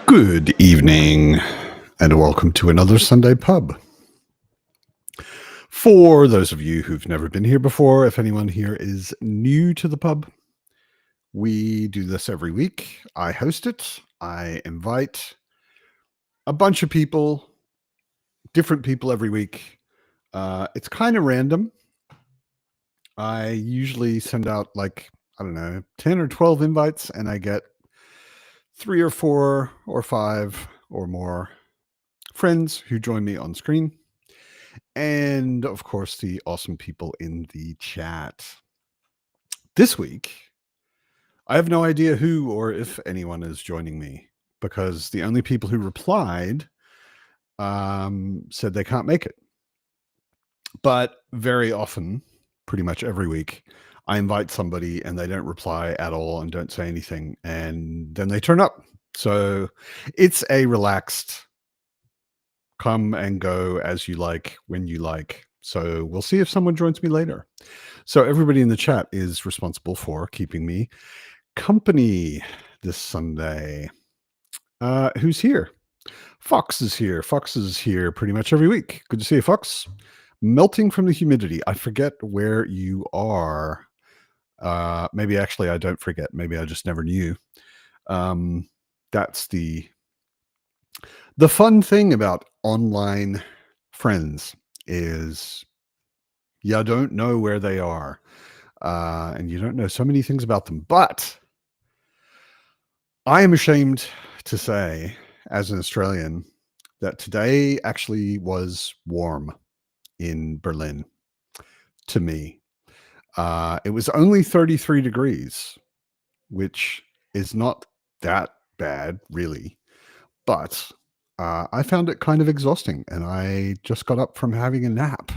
Good evening, and welcome to another Sunday Pub. For those of you who've never been here before, if anyone here is new to the pub, we do this every week. I host it. I invite a bunch of people, different people every week. It's kind of random. I usually send out 10 or 12 invites, and I get 3 or 4 or 5 or more friends who join me on screen. And of course, the awesome people in the chat. This week, I have no idea who or if anyone is joining me because the only people who replied said they can't make it. But very often, pretty much every week, I invite somebody and they don't reply at all and don't say anything. And then they turn up. So it's a relaxed come and go as you like, when you like. So we'll see if someone joins me later. So everybody in the chat is responsible for keeping me company this Sunday. Who's here? Fox is here. Fox is here pretty much every week. Good to see you, Fox. Melting from the humidity. I forget where you are. Maybe actually I don't forget. Maybe I just never knew. That's the fun thing about online friends is you don't know where they are, and you don't know so many things about them. But I am ashamed to say, as an Australian, that today actually was warm in Berlin to me. It was only 33 degrees, which is not that bad, really. But I found it kind of exhausting, and I just got up from having a nap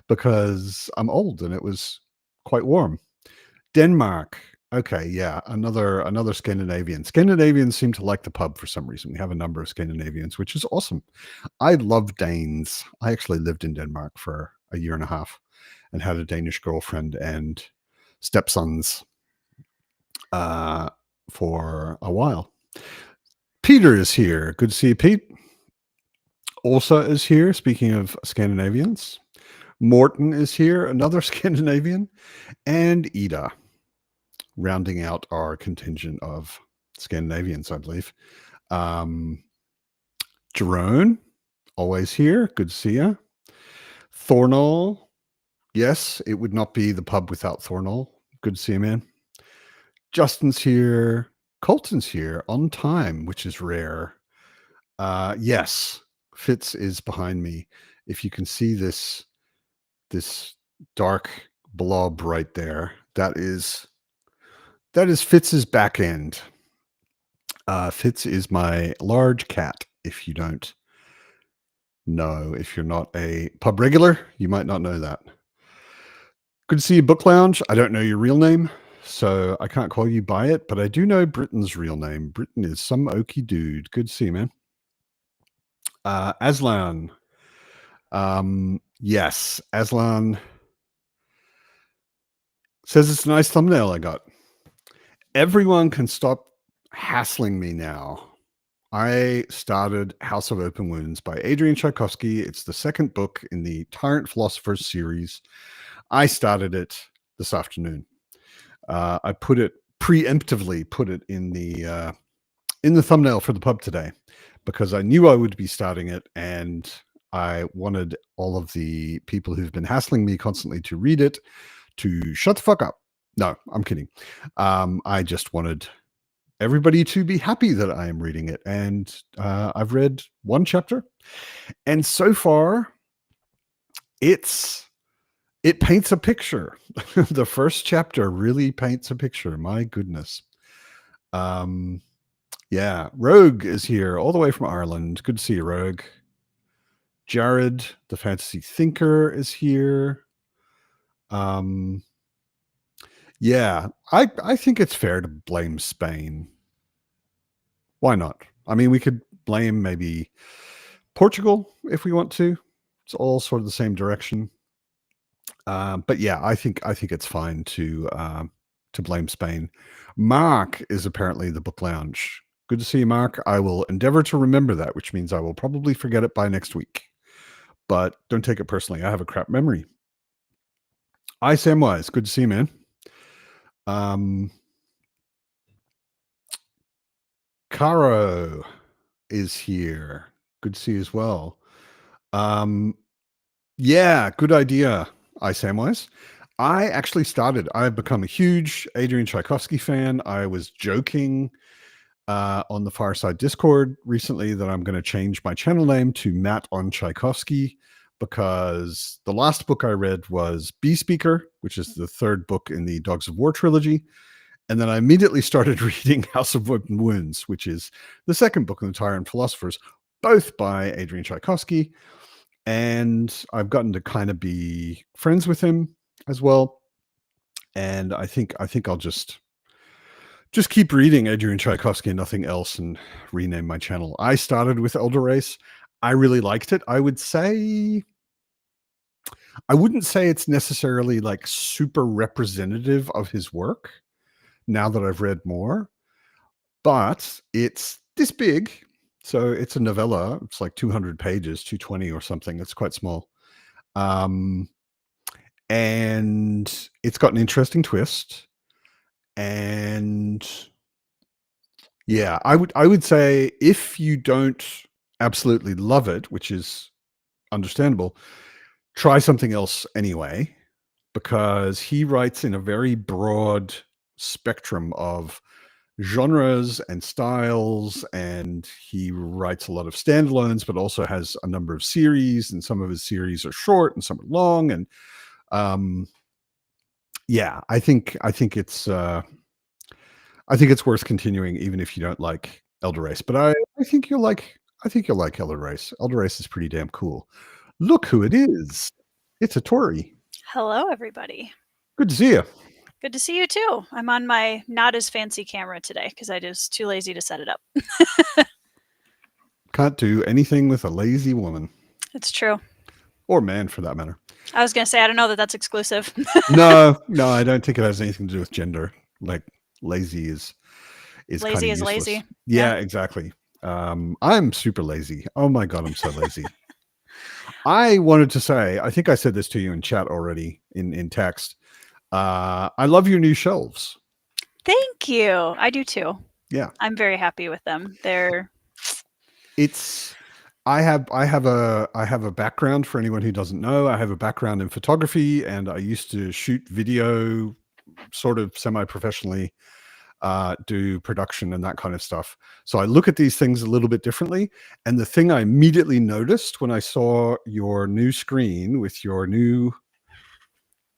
because I'm old and it was quite warm. Denmark. Okay, yeah, another Scandinavian. Scandinavians seem to like the pub for some reason. We have a number of Scandinavians, which is awesome. I love Danes. I actually lived in Denmark for a year and a half and had a Danish girlfriend and stepsons for a while. Peter is here. Good to see you, Pete. Ulsa is here. Speaking of Scandinavians, Morton is here, another Scandinavian, and Ida, rounding out our contingent of Scandinavians, I believe. Jerome, always here. Good to see you. Thornall. Yes, it would not be the pub without Thornall. Good to see you, man. Justin's here. Colton's here on time, which is rare. Yes, Fitz is behind me. If you can see this dark blob right there, that is Fitz's back end. Fitz is my large cat. If you don't know, if you're not a pub regular, you might not know that. Good to see you, Book Lounge. I don't know your real name, so I can't call you by it, but I do know Britton's real name. Britton is some oaky dude. Good to see you, man. Aslan. Yes, Aslan says it's a nice thumbnail I got. Everyone can stop hassling me now. I started House of Open Wounds by Adrian Tchaikovsky. It's the second book in the Tyrant Philosophers series. I started it this afternoon. I preemptively put it in the thumbnail for the pub today because I knew I would be starting it, and I wanted all of the people who've been hassling me constantly to read it to shut the fuck up. No, I'm kidding. I just wanted everybody to be happy that I am reading it. And I've read one chapter. And so far, it paints a picture. The first chapter really paints a picture. My goodness. Yeah, Rogue is here all the way from Ireland. Good to see you, Rogue. Jared, the fantasy thinker, is here. Yeah, I think it's fair to blame Spain. Why not? I mean, we could blame maybe Portugal if we want to. It's all sort of the same direction. But yeah, I think it's fine to blame Spain. Mark is apparently the Book Lounge Good to see you, Mark. I will endeavor to remember that, which means I will probably forget it by next week. But don't take it personally. I have a crap memory. Samwise, good to see you, man. Caro is here. Good to see you as well. Yeah, good idea, Samwise. I've become a huge Adrian Tchaikovsky fan. I was joking on the Fireside Discord recently that I'm going to change my channel name to Matt on Tchaikovsky, because the last book I read was Bee Speaker, which is the third book in the Dogs of War trilogy. And then I immediately started reading House of Open Wounds, which is the second book in the Tyrant Philosophers, both by Adrian Tchaikovsky. And I've gotten to kind of be friends with him as well. And I think I'll just keep reading Adrian Tchaikovsky and nothing else, and rename my channel. I started with Elder Race. I really liked it. I wouldn't say it's necessarily like super representative of his work now that I've read more, but it's this big. So it's a novella. It's like 200 pages, 220 or something. It's quite small. And it's got an interesting twist. And yeah, I would say if you don't absolutely love it, which is understandable, try something else anyway, because he writes in a very broad spectrum of genres and styles, and he writes a lot of standalones, but also has a number of series, and some of his series are short and some are long. And yeah, I think it's worth continuing, even if you don't like Elder Race. But I think you'll like Elder Race. Elder Race is pretty damn cool. Look who it is. It's a Tori. Hello, everybody. Good to see you. Good to see you too. I'm on my not as fancy camera today because I was too lazy to set it up. Can't do anything with a lazy woman. It's true. Or man, for that matter. I was going to say, I don't know that that's exclusive. No, I don't think it has anything to do with gender. Like, lazy is lazy is lazy. Yeah, exactly. I'm super lazy. Oh my God, I'm so lazy. I wanted to say, I think I said this to you in chat already in text. I love your new shelves. Thank you. I do too. Yeah. I'm very happy with them. I have a background, for anyone who doesn't know. I have a background in photography, and I used to shoot video sort of semi-professionally, do production and that kind of stuff. So I look at these things a little bit differently. And the thing I immediately noticed when I saw your new screen with your new,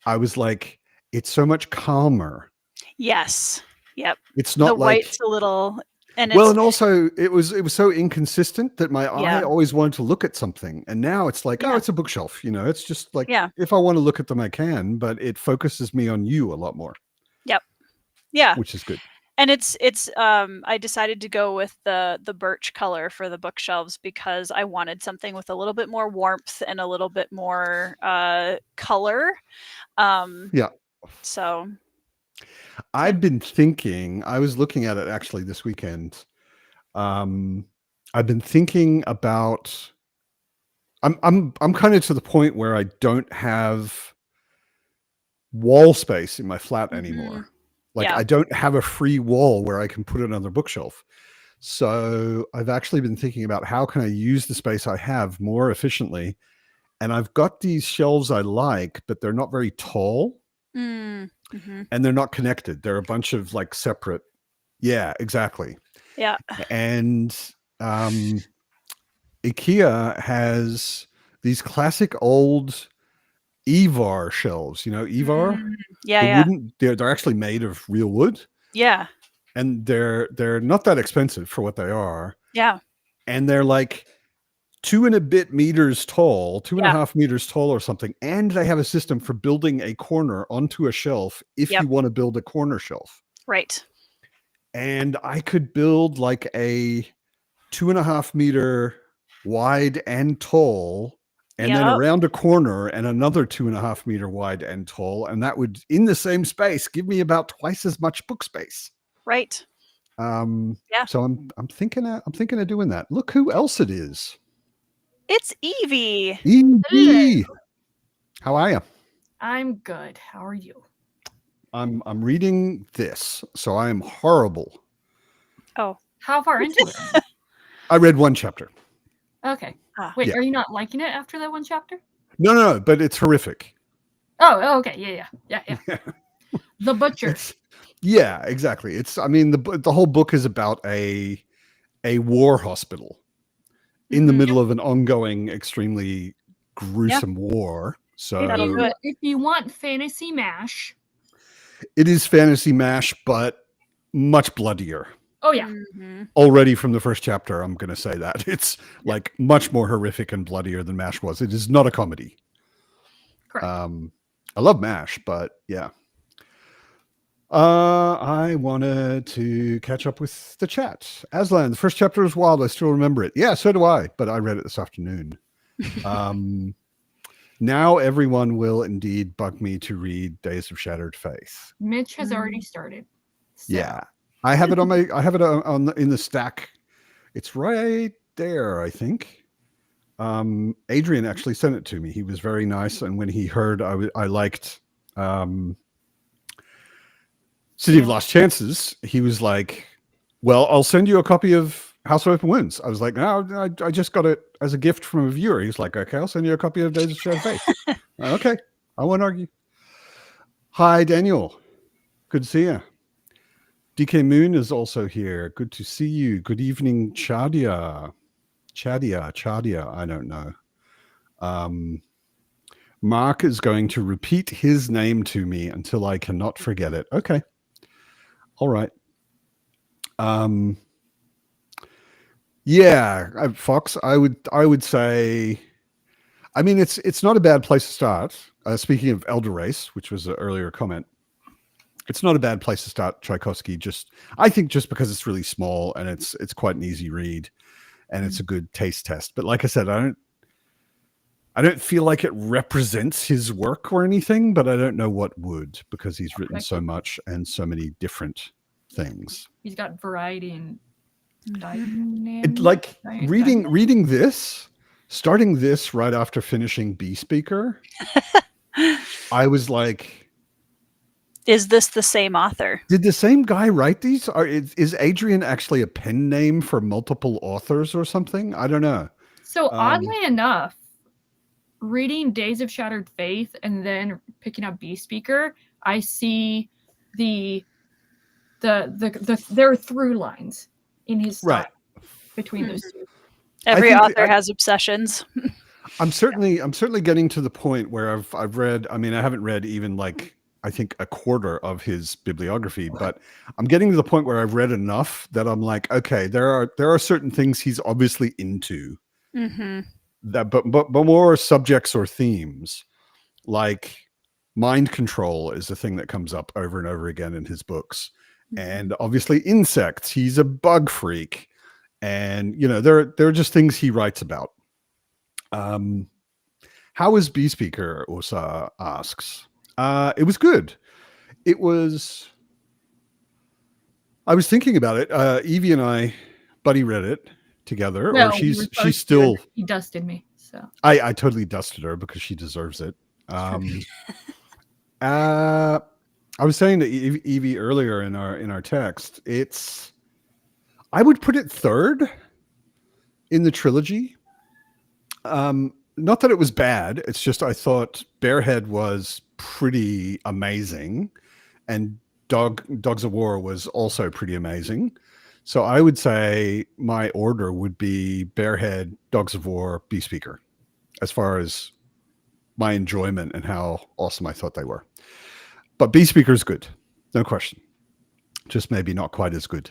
I was like, it's so much calmer. Yes. Yep. It's not the like white's a little, and well, and also it was so inconsistent that my eye always wanted to look at something. And now it's like, oh, it's a bookshelf. You know, it's just like, if I want to look at them, I can, but it focuses me on you a lot more. Yep. Yeah. Which is good. And it's I decided to go with the birch color for the bookshelves because I wanted something with a little bit more warmth and a little bit more color. Yeah. So I've been thinking, I was looking at it actually this weekend. I've been thinking about, I'm kind of to the point where I don't have wall space in my flat anymore. Like I don't have a free wall where I can put another bookshelf. So I've actually been thinking about how can I use the space I have more efficiently. And I've got these shelves I like, but they're not very tall. Mm-hmm. And they're not connected. They're a bunch of like separate. Yeah, exactly. Yeah. And IKEA has these classic old Evar shelves, you know, Evar. They're actually made of real wood. Yeah. And they're not that expensive for what they are. Yeah. And they're like 2 and a bit meters tall, 2.5 meters tall or something. And they have a system for building a corner onto a shelf if you want to build a corner shelf. Right. And I could build like a 2.5 meter wide and tall, and then around a corner and another 2.5 meter wide and tall. And that would, in the same space, give me about twice as much book space. Right. Yeah. So I'm thinking of doing that. Look who else it is. It's Evie. Evie. How are you? I'm good. How are you? I'm reading this, so I am horrible. Oh. How far into it are you? I read one chapter. Okay. Ah. Wait, Yeah. are you not liking it after that one chapter? No, but it's horrific. Oh, okay. Yeah. The Butcher. Yeah, exactly. I mean, the whole book is about a war hospital in the middle of an ongoing, extremely gruesome war. So That'll do it. If you want fantasy mash. it is fantasy mash, but much bloodier. Oh yeah. Mm-hmm. Already from the first chapter, I'm going to say that it's like much more horrific and bloodier than MASH was. It is not a comedy. Correct. I love MASH, but yeah. I wanted to catch up with the chat. Aslan, the first chapter was wild. I still remember it. Yeah, so do I, but I read it this afternoon. Now everyone will indeed bug me to read Days of Shattered Faith. Mitch has already started. So. Yeah. I have it on in the stack. It's right there, I think. Adrian actually sent it to me. He was very nice, and when he heard I liked City of Lost Chances, he was like, "Well, I'll send you a copy of House of Open Wounds." I was like, "No, I just got it as a gift from a viewer." He's like, "Okay, I'll send you a copy of Days of Shattered Faith." Okay, I won't argue. Hi, Daniel. Good to see you. DK Moon is also here. Good to see you. Good evening, Chadia. I don't know. Mark is going to repeat his name to me until I cannot forget it. Okay. All right. Yeah, Fox, I would say, I mean, it's not a bad place to start. Speaking of Elder Race, which was an earlier comment, it's not a bad place to start Tchaikovsky. I think just because it's really small and it's quite an easy read, and it's a good taste test. But like I said, I don't feel like it represents his work or anything, but I don't know what would, because he's written so much and so many different things. He's got variety and reading this, starting this right after finishing B Speaker, I was like, is this the same author? Did the same guy write these? Is Adrian actually a pen name for multiple authors or something? I don't know. So oddly enough, reading Days of Shattered Faith and then picking up B Speaker, I see there are through lines in his style between those two. Every author has obsessions. I'm certainly getting to the point where I've read. I mean, I haven't read even like I think a quarter of his bibliography, but I'm getting to the point where I've read enough that I'm like, okay, there are certain things he's obviously into. Mm-hmm. That, but more subjects or themes, like mind control is a thing that comes up over and over again in his books, and obviously insects. He's a bug freak, and there are just things he writes about. How is B Speaker? Osa asks. It was good. It was. I was thinking about it. Evie and I, Buddy, read it together. No, or she's still. He dusted me. So I totally dusted her because she deserves it. I was saying to Evie earlier in our text, I would put it third in the trilogy. Not that it was bad. It's just I thought Bearhead was pretty amazing, and Dogs of War was also pretty amazing. So I would say my order would be Bearhead, Dogs of War, B Speaker, as far as my enjoyment and how awesome I thought they were. But B Speaker is good, no question. Just maybe not quite as good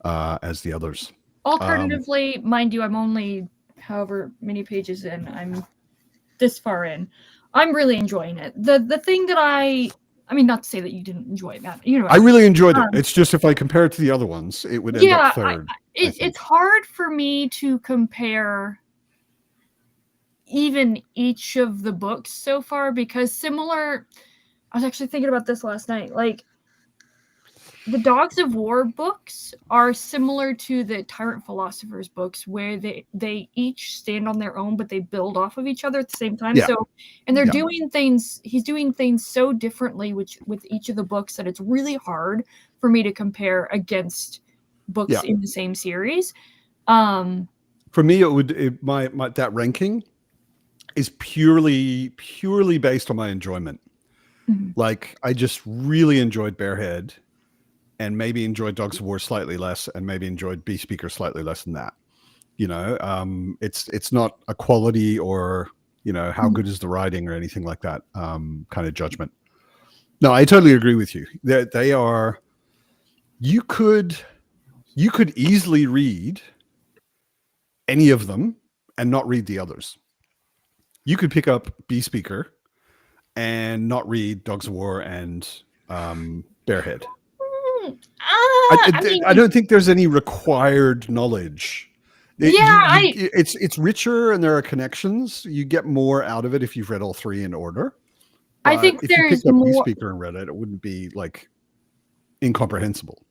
as the others. Alternatively, mind you, I'm only however many pages in. I'm this far in. I'm really enjoying it. The thing that I mean, not to say that you didn't enjoy it, Matt. I really enjoyed it. It's just if I compare it to the other ones, it would end up third. It's hard for me to compare even each of the books so far because I was actually thinking about this last night. Like the Dogs of War books are similar to the Tyrant Philosophers books, where they each stand on their own, but they build off of each other at the same time. Yeah. So, and they're Yeah. doing things. He's doing things so differently with each of the books that it's really hard for me to compare against books Yeah. in the same series. For me, my that ranking is purely based on my enjoyment. Mhm. Like, I just really enjoyed Barehead, and maybe enjoyed Dogs of War slightly less, and maybe enjoyed Beast Speaker slightly less than that. You know, it's not a quality or, you know, how good is the writing or anything like that kind of judgment. No, I totally agree with you. They are. You could easily read any of them and not read the others. You could pick up Beast Speaker and not read Dogs of War and Barehead. I don't think there's any required knowledge. It's richer and there are connections. You get more out of it if you've read all three in order. But I think if you there's picked up Beast more. Speaker and read it, it wouldn't be like incomprehensible.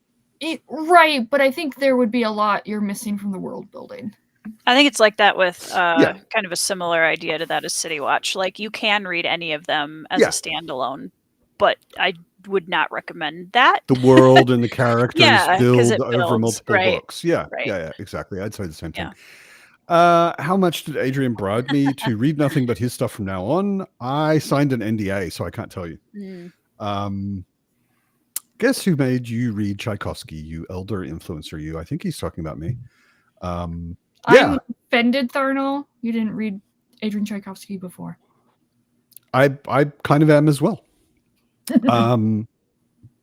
Right, but I think there would be a lot you're missing from the world building. I think it's like that with kind of a similar idea to that as City Watch. Like, you can read any of them as a standalone, but I would not recommend that. The world and the characters build over builds, multiple books. Yeah, exactly. I'd say the same thing. How much did Adrian bribe me to read nothing but his stuff from now on? I signed an NDA, so I can't tell you. Guess who made you read Tchaikovsky, you elder influencer, you? I think he's talking about me. I'm offended, Tharnell. You didn't read Adrian Tchaikovsky before. I kind of am as well.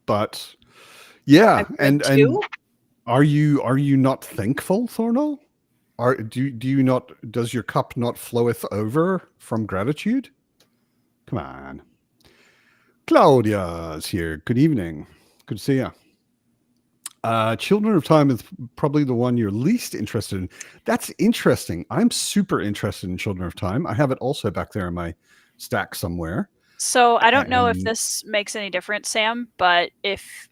But yeah, and are you not thankful, Thornell? Does your cup not floweth over from gratitude? Come on. Claudia's here. Good evening. Good to see you. Children of Time is probably the one you're least interested in. That's interesting. I'm super interested in Children of Time. I have it also back there in my stack somewhere. So I don't know if this makes any difference, Sam, but if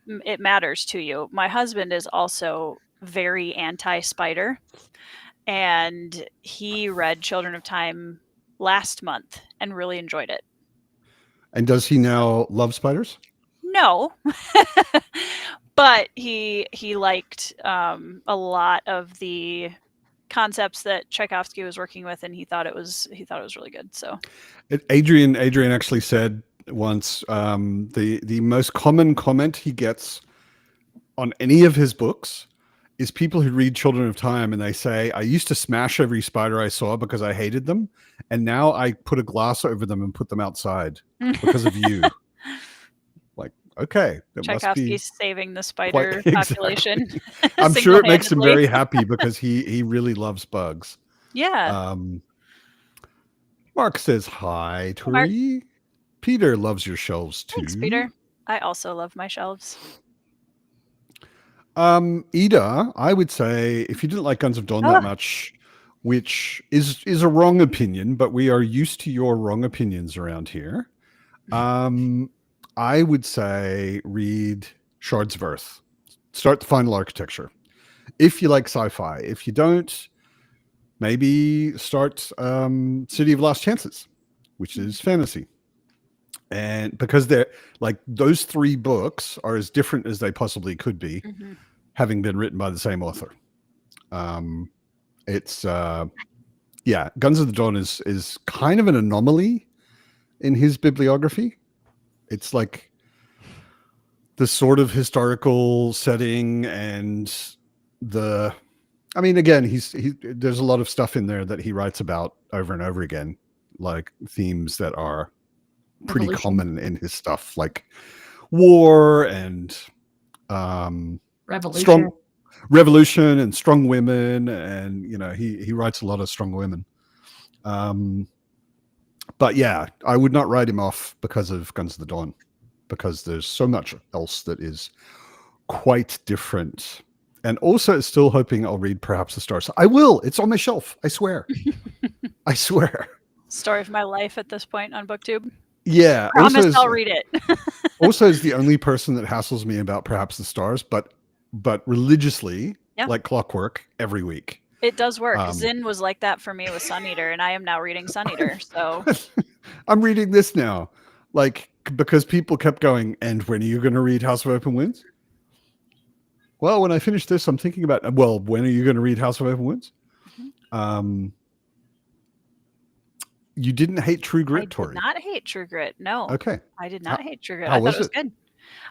it matters to you, my husband is also very anti-spider, and he read Children of Time last month and really enjoyed it. And does he now love spiders? No, but he liked a lot of the concepts that Tchaikovsky was working with, and he thought it was really good. So Adrian actually said once the most common comment he gets on any of his books is people who read Children of Time and they say, I used to smash every spider I saw because I hated them, and now I put a glass over them and put them outside because of you. Like, okay, Tchaikovsky's saving the spider population. I'm sure it makes him very happy because he really loves bugs. Yeah. Mark says hi, Turi. Peter loves your shelves too. Thanks, Peter. I also love my shelves. Ida, I would say if you didn't like Guns of Dawn that much, which is a wrong opinion, but we are used to your wrong opinions around here. I would say read Shards of Earth. Start the Final Architecture. If you like sci-fi. If you don't, maybe start City of Lost Chances, which is fantasy. And because they're like, those three books are as different as they possibly could be, having been written by the same author. It's Guns of the Dawn is kind of an anomaly in his bibliography. It's like the sort of historical setting and again, there's a lot of stuff in there that he writes about over and over again, like themes that are pretty common in his stuff, like war and revolution and strong women, and he writes a lot of strong women. But yeah, I would not write him off because of Guns of the Dawn, because there's so much else that is quite different. And also still hoping I'll read Perhaps the Stars. I will. It's on my shelf. I swear. I swear. Story of my life at this point on BookTube. Yeah. Promise I'll read it. Also is the only person that hassles me about Perhaps the Stars, but religiously, like clockwork, every week. It does work. Zin was like that for me with Sun Eater, and I am now reading Sun Eater. So I'm reading this now, like, because people kept going, and when are you going to read House of Open Winds? Well, when I finish this, I'm thinking about, well, when are you going to read House of Open Winds? You didn't hate True Grit, Tori? I did not hate True Grit. No. Okay. I did not hate True Grit. How I thought it was good.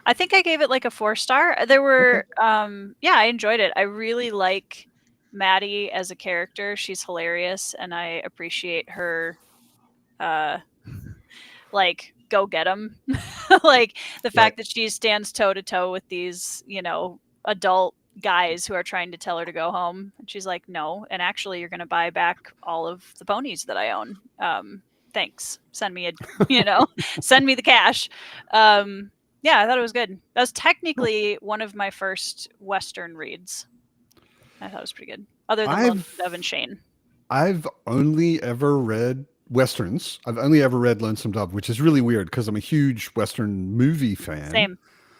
I think I gave it like a 4-star. There were, I enjoyed it. I really like Maddie as a character. She's hilarious, and I appreciate her, like, go get 'em. Like, the fact that she stands toe to toe with these, adult guys who are trying to tell her to go home, and she's like, no, and actually you're going to buy back all of the ponies that I own. Thanks, send me send me the cash. I thought it was good. That was technically one of my first Western reads. I thought it was pretty good, other than Lonesome Dove and Shane. I've only ever read Westerns. I've only ever read Lonesome Dove, which is really weird because I'm a huge Western movie fan. Same.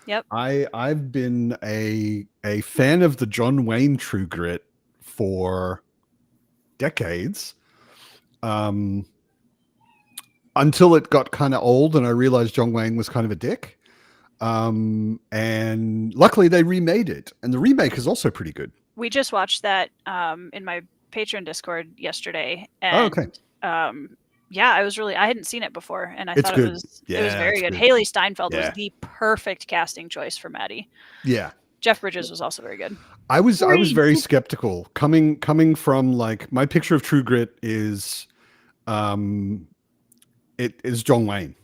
Yep. I've been a fan of the John Wayne True Grit for decades, until it got kind of old and I realized John Wayne was kind of a dick. And luckily they remade it, and the remake is also pretty good. We just watched that in my Patreon Discord yesterday, and I hadn't seen it before, and I thought it was very good. Haley Steinfeld was the perfect casting choice for Maddie. Yeah. Jeff Bridges was also very good. I was very skeptical coming from, like, my picture of True Grit is it is John Wayne,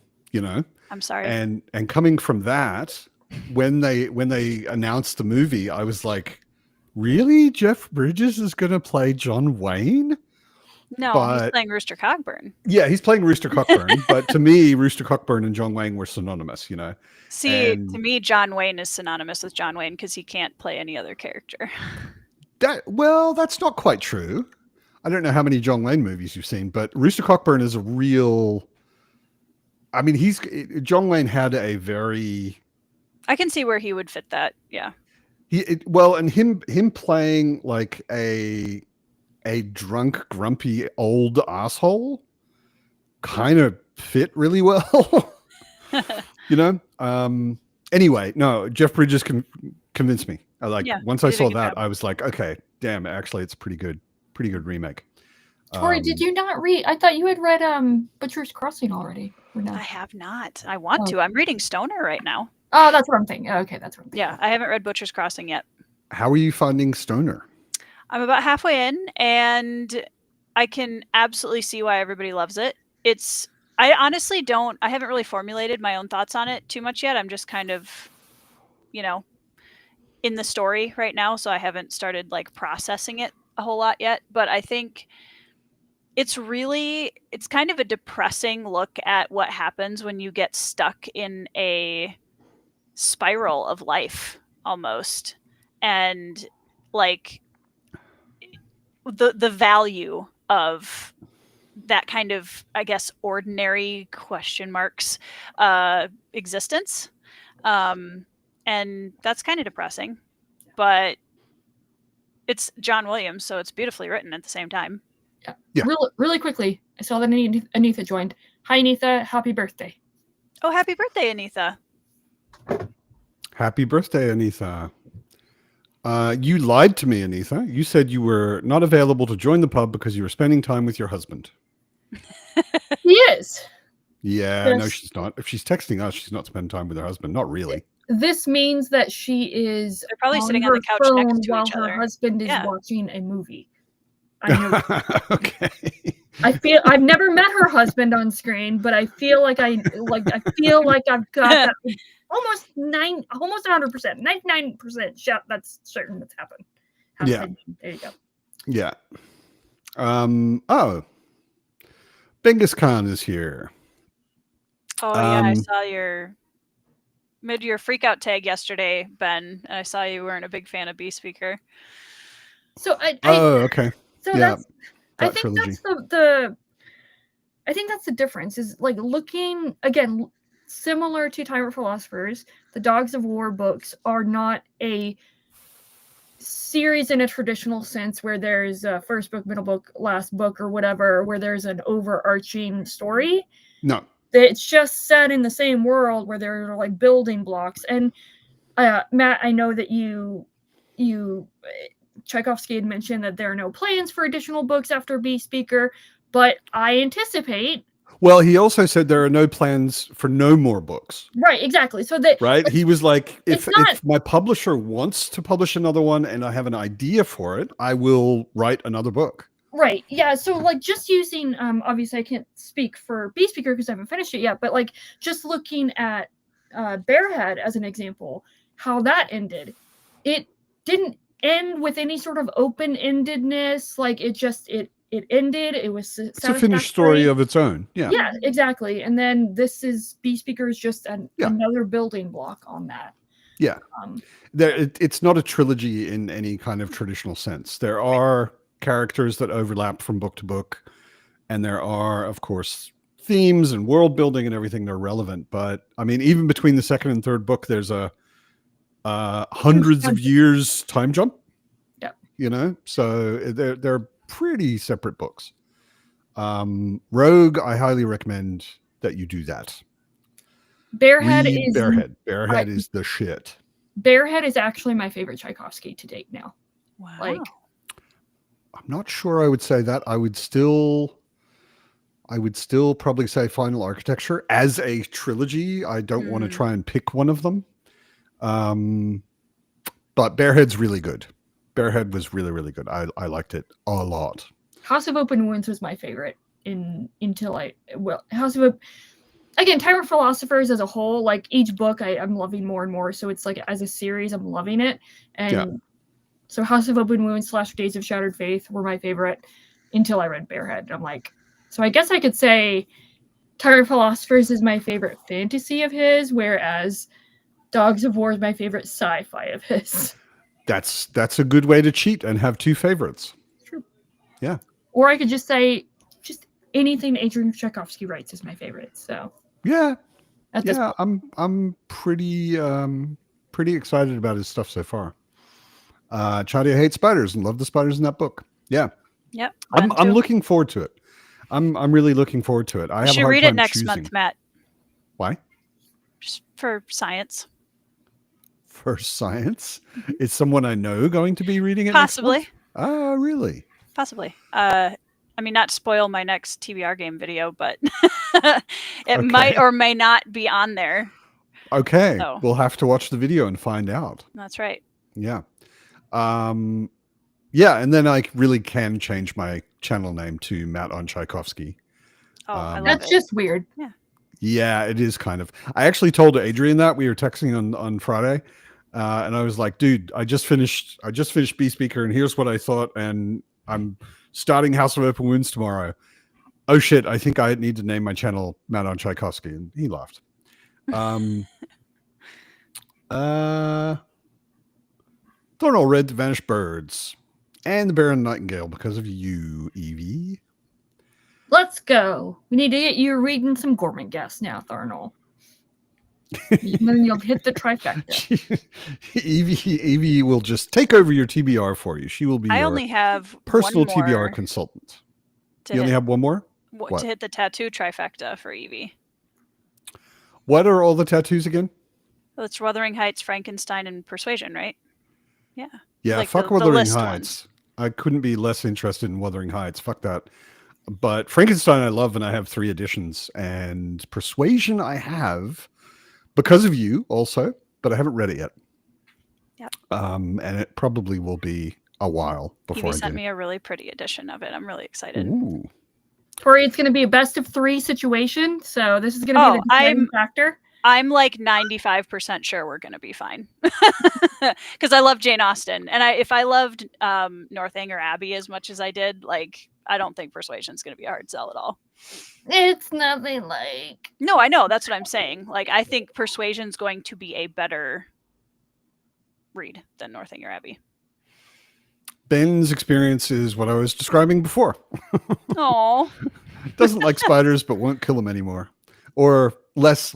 I'm sorry. And coming from that, when they announced the movie, I was like, really? Jeff Bridges is going to play John Wayne? No, he's playing Rooster Cogburn. Yeah, he's playing Rooster Cogburn. But to me, Rooster Cogburn and John Wayne were synonymous, See, to me, John Wayne is synonymous with John Wayne because he can't play any other character. That's not quite true. I don't know how many John Wayne movies you've seen, but Rooster Cogburn is a real... I mean, John Wayne had a very... I can see where he would fit that, yeah. And him playing like a drunk, grumpy old asshole kind of fit really well. Anyway, no, Jeff Bridges convinced me. Once I saw that, I was like, okay, damn, actually it's a pretty good remake. Tori, did you not read? I thought you had read Butcher's Crossing already. No? I have not. I want to. I'm reading Stoner right now. Oh, that's what I'm thinking. Okay, that's what I'm thinking. Yeah, I haven't read Butcher's Crossing yet. How are you finding Stoner? I'm about halfway in, and I can absolutely see why everybody loves it. I honestly I haven't really formulated my own thoughts on it too much yet. I'm just kind of, in the story right now, so I haven't started like processing it a whole lot yet. But I think it's kind of a depressing look at what happens when you get stuck in a spiral of life almost, and like the value of that kind of, I guess, ordinary existence, and that's kind of depressing, but it's John Williams, so it's beautifully written at the same time. Yeah. Really quickly, I saw that Anitha joined. Hi, Anitha. Happy birthday. Oh, happy birthday, Anitha. Happy birthday, Anitha. You lied to me, Anitha. You said you were not available to join the pub because you were spending time with your husband. He is. Yeah, yes. No, she's not. If she's texting us, she's not spending time with her husband. Not really. This means that she is. They're probably sitting on the couch next to each other while her husband is watching a movie. I know. Okay. I've never met her husband on screen, but I feel like I've got that almost 100%, 99% shot. That's certain that's happened. Yeah. There you go. Yeah. Genghis Khan is here. Oh yeah, I saw your mid-year freakout tag yesterday, Ben, and I saw you weren't a big fan of B Speaker. So okay. So yeah, I think trilogy. That's I think that's the difference. Is like looking again, similar to Tyrant Philosophers. The Dogs of War books are not a series in a traditional sense where there's a first book, middle book, last book, or whatever, where there's an overarching story. No. It's just set in the same world where there are like building blocks. And Matt, I know that you Tchaikovsky had mentioned that there are no plans for additional books after Beast Speaker, but I anticipate. Well, he also said there are no plans for no more books. Right, exactly. So that right, he was like, if not, my publisher wants to publish another one and I have an idea for it, I will write another book. Right. Yeah. So like just using, obviously I can't speak for Beast Speaker because I haven't finished it yet, but like just looking at Bearhead as an example, how that ended, it didn't end with any sort of open-endedness. Like it ended. It was it's a finished story of its own. Yeah. Yeah, exactly. And then this is Beast Speaker is just another building block on that. Yeah. It's not a trilogy in any kind of traditional sense. There are characters that overlap from book to book, and there are, of course, themes and world building and everything that are relevant. But I mean, even between the second and third book, there's a hundreds of years time jump. Yeah. You know, so they're pretty separate books. Rogue, I highly recommend that you do that. Barehead is the shit. Barehead is actually my favorite Tchaikovsky to date now. Wow. Like, I'm not sure I would say that. I would still probably say Final Architecture as a trilogy. I don't want to try and pick one of them. But Barehead's really good. Barehead was really, really good. I liked it a lot. House of Open Wounds was my favorite House of again, Tyrant Philosophers as a whole, like each book I'm loving more and more. So it's like as a series, I'm loving it. And so House of Open Wounds / Days of Shattered Faith were my favorite until I read Barehead. And I'm like, so I guess I could say Tyrant Philosophers is my favorite fantasy of his, whereas Dogs of War is my favorite sci-fi of his. That's a good way to cheat and have two favorites. True. Yeah. Or I could just say just anything Adrian Tchaikovsky writes is my favorite. So yeah. At this point. I'm pretty excited about his stuff so far. Chadia hates spiders and loved the spiders in that book. Yeah. Yep. I'm looking forward to it. I'm really looking forward to it. I should read it next month, Matt. Why? Just for science. For science? Is someone I know going to be reading it? Possibly. Oh, really? Possibly. I mean, not to spoil my next TBR game video, but it might or may not be on there. Okay. So. We'll have to watch the video and find out. That's right. Yeah. Yeah, and then I really can change my channel name to Matt on Tchaikovsky. Oh, I love that's it. just weird. Yeah. Yeah, it is kind of. I actually told Adrian that we were texting on Friday, and I was like, "Dude, I just finished Beast Speaker, and here's what I thought, and I'm starting House of Open Wounds tomorrow. Oh shit, I think I need to name my channel Matt on Tchaikovsky," and he laughed. Thornall read The Vanished Birds and The Bear and the Nightingale because of you, Evie. Let's go. We need to get you reading some Gorman Gas now, Thornall. And then you'll hit the trifecta. Evie will just take over your TBR for you. She will be your only have personal one more TBR consultant. You only have one more? What? To hit the tattoo trifecta for Evie. What are all the tattoos again? Well, it's Wuthering Heights, Frankenstein, and Persuasion, right? Yeah. Yeah, like fuck Wuthering Heights. I couldn't be less interested in Wuthering Heights. Fuck that. But Frankenstein I love, and I have 3 editions. And Persuasion I have because of you also, but I haven't read it yet. Yep. And it probably will be a while before Evie sent me a really pretty edition of it. I'm really excited. Ooh. Tori, it's going to be a best of 3 situation, so this is going to be the deciding factor. I'm like 95% sure we're going to be fine because I love Jane Austen, and if I loved Northanger Abbey as much as I did, like I don't think Persuasion is going to be a hard sell at all. It's nothing like. No, I know, that's what I'm saying. Like I think Persuasion's going to be a better read than Northanger Abbey. Ben's experience is what I was describing before. Oh. Doesn't like spiders, but won't kill them anymore, or less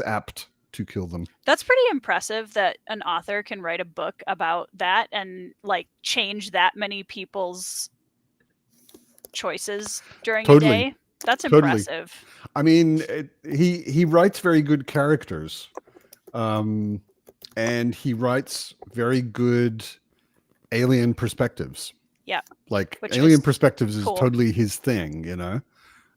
apt to kill them. That's pretty impressive that an author can write a book about that and like change that many people's choices during a day. That's impressive. I mean, he writes very good characters, and he writes very good alien perspectives. Yeah, like which alien is perspectives cool. is totally his thing, you know.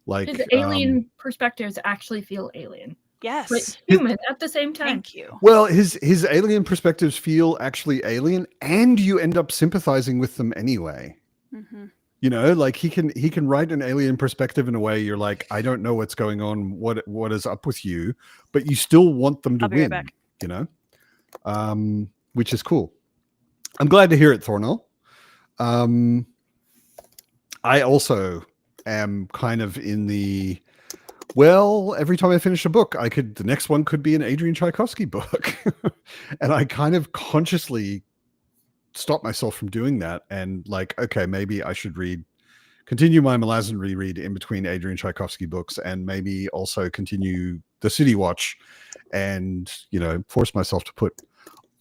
Like His alien perspectives actually feel alien, yes, but human at the same time. Thank you. Well, his alien perspectives feel actually alien, and you end up sympathizing with them anyway. Mm-hmm. You know, like he can write an alien perspective in a way you're like, I don't know what's going on, what is up with you, but you still want them to I'll be right win. back. You know, which is cool. I'm glad to hear it, Thornell. I also am kind of in the, well, every time I finish a book, the next one could be an Adrian Tchaikovsky book. And I kind of consciously stop myself from doing that. And like, okay, maybe I should continue my Malazan reread in between Adrian Tchaikovsky books, and maybe also continue the City Watch, and, you know, force myself to put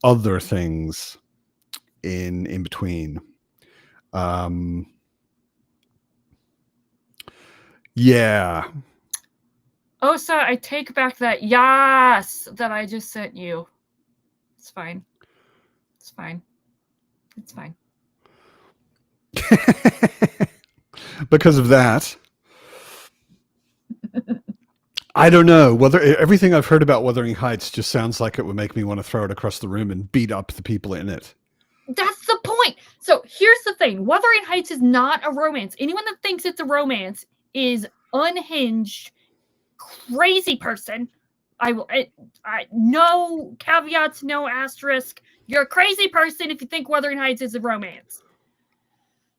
other things in between. Yeah. Oh, so I take back that yes that I just sent you. It's fine. It's fine. It's fine. Because of that, I don't know whether everything I've heard about Wuthering Heights just sounds like it would make me want to throw it across the room and beat up the people in it. That's the point. So here's the thing. Wuthering Heights is not a romance. Anyone that thinks it's a romance is unhinged, crazy person. No caveats, no asterisk. You're a crazy person if you think Wuthering Heights is a romance.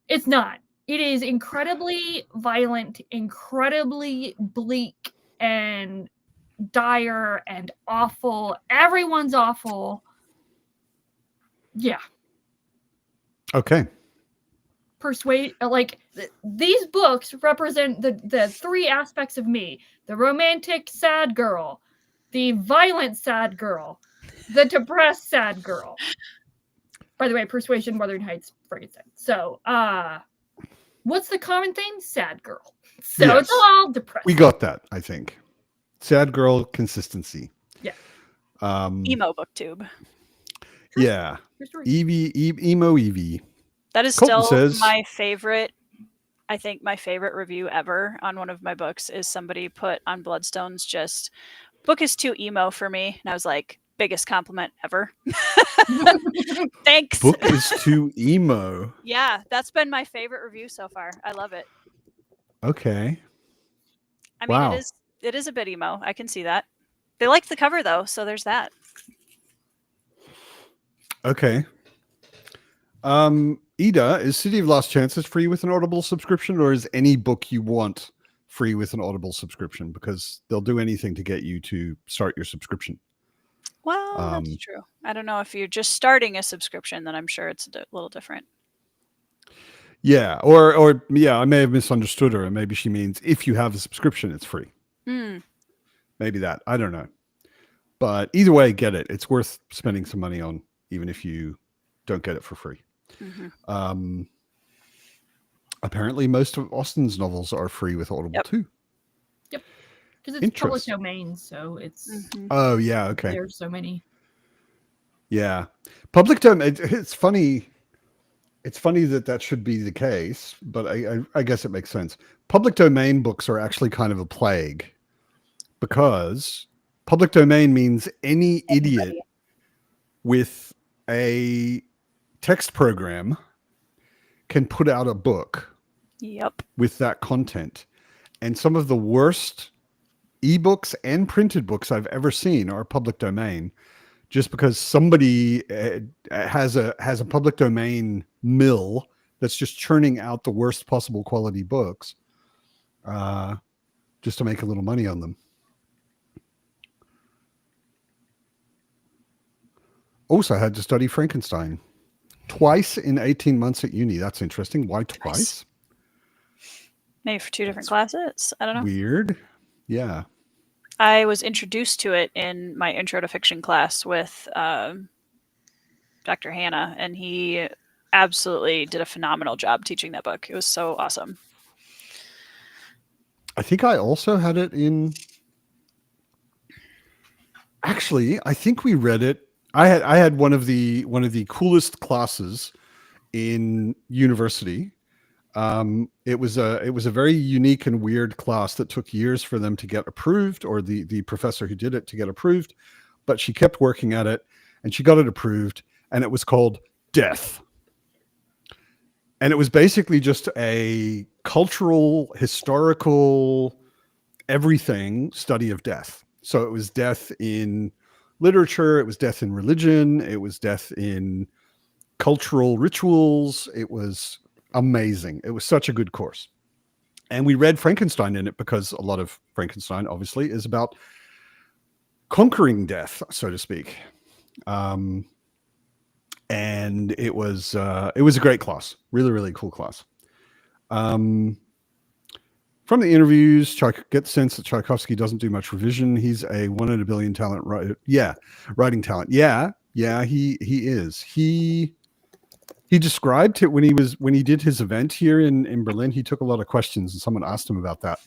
It's not. It is incredibly violent, incredibly bleak, and dire and awful. Everyone's awful. Yeah. Okay. These books represent the three aspects of me: the romantic sad girl, the violent sad girl, the depressed sad girl. By the way, Persuasion, Wuthering Heights, Frankenstein. So, what's the common theme? Sad girl. So yes. It's all depressed. We got that, I think. Sad girl consistency. Yeah. Emo booktube. Yeah. Emo Evie. That is Colton still my favorite. I think my favorite review ever on one of my books is somebody put on Bloodstones, just, book is too emo for me. And I was like, biggest compliment ever. Thanks. Book is too emo. Yeah, that's been my favorite review so far. I love it. Okay. I mean, it is a bit emo. I can see that. They liked the cover though, so there's that. Okay. Ida, is City of Lost Chances free with an Audible subscription, or is any book you want free with an Audible subscription? Because they'll do anything to get you to start your subscription. Well, that's true. I don't know if you're just starting a subscription, then I'm sure it's a little different. Yeah, or I may have misunderstood her, and maybe she means if you have a subscription, it's free. Maybe that. I don't know. But either way, get it. It's worth spending some money on, even if you don't get it for free. Mm-hmm. Apparently, most of Austen's novels are free with Audible too. Yep, because it's public domain, so it's. Mm-hmm. Oh yeah, okay. There's so many. Yeah, public domain. It's funny. It's funny that should be the case, but I guess it makes sense. Public domain books are actually kind of a plague, because public domain means any idiot with a text program can put out a book with that content. And some of the worst ebooks and printed books I've ever seen are public domain, just because somebody has a public domain mill that's just churning out the worst possible quality books just to make a little money on them. Also, I had to study Frankenstein twice in 18 months at uni. That's interesting. Why twice? Maybe for 2 different classes. I don't know. Weird. Yeah. I was introduced to it in my intro to fiction class with Dr. Hannah, and he absolutely did a phenomenal job teaching that book. It was so awesome. I think I also had it in. Actually, I think we read it. I had one of the coolest classes in university. It was a very unique and weird class that took years for them to get approved, or the professor who did it to get approved, but she kept working at it and she got it approved, and it was called Death. And it was basically just a cultural, historical, everything study of death. So it was death in literature, it was death in religion, it was death in cultural rituals. It was amazing. It was such a good course. And we read Frankenstein in it because a lot of Frankenstein, obviously, is about conquering death, so to speak. And it was a great class, really, really cool class. From the interviews, get the sense that Tchaikovsky doesn't do much revision. He's a 1 in a billion talent writer. Yeah, writing talent. Yeah, he is. He described it when he did his event here in Berlin. He took a lot of questions, and someone asked him about that.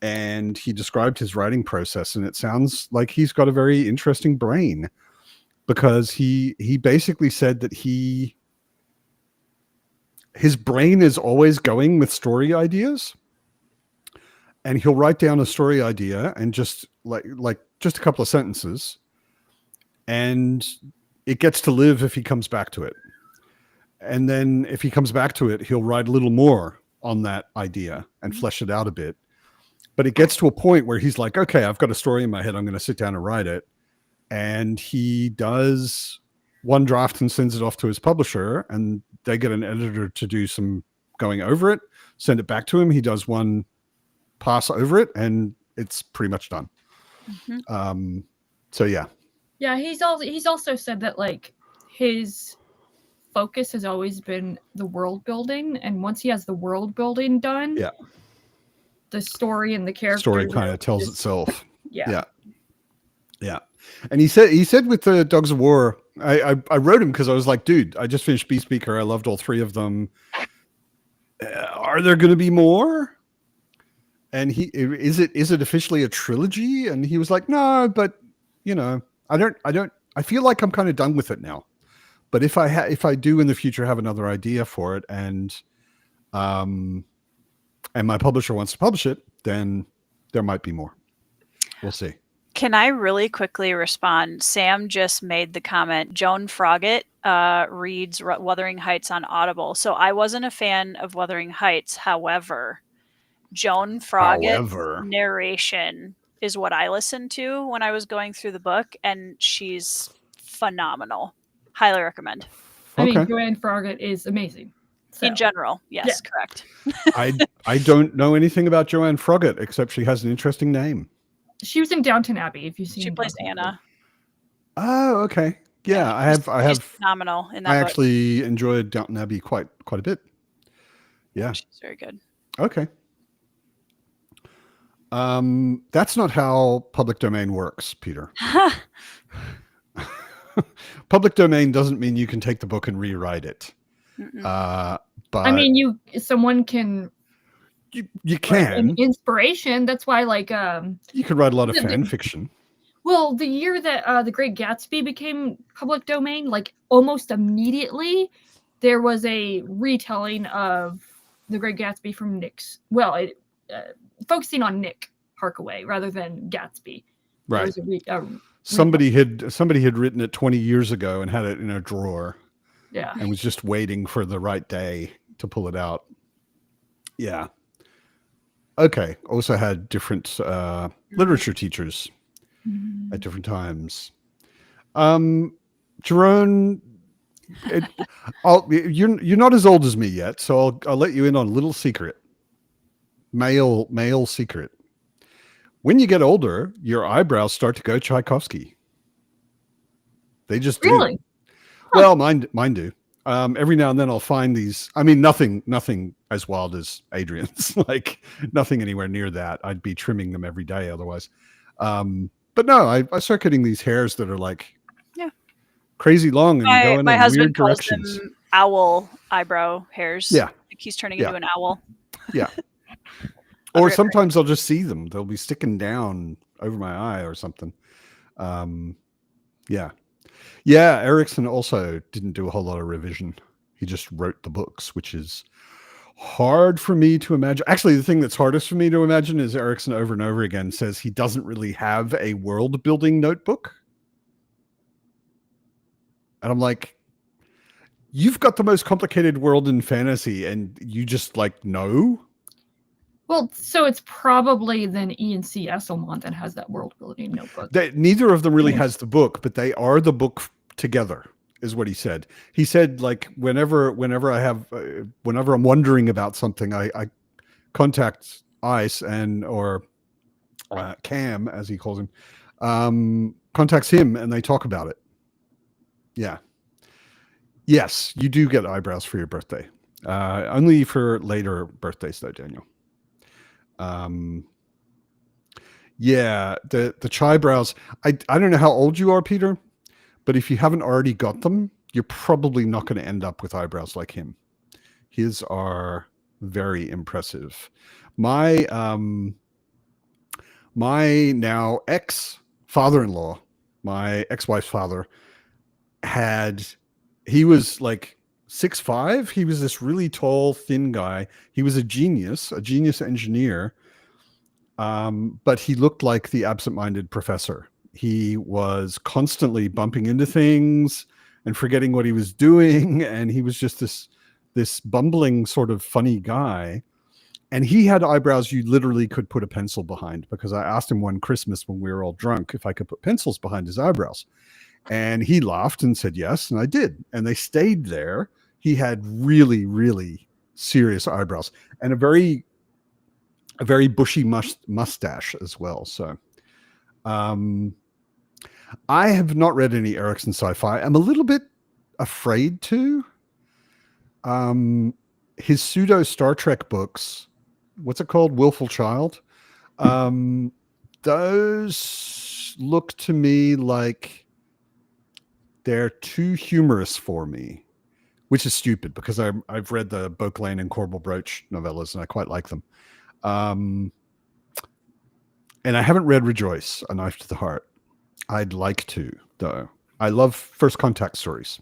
And he described his writing process, and it sounds like he's got a very interesting brain, because he basically said that his brain is always going with story ideas, and he'll write down a story idea and just like just a couple of sentences, and it gets to live if he comes back to it. And then if he comes back to it, he'll write a little more on that idea and flesh it out a bit. But it gets to a point where he's like, okay, I've got a story in my head. I'm going to sit down and write it. And he does one draft and sends it off to his publisher, and they get an editor to do some going over it, send it back to him. He does one pass over it, and it's pretty much done. Mm-hmm. So yeah. Yeah, he's also said that like his focus has always been the world building, and once he has the world building done, yeah, the story and the character story kind of tells itself. Yeah. And he said with the Dogs of War, I wrote him because I was like, dude, I just finished Beast Speaker. I loved all 3 of them. Are there going to be more? And is it officially a trilogy? And he was like, no, but I feel like I'm kind of done with it now. But if I do in the future have another idea for it, and my publisher wants to publish it, then there might be more. We'll see. Can I really quickly respond? Sam just made the comment, Joan Froggatt reads Wuthering Heights on Audible. So I wasn't a fan of Wuthering Heights. However, Joan Froggatt's narration is what I listened to when I was going through the book, and she's phenomenal. Highly recommend. I mean, Joanne Froggatt is amazing. So. In general, yes, correct. I don't know anything about Joanne Froggatt except she has an interesting name. She was in Downton Abbey. If you've seen, she plays Anna. Oh, okay. Yeah, I have. Phenomenal in that. I actually enjoyed Downton Abbey quite a bit. Yeah, she's very good. Okay. That's not how public domain works, Peter. Public domain doesn't mean you can take the book and rewrite it. But I mean, someone can. You can. Inspiration. That's why, like, you could write a lot of fan fiction. Well, the year that The Great Gatsby became public domain, like almost immediately, there was a retelling of The Great Gatsby from Nick's. Well, focusing on Nick Harkaway rather than Gatsby. Right. Somebody had written it 20 years ago and had it in a drawer. Yeah. And was just waiting for the right day to pull it out. Yeah. Okay. Also had different literature teachers at different times. Jerome, you're not as old as me yet, so I'll let you in on a little secret. Male secret. When you get older, your eyebrows start to go Tchaikovsky. They just do. Really? Well, mine do. Every now and then I'll find these. I mean, nothing as wild as Adrian's. Like nothing anywhere near that. I'd be trimming them every day otherwise. But no, I start getting these hairs that are like crazy long and going my in husband weird calls directions. them owl eyebrow hairs. Yeah. Like he's turning into an owl. Yeah. Or sometimes I'll just see them. They'll be sticking down over my eye or something. Yeah. Yeah. Erickson also didn't do a whole lot of revision. He just wrote the books, which is hard for me to imagine. Actually, the thing that's hardest for me to imagine is Erickson over and over again says he doesn't really have a world building notebook. And I'm like, you've got the most complicated world in fantasy and you just like, no. Well, so it's probably then Ian C. Esselmont that has that world building notebook. Neither of them really has the book, but they are the book together, is what he said. He said, like, whenever I'm wondering about something, I contact Ice or Cam, as he calls him, contacts him and they talk about it. Yeah. Yes, you do get eyebrows for your birthday. Only for later birthdays, though, Daniel. Yeah, the chai brows. I don't know how old you are, Peter, but if you haven't already got them, you're probably not going to end up with eyebrows like him. His are very impressive. My now ex-father-in-law, my ex-wife's father, he was like 6'5". He was this really tall, thin guy. He was a genius engineer. But he looked like the absent-minded professor. He was constantly bumping into things and forgetting what he was doing. And he was just this bumbling sort of funny guy. And he had eyebrows you literally could put a pencil behind, because I asked him one Christmas when we were all drunk if I could put pencils behind his eyebrows. And he laughed and said yes, and I did. And they stayed there. He had really, really serious eyebrows and a very bushy mustache as well. So I have not read any Erickson sci-fi. I'm a little bit afraid to. His pseudo Star Trek books, what's it called? Willful Child. Those look to me like they're too humorous for me, which is stupid because I've read the Beauclain and Corbel Broach novellas and I quite like them. And I haven't read Rejoice, A Knife to the Heart. I'd like to, though. I love First Contact stories.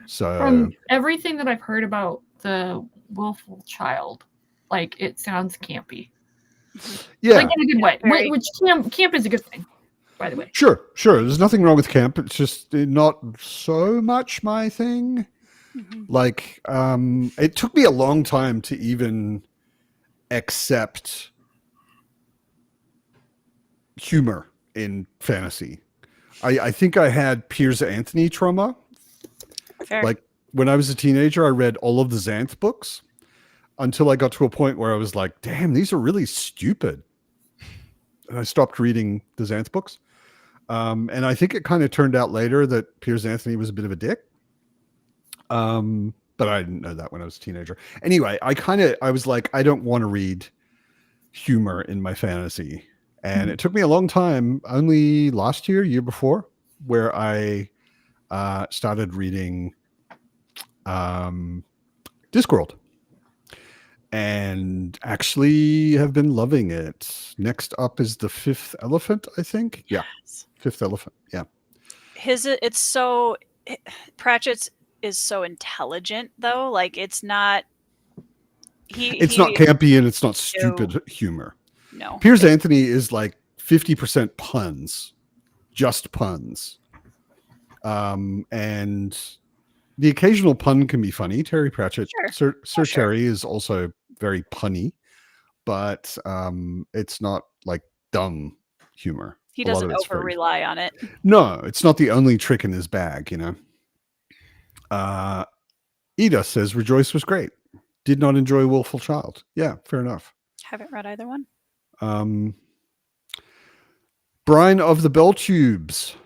So from everything that I've heard about the Willful Child, like it sounds campy. Yeah, like in a good way. Which camp is a good thing, by the way. Sure. There's nothing wrong with camp. It's just not so much my thing. Mm-hmm. Like, it took me a long time to even accept humor in fantasy. I think I had Piers Anthony trauma. Fair. Like when I was a teenager, I read all of the Xanth books until I got to a point where I was like, damn, these are really stupid. And I stopped reading the Xanth books. And I think it kind of turned out later that Piers Anthony was a bit of a dick. But I didn't know that when I was a teenager. Anyway, I was like, I don't want to read humor in my fantasy. And it took me a long time, only last year before, where I started reading Discworld. And actually have been loving it. Next up is The Fifth Elephant, I think. Yeah. Fifth Elephant. Yeah. Pratchett's is so intelligent though. Like it's not not campy and it's not stupid humor. No. Piers Anthony is like 50% puns. Just puns. And the occasional pun can be funny. Terry Pratchett, sure. Sir Terry is also very punny, but it's not like dumb humor. He doesn't over rely on it. No, it's not the only trick in his bag, you know. Ida says Rejoice was great. Did not enjoy Willful Child. Yeah, fair enough. Haven't read either one. Brian of the Bell Tubes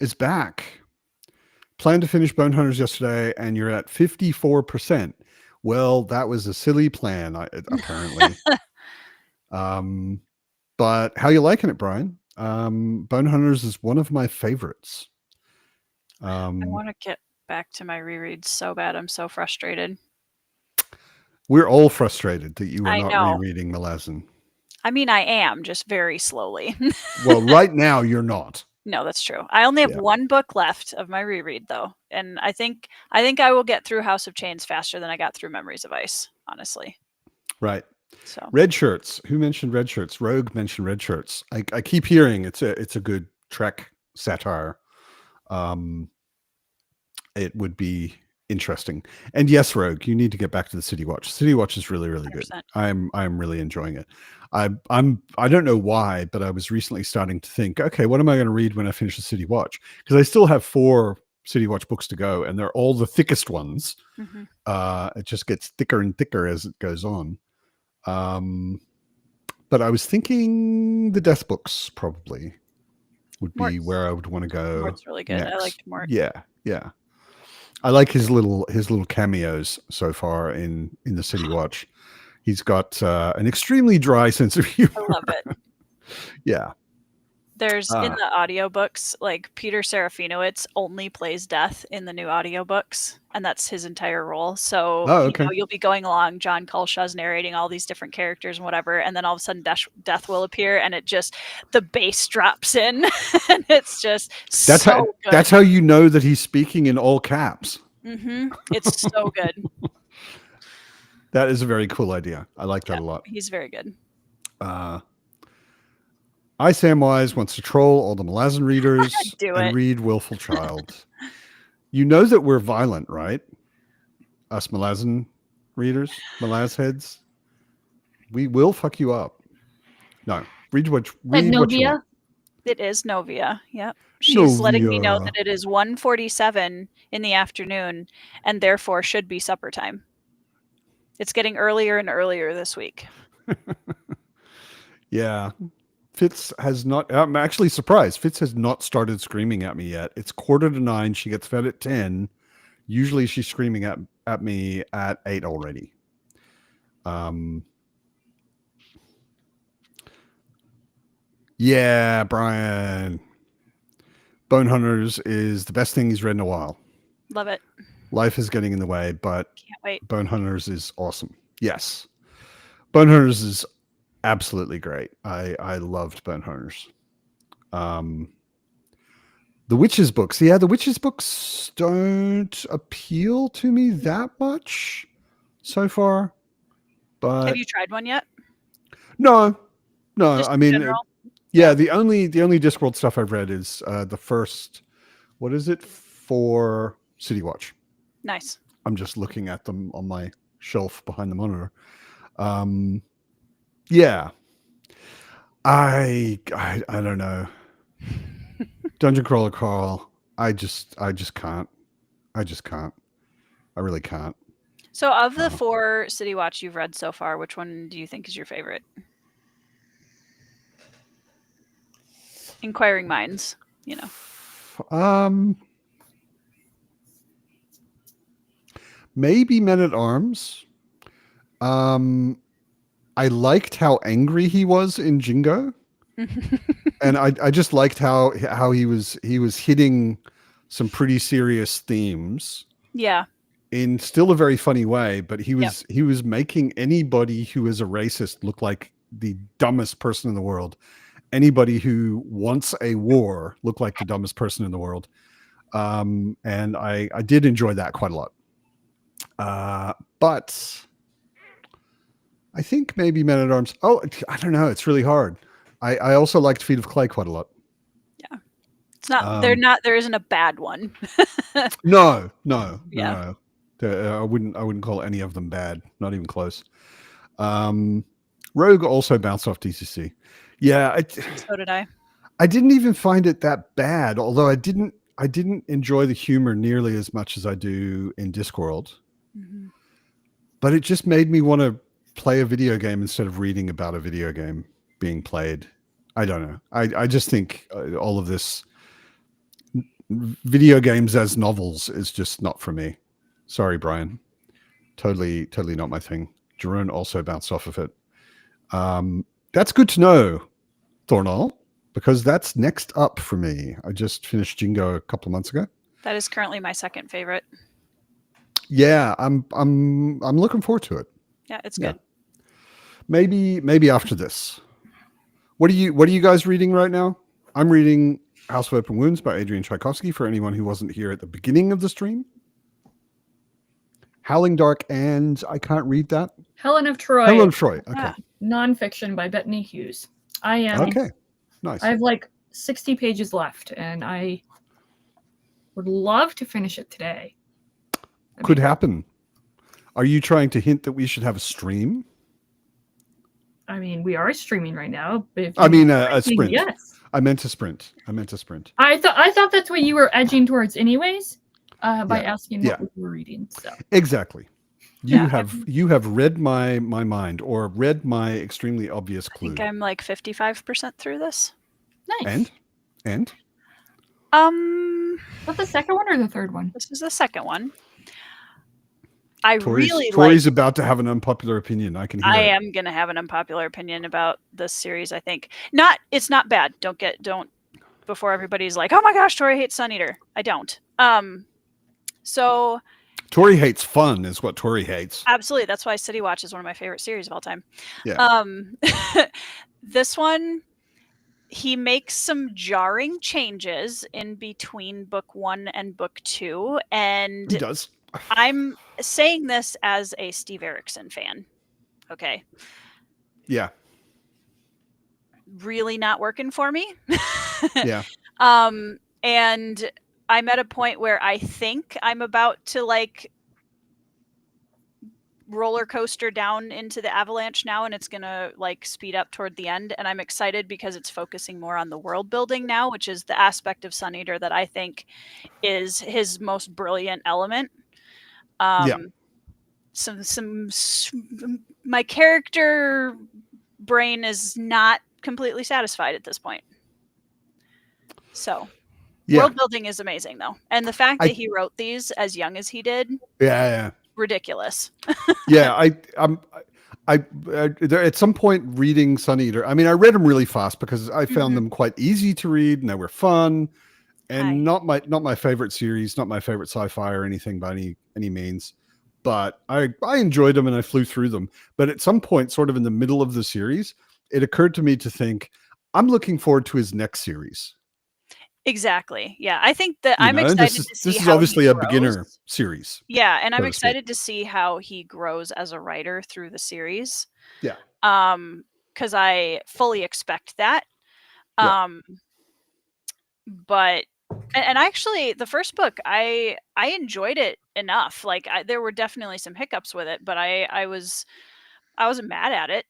is back. planned to finish Bone Hunters yesterday, and you're at 54%. Well, that was a silly plan, apparently. But how you liking it, Brian? Bone Hunters is one of my favorites. I want to get back to my rereads so bad. I'm so frustrated. We're all frustrated that you are I not know. rereading Malazan. I mean, I am, just very slowly. Well, right now you're not. No, that's true. I only have Yeah. one book left of my reread, though, and I think I will get through House of Chains faster than I got through Memories of Ice, honestly. Right. So Red shirts. Who mentioned red shirts? Rogue mentioned red shirts. I keep hearing it's a good Trek satire. It would be interesting. And yes, Rogue, you need to get back to the City Watch. City Watch is really, really good. 100%. I'm really enjoying it. I don't know why, but I was recently starting to think, okay, what am I going to read when I finish the City Watch? Because I still have 4 City Watch books to go, and they're all the thickest ones. Mm-hmm. It just gets thicker and thicker as it goes on. But I was thinking the Death books probably would be where I would want to go. Mort's really good. Next. I liked Mort. Yeah. I like his little cameos so far in the City Watch. He's got an extremely dry sense of humor. I love it. Yeah. There's in the audiobooks, like Peter Serafinowicz only plays Death in the new audiobooks, and that's his entire role. So you'll be going along, John Culshaw's narrating all these different characters and whatever, and then all of a sudden Death will appear, and it just, the bass drops in, and it's just good. That's how you know that he's speaking in all caps. Mm-hmm. It's so good. That is a very cool idea. I like that a lot. He's very good. I, Samwise, wants to troll all the Malazan readers and read Willful Child. You know that we're violent, right? Us Malazan readers, Malaz heads. We will fuck you up. No, read what you want. It is Novia. Yep. She's letting me know that it is 1:47 in the afternoon and therefore should be supper time. It's getting earlier and earlier this week. Yeah. Fitz has not. I'm actually surprised. Fitz has not started screaming at me yet. It's 9:15. She gets fed at 10. Usually she's screaming at me at 8 already. Yeah, Brian. Bone Hunters is the best thing he's read in a while. Love it. Life is getting in the way, but can't wait. Bone Hunters is awesome. Yes. Bone Hunters is absolutely great. I loved Bone Hunters. The Witches books. Yeah, the Witches books don't appeal to me that much so far. But have you tried one yet? No. Just I mean, general? the only Discworld stuff I've read is the first. What is it for City Watch? Nice. I'm just looking at them on my shelf behind the monitor. Yeah. I don't know. Dungeon Crawler Carl. I just can't. I really can't. So of the 4 City Watch you've read so far, which one do you think is your favorite? Inquiring Minds, you know. Maybe Men at Arms. I liked how angry he was in Jingo. And I just liked how he was hitting some pretty serious themes. Yeah. In still a very funny way, but he was making anybody who is a racist look like the dumbest person in the world. Anybody who wants a war look like the dumbest person in the world. And I did enjoy that quite a lot. But I think maybe Men at Arms. Oh, I don't know. It's really hard. I also liked Feet of Clay quite a lot. Yeah. It's not, there isn't a bad one. No. Yeah. I wouldn't call any of them bad. Not even close. Rogue also bounced off DCC. Yeah. So did I. I didn't even find it that bad, although I didn't enjoy the humor nearly as much as I do in Discworld. Mm-hmm. But it just made me want to play a video game instead of reading about a video game being played. I don't know. I just think all of this video games as novels is just not for me. Sorry, Brian. Totally not my thing. Jerome also bounced off of it. That's good to know, Thornall, because that's next up for me. I just finished Jingo a couple of months ago. That is currently my second favorite. Yeah, I'm looking forward to it. Yeah, it's good. Maybe after this. What are you guys reading right now? I'm reading House of Open Wounds by Adrian Tchaikovsky for anyone who wasn't here at the beginning of the stream. Howling Dark and I can't read that. Helen of Troy. Helen of Troy. Okay. Yeah, nonfiction by Bethany Hughes. I am okay. Nice. I have like 60 pages left, and I would love to finish it today. Could happen. Are you trying to hint that we should have a stream? I mean, we are streaming right now. I mean, a sprint. Yes. I meant a sprint. I thought that's what you were edging towards, anyways, by asking what we were reading. So exactly. You have read my mind, or read my extremely obvious clue. I think I'm like 55% through this. Nice. And? What's the second one or the third one? This is the second one. Tori's about to have an unpopular opinion. I can hear I am going to have an unpopular opinion about this series, I think. It's not bad. Don't before everybody's like, "Oh my gosh, Tori hates Sun Eater." I don't. So Tori hates fun is what Tori hates. Absolutely. That's why City Watch is one of my favorite series of all time. Yeah. This one, he makes some jarring changes in between book 1 and book 2, and he does. I'm saying this as a Steve Erickson fan. Okay. Yeah. Really not working for me. Yeah. And I'm at a point where I think I'm about to like roller coaster down into the avalanche now, and it's gonna like speed up toward the end, and I'm excited because it's focusing more on the world building now, which is the aspect of Sun Eater that I think is his most brilliant element. My character brain is not completely satisfied at this point. So world building is amazing though, and the fact that he wrote these as young as he did, ridiculous. I'm at some point reading Sun Eater. I mean, I read them really fast because I found them quite easy to read and they were fun, and not my favorite series, not my favorite sci-fi or anything by any means. But I enjoyed them and I flew through them. But at some point, sort of in the middle of the series, it occurred to me to think, I'm looking forward to his next series. Exactly. Yeah. I think that I'm excited to see this is obviously a beginner series. Yeah. And I'm excited to see how he grows as a writer through the series. Yeah. Because I fully expect that. But and actually the first book, I enjoyed it enough. Like there were definitely some hiccups with it, but I wasn't mad at it.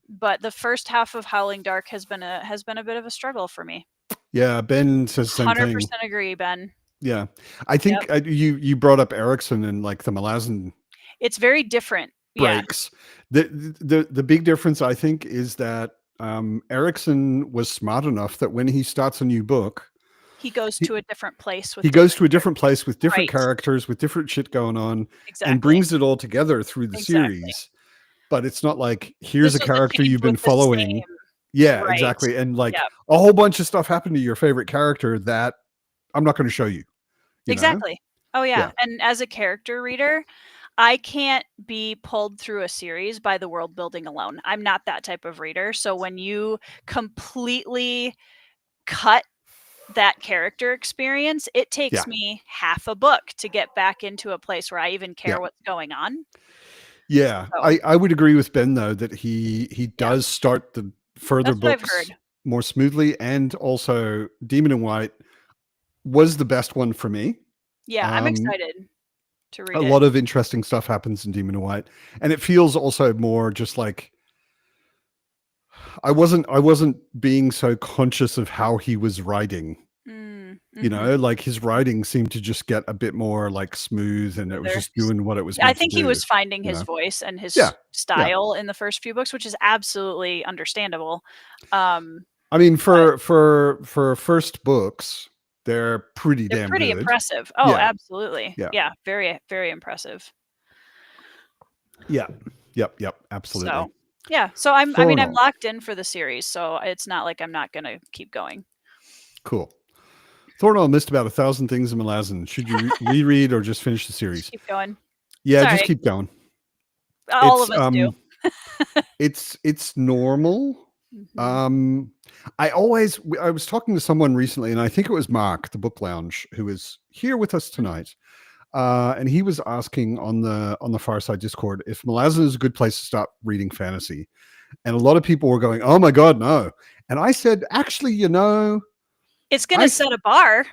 But the first half of Howling Dark has been a bit of a struggle for me. Yeah, Ben says the same thing. 100% agree, Ben. Yeah, I think you brought up Erickson and like the Malazan. It's very different. Breaks. Yeah. The big difference I think is that Erickson was smart enough that when he starts a new book, he goes to a different place. He goes to a different place with different characters, with different shit going on, and brings it all together through the series. But it's not like here's a character you've been following. Yeah, exactly. And like a whole bunch of stuff happened to your favorite character that I'm not going to show you. Exactly. Oh yeah. And as a character reader, I can't be pulled through a series by the world building alone. I'm not that type of reader. So when you completely cut that character experience, it takes me half a book to get back into a place where I even care what's going on. Yeah. So, I would agree with Ben though, that he does start the further books more smoothly, and also Demon in White was the best one for me. Yeah, I'm excited to read it. A lot of interesting stuff happens in Demon in White, and it feels also more just like I wasn't being so conscious of how he was writing. You know, like his writing seemed to just get a bit more like smooth, and it was just doing what it was. I think he was finding his voice and his style in the first few books, which is absolutely understandable. I mean, for first books, They're pretty They're damn pretty good. impressive. Oh, Yeah. absolutely. Yeah. Yeah, very, very impressive. Yeah. Yep. Absolutely. So, yeah. So I'm Thornall. locked in for the series, so it's not like I'm not going to keep going. Cool. Thornall missed about 1,000 things in Malazan. Should you reread or just finish the series? Just keep going. Yeah, It's just all keep going. All of us do. It's normal. Mhm. I was talking to someone recently, and I think it was Mark, the Book Lounge, who is here with us tonight. And he was asking on the Fireside Discord if Malazan is a good place to start reading fantasy. And a lot of people were going, "Oh my God, no!" And I said, "Actually, it's going to set a bar."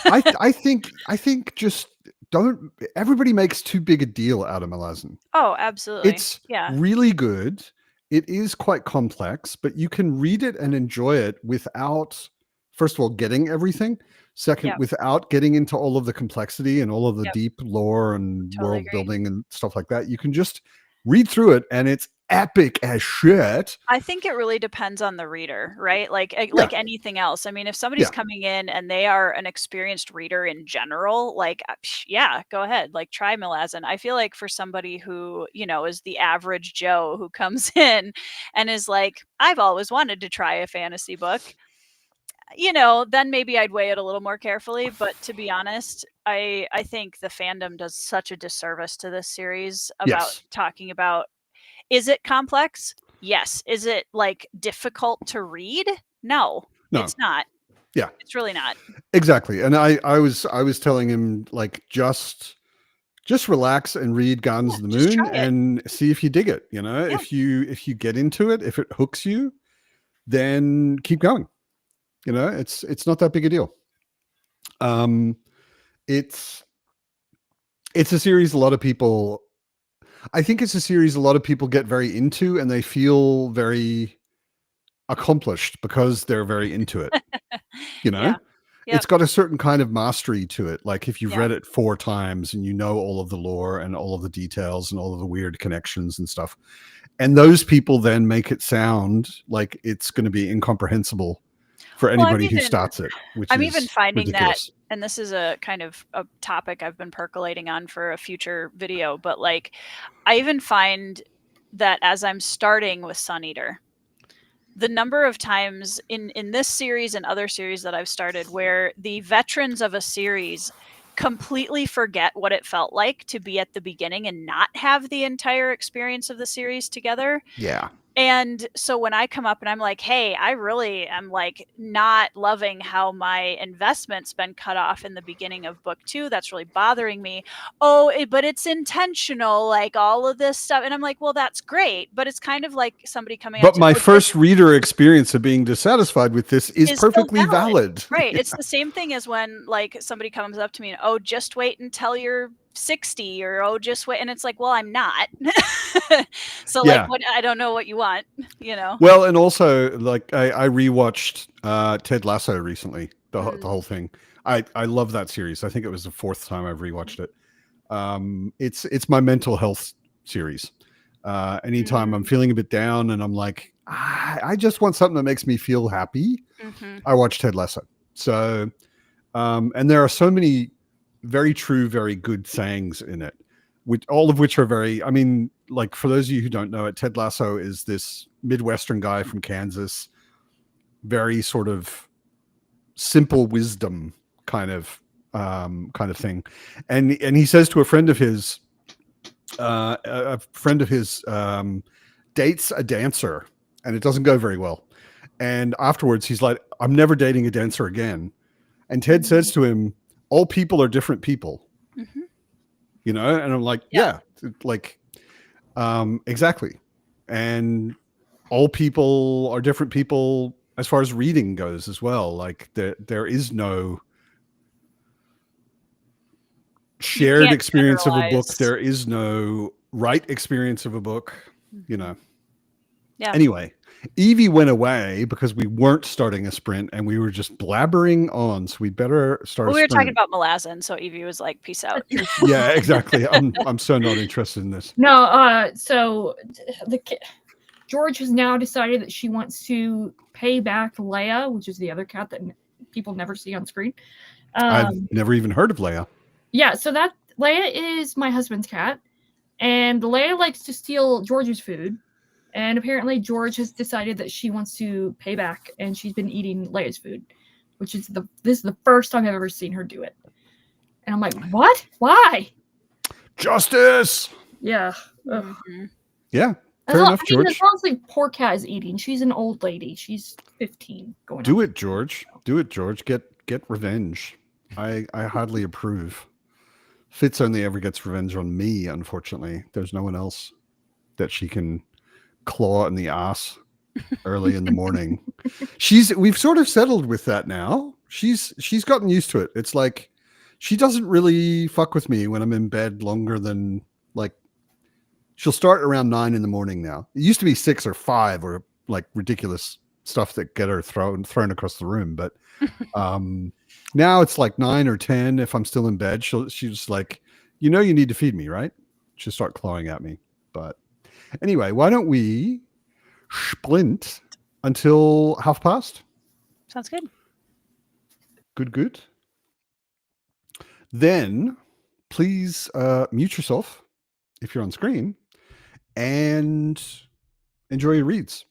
I think just don't. Everybody makes too big a deal out of Malazan. Oh, absolutely. It's yeah. really good. It is quite complex, but you can read it and enjoy it without, first of all, getting everything. Second, Yep. without getting into all of the complexity and all of the Yep. deep lore and Totally world agree. building and stuff like that. You can just read through it, and it's epic as shit. I think it really depends on the reader, right? Like anything else. I mean, if somebody's Yeah. coming in and they are an experienced reader in general, like, yeah, go ahead, like try Malazan. I feel like for somebody who, is the average Joe who comes in and is like, I've always wanted to try a fantasy book, then maybe I'd weigh it a little more carefully. But to be honest, I think the fandom does such a disservice to this series about Yes. talking about, is it complex? Yes. Is it like difficult to read? No, it's not. Yeah. It's really not. Exactly. And I was telling him, like, just relax and read Gardens of the Moon and see if you dig it. If you get into it, if it hooks you, then keep going. It's not that big a deal. It's a series a lot of people, I think it's a series a lot of people get very into, and they feel very accomplished because they're very into it. Yeah. It's got a certain kind of mastery to it. Like if you've Yeah. read it 4 times and you know all of the lore and all of the details and all of the weird connections and stuff, and those people then make it sound like it's going to be incomprehensible for anybody who starts it, which I'm is even finding ridiculous. that, and this is a kind of a topic I've been percolating on for a future video, but like I even find that as I'm starting with Sun Eater, the number of times in this series and other series that I've started where the veterans of a series completely forget what it felt like to be at the beginning and not have the entire experience of the series together. Yeah. And so when I come up and I'm like, hey, I really am like not loving how my investment's been cut off in the beginning of book 2. That's really bothering me. Oh, but it's intentional, like all of this stuff. And I'm like, well, that's great. But it's kind of like somebody coming But my first reader experience of being dissatisfied with this is perfectly valid. Right. It's the same thing as when like somebody comes up to me and, oh, just wait until you're 60, or oh, just wait. And it's like, well, I'm not. So like, what, I don't know what you want, Well, and also like I rewatched Ted Lasso recently, the whole thing. I love that series. I think it was the 4th time I've rewatched it. It's my mental health series. Anytime I'm feeling a bit down and I'm like, I just want something that makes me feel happy, I watch Ted Lasso. So and there are so many very true, very good sayings in it, all of which are very, I mean, like for those of you who don't know it, Ted Lasso is this Midwestern guy from Kansas, very sort of simple wisdom kind of thing. And he says to a friend of his dates a dancer, and it doesn't go very well. And afterwards he's like, I'm never dating a dancer again. And Ted says to him, all people are different people. And I'm like, yeah like, exactly. And all people are different people as far as reading goes as well. Like there is no shared experience of a book. There is no right experience of a book, Yeah. Anyway, Evie went away because we weren't starting a sprint and we were just blabbering on. So we better start. We were talking about Malazan, so Evie was like, "Peace out." Yeah, exactly. I'm so not interested in this. No, so George has now decided that she wants to pay back Leia, which is the other cat that people never see on screen. I've never even heard of Leia. Yeah, so that Leia is my husband's cat, and Leia likes to steal George's food. And apparently George has decided that she wants to pay back, and she's been eating Leia's food, which is this is the first time I've ever seen her do it. And I'm like, what? Why? Justice. Yeah. Mm-hmm. Yeah. Fair enough, George. As long as the poor cat is eating, she's an old lady. She's 15. Do it, George. Do it, George. Get revenge. I hardly approve. Fitz only ever gets revenge on me, unfortunately. There's no one else that she can claw in the ass early in the morning. We've sort of settled with that now. She's gotten used to it. It's like she doesn't really fuck with me when I'm in bed longer than like she'll start around 9 in the morning now. It used to be 6 or 5 or like ridiculous stuff that get her thrown across the room, but now it's like 9 or 10. If I'm still in bed, she's like, you need to feed me, right? She'll start clawing at me. But anyway, why don't we splint until past? Sounds good. Good. Then please mute yourself if you're on screen and enjoy your reads.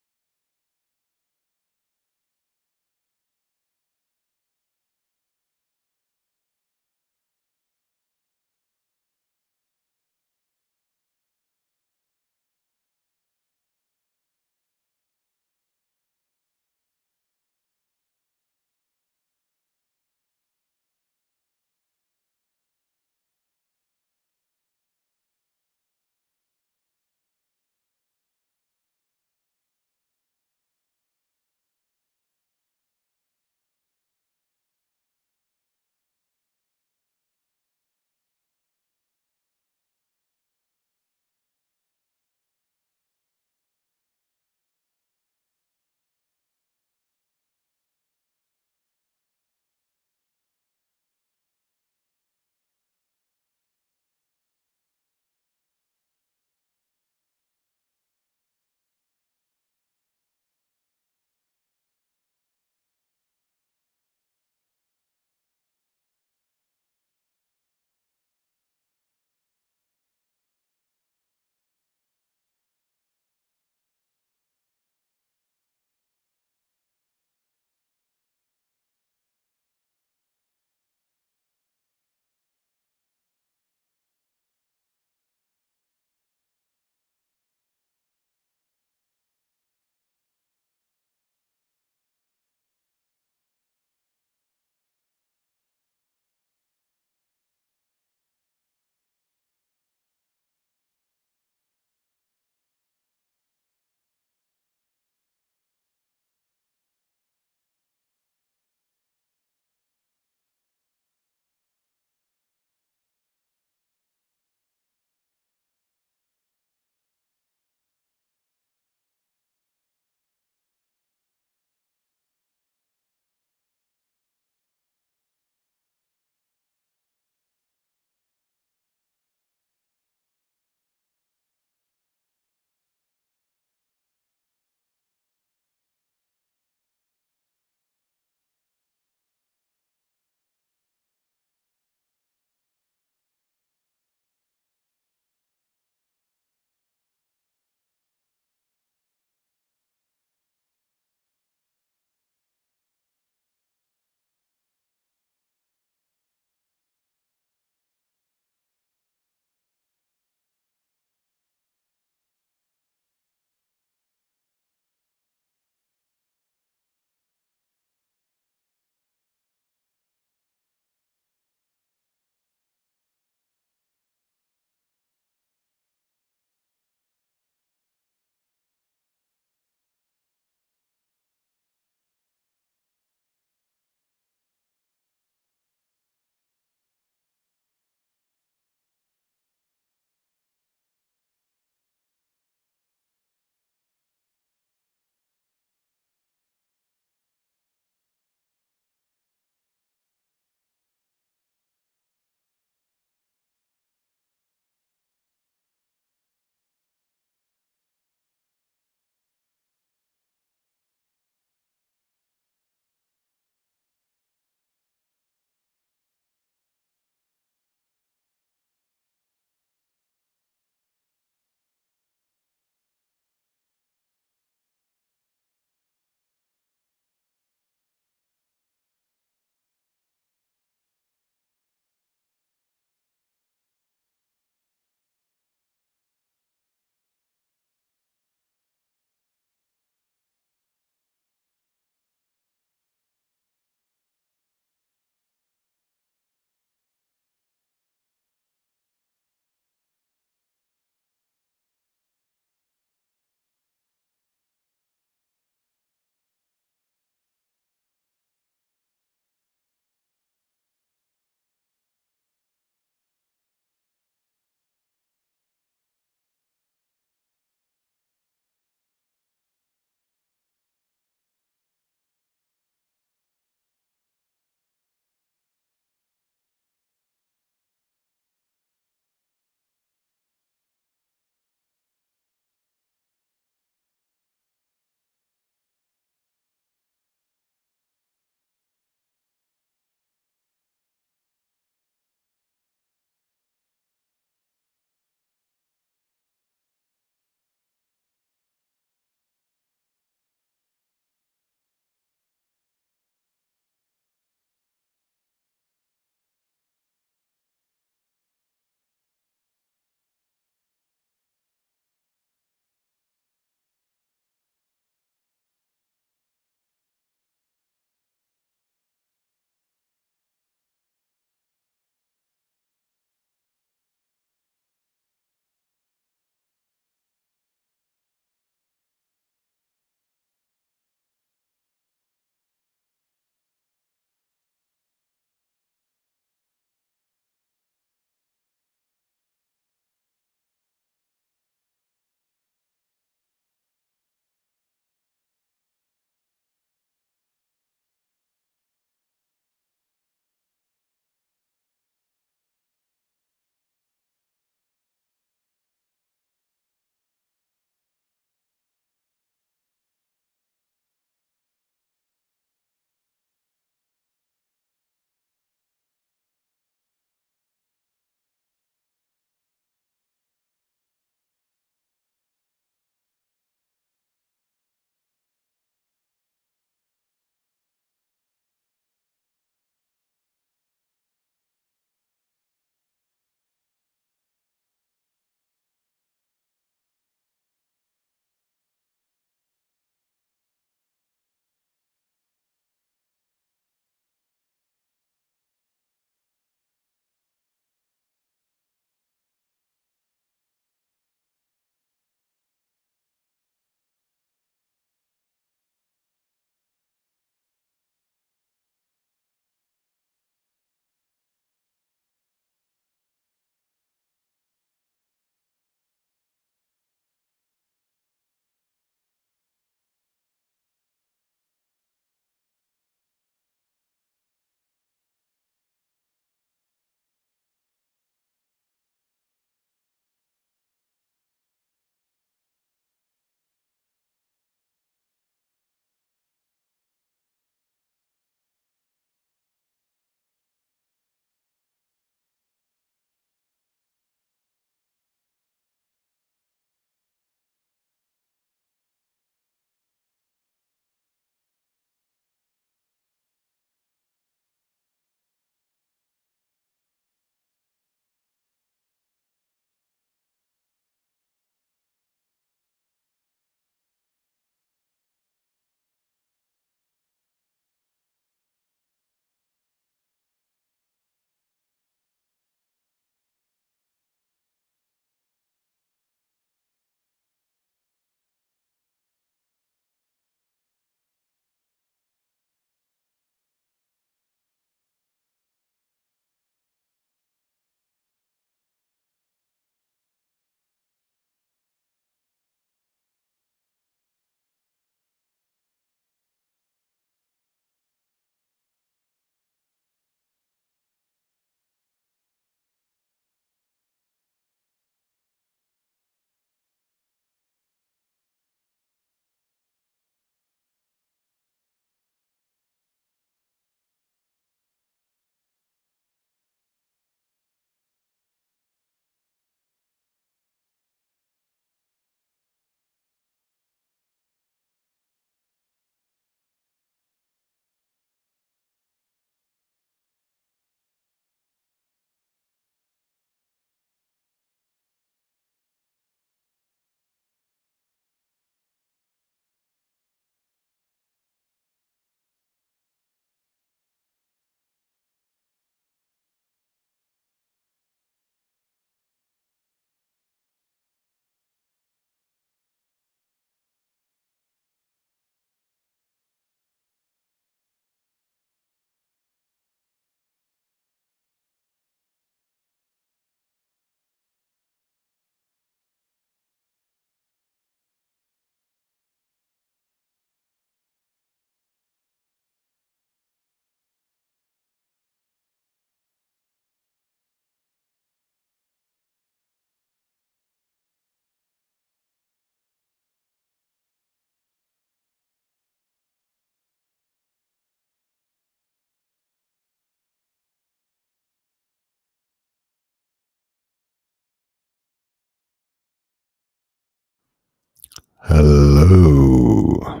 Hello.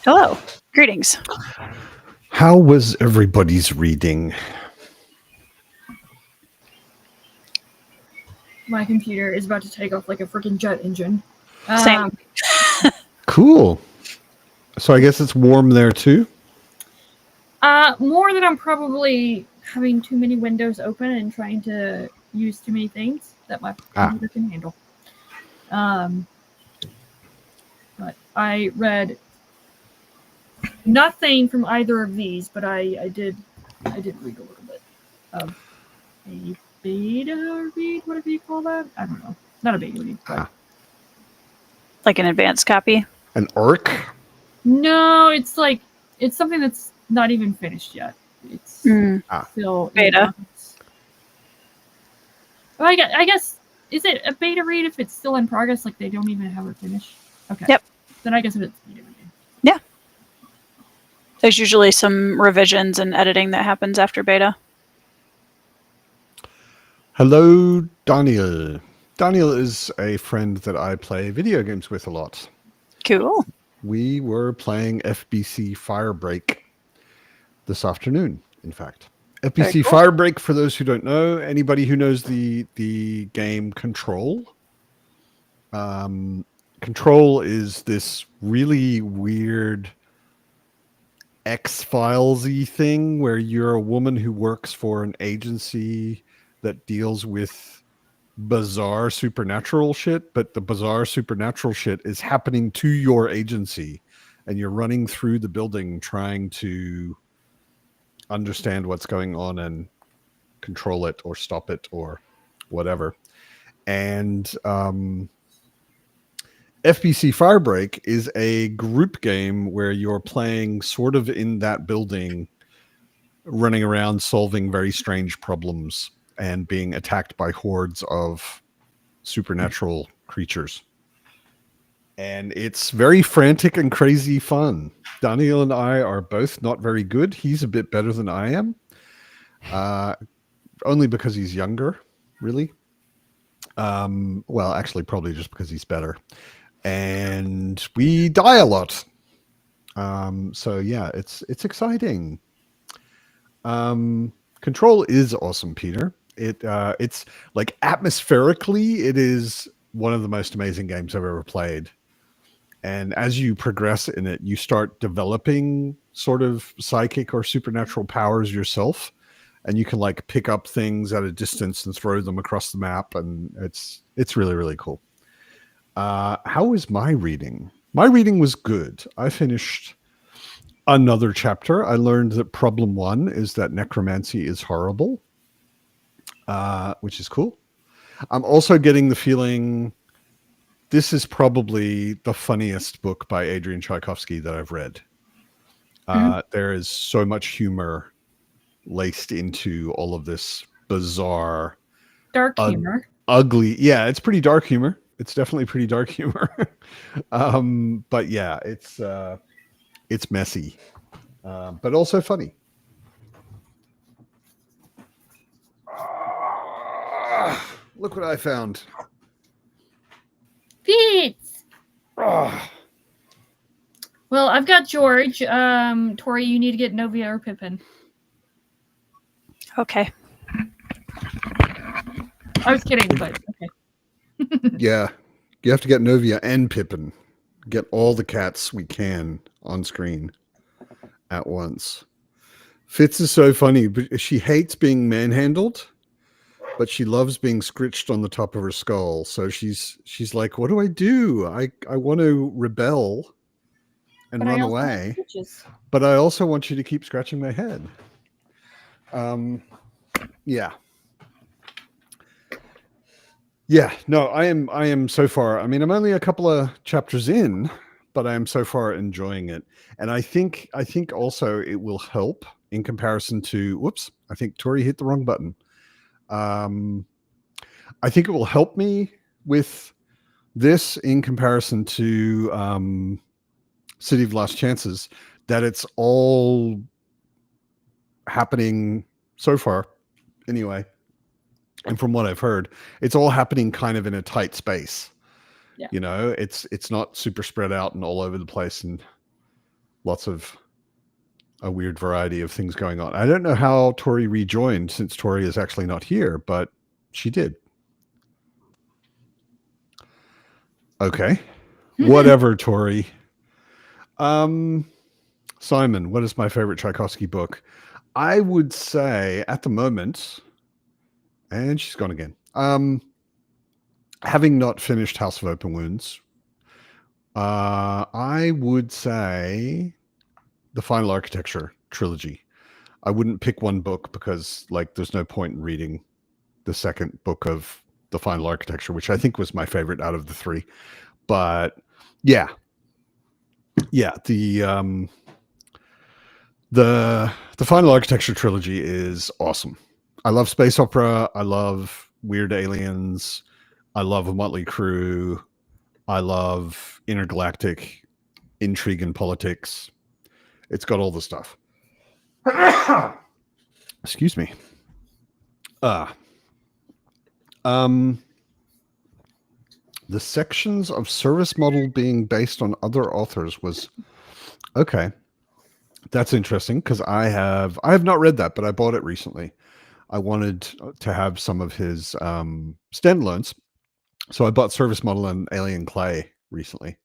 Hello. Greetings. How was everybody's reading? My computer is about to take off like a freaking jet engine. Same. Cool. So I guess it's warm there too? More than I'm probably having too many windows open and trying to use too many things that my computer can handle. But I read nothing from either of these, but I did read a little bit of a beta read, whatever you call that. I don't know. Not a beta read, but Like an advanced copy? An ARC? no, it's something that's not even finished yet. It's still beta. Well, I guess is it a beta read if it's still in progress? Like they don't even have it finished. Okay. Yep. Then I guess it's beta read. Yeah. There's usually some revisions and editing that happens after beta. Hello, Daniel. Daniel is a friend that I play video games with a lot. Cool. We were playing FBC Firebreak this afternoon, in fact. FBC cool. Firebreak, for those who don't know, anybody who knows the game Control. Control is this really weird X-Files-y thing where you're a woman who works for an agency that deals with bizarre supernatural shit, but the bizarre supernatural shit is happening to your agency, and you're running through the building trying to understand what's going on and control it or stop it or whatever. And FBC Firebreak is a group game where you're playing sort of in that building, running around solving very strange problems and being attacked by hordes of supernatural creatures. And it's very frantic and crazy fun. Daniel and I are both not very good. He's a bit better than I am. Only because he's younger, really. Well, actually, probably just because he's better. And we die a lot. So yeah, it's exciting. Control is awesome, Peter. It's like atmospherically, it is one of the most amazing games I've ever played. And as you progress in it, you start developing sort of psychic or supernatural powers yourself. And you can like pick up things at a distance and throw them across the map. And it's really, really cool. How was my reading? My reading was good. I finished another chapter. I learned that problem 1 is that necromancy is horrible, which is cool. I'm also getting the feeling this is probably the funniest book by Adrian Tchaikovsky that I've read. There is so much humor laced into all of this bizarre, Dark humor. Ugly. Yeah, it's pretty dark humor. It's definitely pretty dark humor. But yeah, it's messy, but also funny. Look what I found. Pete! Well, I've got George. Tori, you need to get Novia or Pippin. Okay. I was kidding, but okay. Yeah, you have to get Novia and Pippin. Get all the cats we can on screen at once. Fitz is so funny, but she hates being manhandled, but she loves being scritched on the top of her skull. So she's like, what do? I want to rebel and run away, but I also want you to keep scratching my head. Yeah, no, I am so far. I mean, I'm only a couple of chapters in, but I am so far enjoying it. And I think also it will help in comparison to, whoops, I think Tori hit the wrong button. I think it will help me with this in comparison to City of Lost Chances, that it's all happening so far anyway And from what I've heard, it's all happening kind of in a tight space. Yeah. You know, it's not super spread out and all over the place and lots of a weird variety of things going on. I don't know how Tori rejoined since Tori is actually not here, but she did. Okay. Whatever, Tori. Simon, what is my favorite Tchaikovsky book? I would say at the moment, and she's gone again. Having not finished House of Open Wounds, I would say the Final Architecture trilogy. I wouldn't pick one book because like there's no point in reading the second book of the Final Architecture, which I think was my favorite out of the three. But yeah, the Final Architecture trilogy is awesome. I love space opera. I love weird aliens. I love a motley crew. I love intergalactic intrigue and politics. It's got all the stuff. Excuse me. The sections of service model being based on other authors was okay. That's interesting because I have not read that, but I bought it recently. I wanted to have some of his standalones, so I bought Service Model and Alien Clay recently.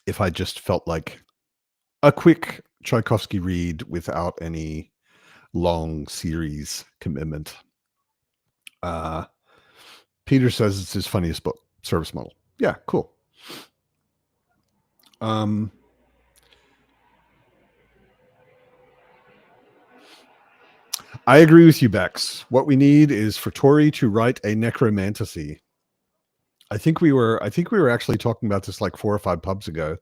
If I just felt like a quick Tchaikovsky read without any long series commitment. Peter says it's his funniest book, Service Model. Yeah, cool. I agree with you, Bex. What we need is for Tori to write a necromantasy. I think we were actually talking about this like 4 or 5 pubs ago.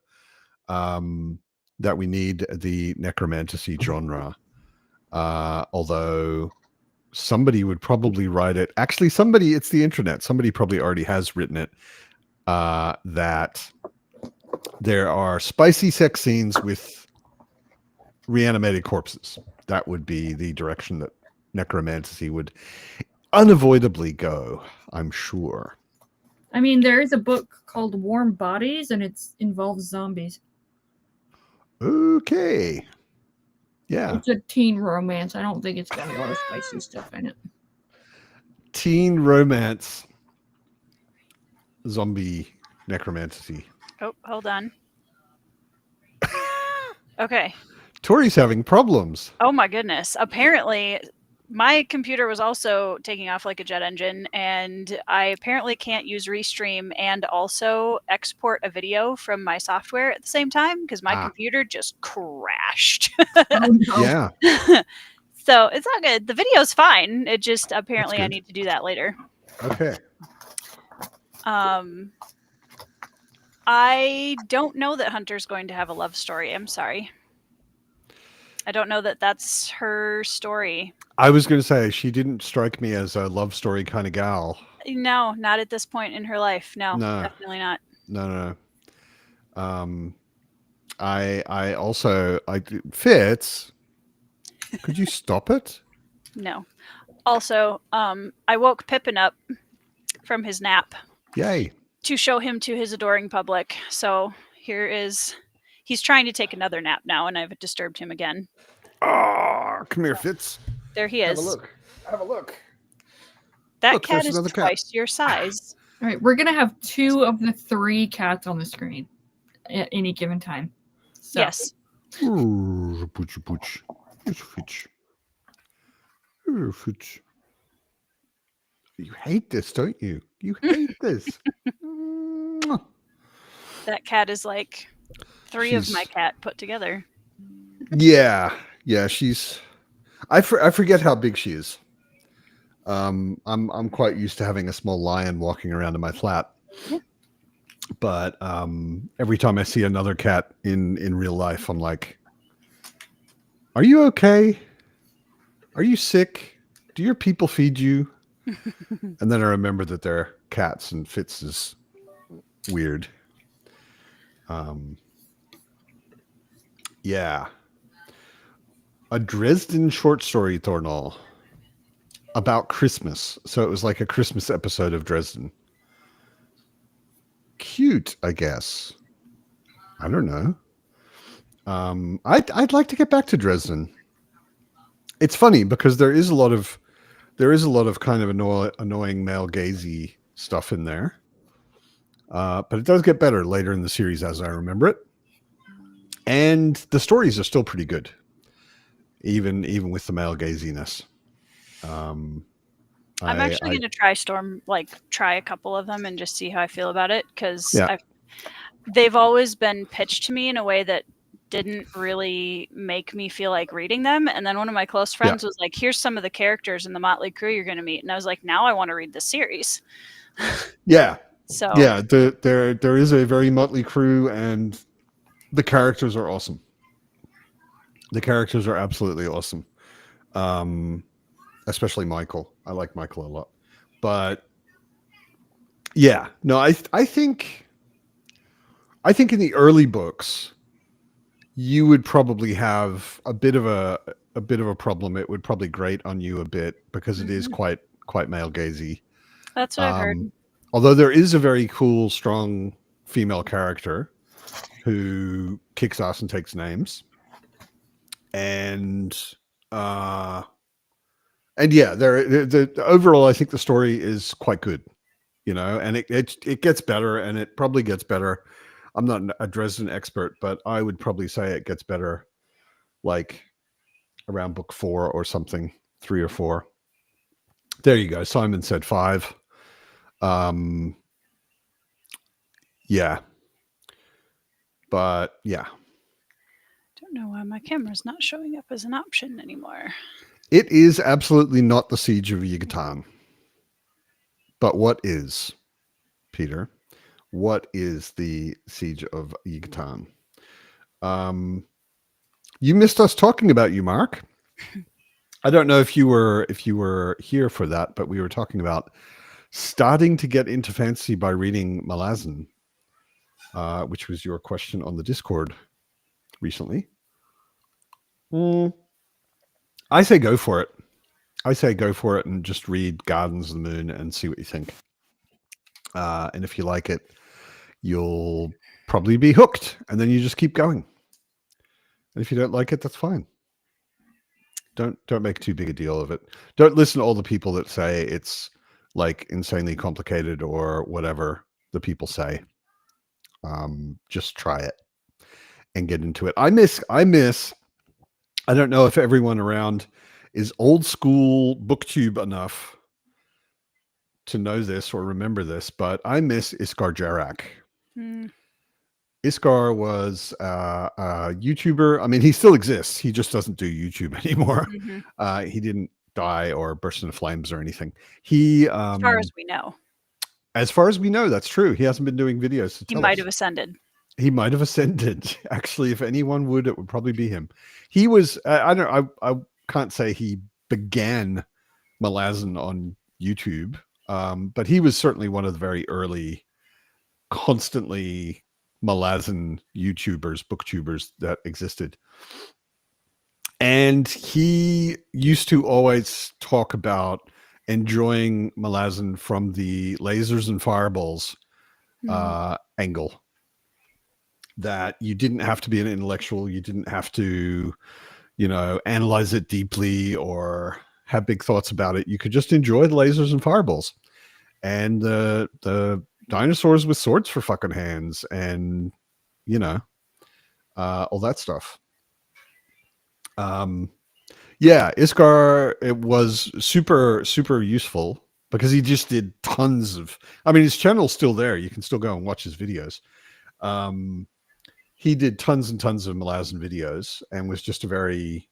That we need the necromantasy genre. Although somebody would probably write it. Actually, it's the internet. Somebody probably already has written it. That there are spicy sex scenes with reanimated corpses. That would be the direction that necromantasy would unavoidably go, I'm sure. I mean, there is a book called Warm Bodies, and it involves zombies. Okay. Yeah. It's a teen romance. I don't think it's got a lot of spicy stuff in it. Teen romance. Zombie necromantasy. Oh, hold on. Okay. Tori's having problems. Oh my goodness. Apparently, my computer was also taking off like a jet engine, and I apparently can't use Restream and also export a video from my software at the same time because my computer just crashed. Oh, no. Yeah. So it's not good. The video's fine. It just apparently I need to do that later. Okay. I don't know that Hunter's going to have a love story. I'm sorry. I don't know that that's her story. I was going to say, she didn't strike me as a love story kind of gal. No, not at this point in her life. No. Definitely not. No. Fitz, could you stop it? No. Also, I woke Pippin up from his nap. Yay. To show him to his adoring public. So he's trying to take another nap now, and I've disturbed him again. Oh, come here, Fitz. There he is. Have a look. That cat is twice your size. All right, we're gonna have 2 of the 3 cats on the screen at any given time. So. Yes. You hate this, don't you? You hate this. That cat is like 3 of my cat put together. Yeah. I forget how big she is. I'm quite used to having a small lion walking around in my flat. Yeah. But every time I see another cat in real life, I'm like, are you okay? Are you sick? Do your people feed you? And then I remember that they're cats and Fitz is weird. Yeah. A Dresden short story, Thornall. about Christmas. So it was like a Christmas episode of Dresden. Cute, I guess. I don't know. I'd like to get back to Dresden. It's funny because there is a lot of kind of annoying male gazy stuff in there. But it does get better later in the series as I remember it. And the stories are still pretty good. Even with the male gaziness. I'm actually going to try a couple of them and just see how I feel about it, because they've always been pitched to me in a way that didn't really make me feel like reading them. And then one of my close friends was like, here's some of the characters in the Motley Crew you're going to meet. And I was like, now I want to read the series. Yeah. So yeah, there is a very Motley Crew, and the characters are awesome. The characters are absolutely awesome. Especially Michael. I like Michael a lot. But yeah, no, I think in the early books, you would probably have a bit of a problem. It would probably grate on you a bit because it is quite male gazy. That's what I've heard. Although there is a very cool, strong female character who kicks ass and takes names, and yeah, the overall, I think the story is quite good, and it gets better, and it probably gets better. I'm not a Dresden expert, but I would probably say it gets better, like around book 4 or something, 3 or 4. There you go. Simon said 5. Yeah. But yeah. Don't know why my camera's not showing up as an option anymore. It is absolutely not the Siege of Yucatan. But what is, Peter? What is the Siege of Yucatan? You missed us talking about you, Mark. I don't know if you were here for that, but we were talking about starting to get into fantasy by reading Malazan, which was your question on the Discord recently. I say go for it. And just read Gardens of the Moon and see what you think. And if you like it, you'll probably be hooked, and then you just keep going. And if you don't like it, that's fine. Don't make too big a deal of it. Don't listen to all the people that say it's like insanely complicated or whatever the people say. Just try it and get into it. I miss. I don't know if everyone around is old school booktube enough to know this or remember this, but I miss Iskar Jarak. Iskar was a YouTuber. I mean, he still exists. He just doesn't do YouTube anymore. He didn't die or burst into flames or anything. He, as far as we know. As far as we know, that's true. He hasn't been doing videos. He might have ascended. He might have ascended. Actually, if anyone would, it would probably be him. He was. I don't. I can't say he began Malazan on YouTube, but he was certainly one of the very early, constantly Malazan YouTubers, booktubers that existed. And he used to always talk about enjoying Malazan from the lasers and fireballs angle. That you didn't have to be an intellectual, you didn't have to, analyze it deeply or have big thoughts about it. You could just enjoy the lasers and fireballs and the dinosaurs with swords for fucking hands and all that stuff. Yeah, Iskar, it was super, super useful because he just did tons of, his channel's still there. You can still go and watch his videos. He did tons and tons of Malazan videos and was just a very,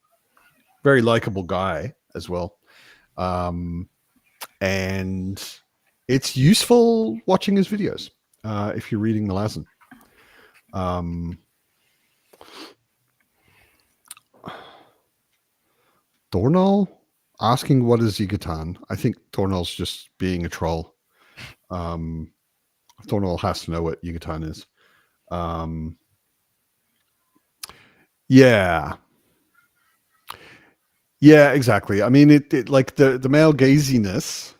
very likable guy as well. And it's useful watching his videos if you're reading Malazan. Dornall asking what is Yucatan. I think Dornall's just being a troll. Dornall has to know what Yucatan is. Yeah. Yeah, exactly. I mean, it like the male gaziness.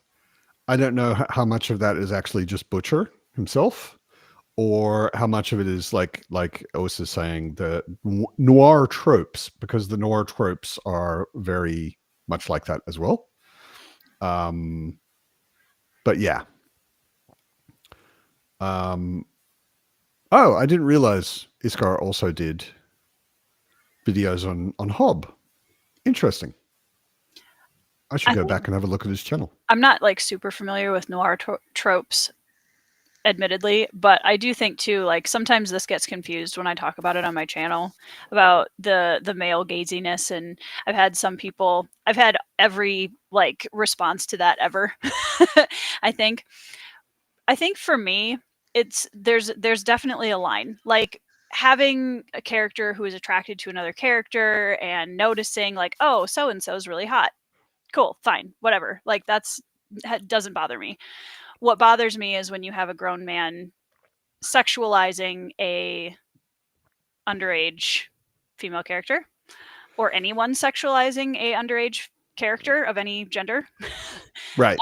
I don't know how much of that is actually just Butcher himself, or how much of it is like Oz is saying, the noir tropes, because the noir tropes are very much like that as well. But yeah. Oh, I didn't realize Iskar also did videos on Hob. Interesting. I should go back and have a look at his channel. I'm not like super familiar with noir tropes, admittedly, but I do think too, like sometimes this gets confused when I talk about it on my channel about the male gaziness, and I've had every like response to that ever. I think for me, there's definitely a line, like having a character who is attracted to another character and noticing like, oh, so and so is really hot. Cool, fine, whatever. Like that doesn't bother me. What bothers me is when you have a grown man sexualizing a underage female character, or anyone sexualizing a underage character of any gender. Right.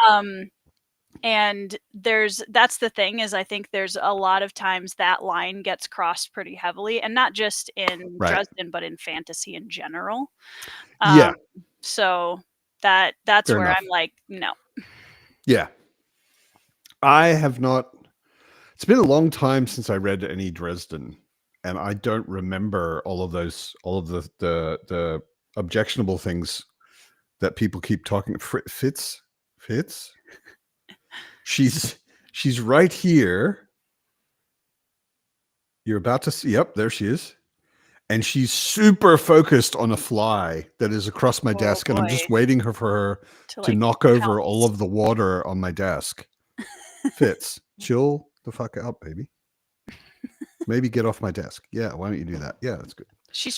And that's the thing, is I think there's a lot of times that line gets crossed pretty heavily, and not just in Dresden, but in fantasy in general. Yeah. So that's Fair where enough. I'm like, no. Yeah. I have not. It's been a long time since I read any Dresden, and I don't remember all of the objectionable things that people keep talking. Fitz. She's right here. You're about to see. Yep, there she is. And she's super focused on a fly that is across my desk, and I'm just waiting for her to knock over all of the water on my desk. Fitz, chill the fuck out, baby. Maybe get off my desk. Yeah, why don't you do that? Yeah, that's good. She's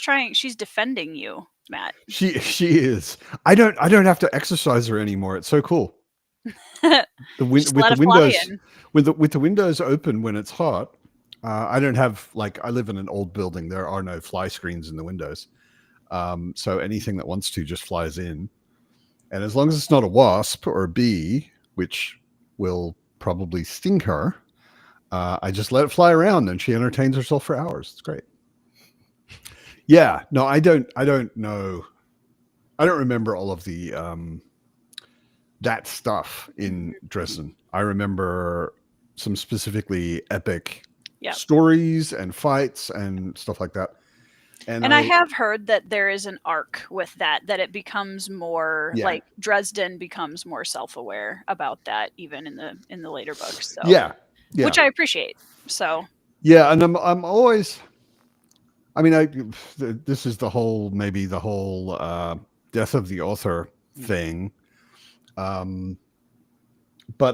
defending you, Matt. She is. I don't have to exercise her anymore. It's so cool. With the windows open when it's hot. I don't have, like, I live in an old building. There are no fly screens in the windows. So anything that wants to just flies in. And as long as it's not a wasp or a bee, which will probably sting her, I just let it fly around and she entertains herself for hours. It's great. Yeah, no, I don't know. I don't remember all of the that stuff in Dresden. I remember some specifically epic stories and fights and stuff like that. And I have heard that there is an arc with that it becomes more like Dresden becomes more self-aware about that, even in the later books. So yeah, which I appreciate. So yeah, and I'm always. I mean, this is the whole death of the author thing. But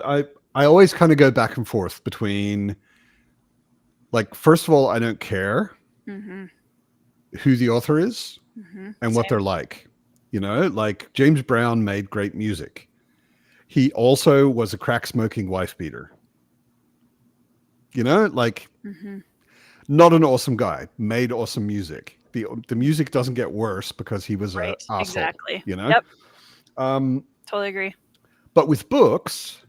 I always kind of go back and forth between, like, first of all, I don't care who the author is and what they're like. You know, like James Brown made great music. He also was a crack smoking wife beater. You know, like not an awesome guy, made awesome music. The music doesn't get worse because he was an asshole. Exactly. You know? Yep. Totally agree. But with books,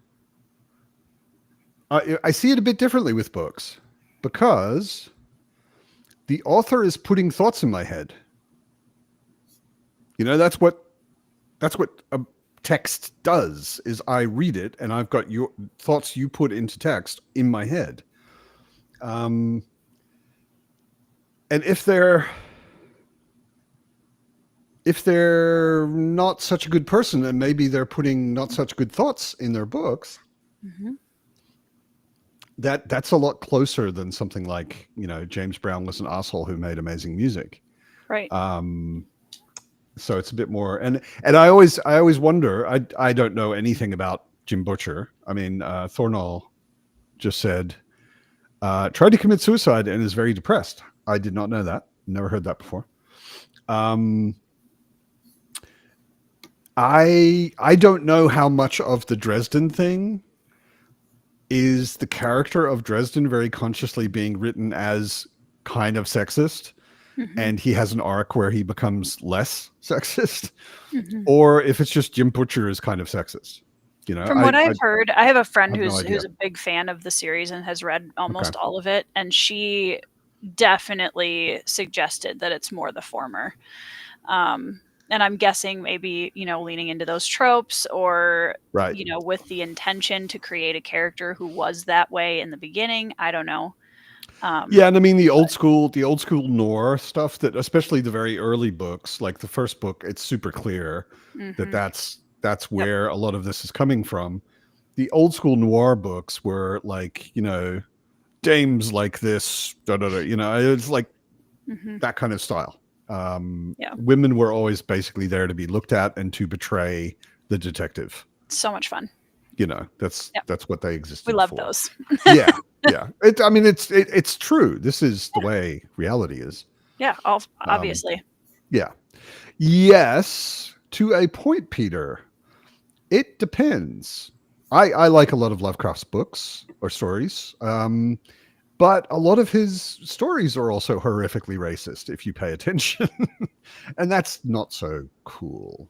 I see it a bit differently with books, because the author is putting thoughts in my head. You know, that's what a text does, is I read it and I've got your thoughts you put into text in my head. And if they're not such a good person, and maybe they're putting not such good thoughts in their books, that's a lot closer than something like, you know, James Brown was an asshole who made amazing music. Right. So it's a bit more, and I always wonder, I don't know anything about Jim Butcher. I mean, Thornall just said, tried to commit suicide and is very depressed. I did not know that. Never heard that before. I don't know how much of the Dresden thing is the character of Dresden very consciously being written as kind of sexist, and he has an arc where he becomes less sexist, Mhm. or if it's just Jim Butcher is kind of sexist. You know, From what I've heard, I have a friend have no who's idea. a big fan of the series and has read almost Okay. all of it, and she definitely suggested that it's more the former. And I'm guessing maybe, leaning into those tropes, or, Right. with the intention to create a character who was that way in the beginning. I don't know. Yeah, and I mean the old school noir stuff, that especially the very early books, like the first book, it's super clear that Mhm. that's where a lot of this is coming from. The old school noir books were like, dames like this, it's like Mhm. that kind of style. Yeah. Women were always basically there to be looked at and to betray the detective. So much fun. That's what they existed We love for. those. Yeah. It's true. This is the way reality is. Yeah, obviously. Yeah. Yes, to a point, Peter. It depends. I like a lot of Lovecraft's books or stories, but a lot of his stories are also horrifically racist if you pay attention, and that's not so cool.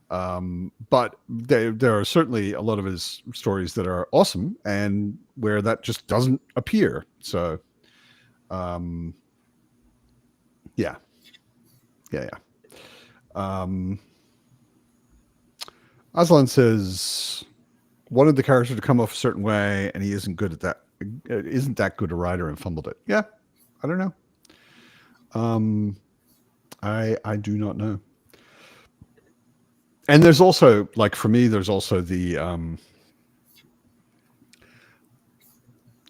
But there are certainly a lot of his stories that are awesome and where that just doesn't appear. So, yeah. Aslan says, wanted the character to come off a certain way, and he isn't good at that. Isn't that good a writer and fumbled it? Yeah, I don't know. I do not know. And there's also, like, for me, there's also the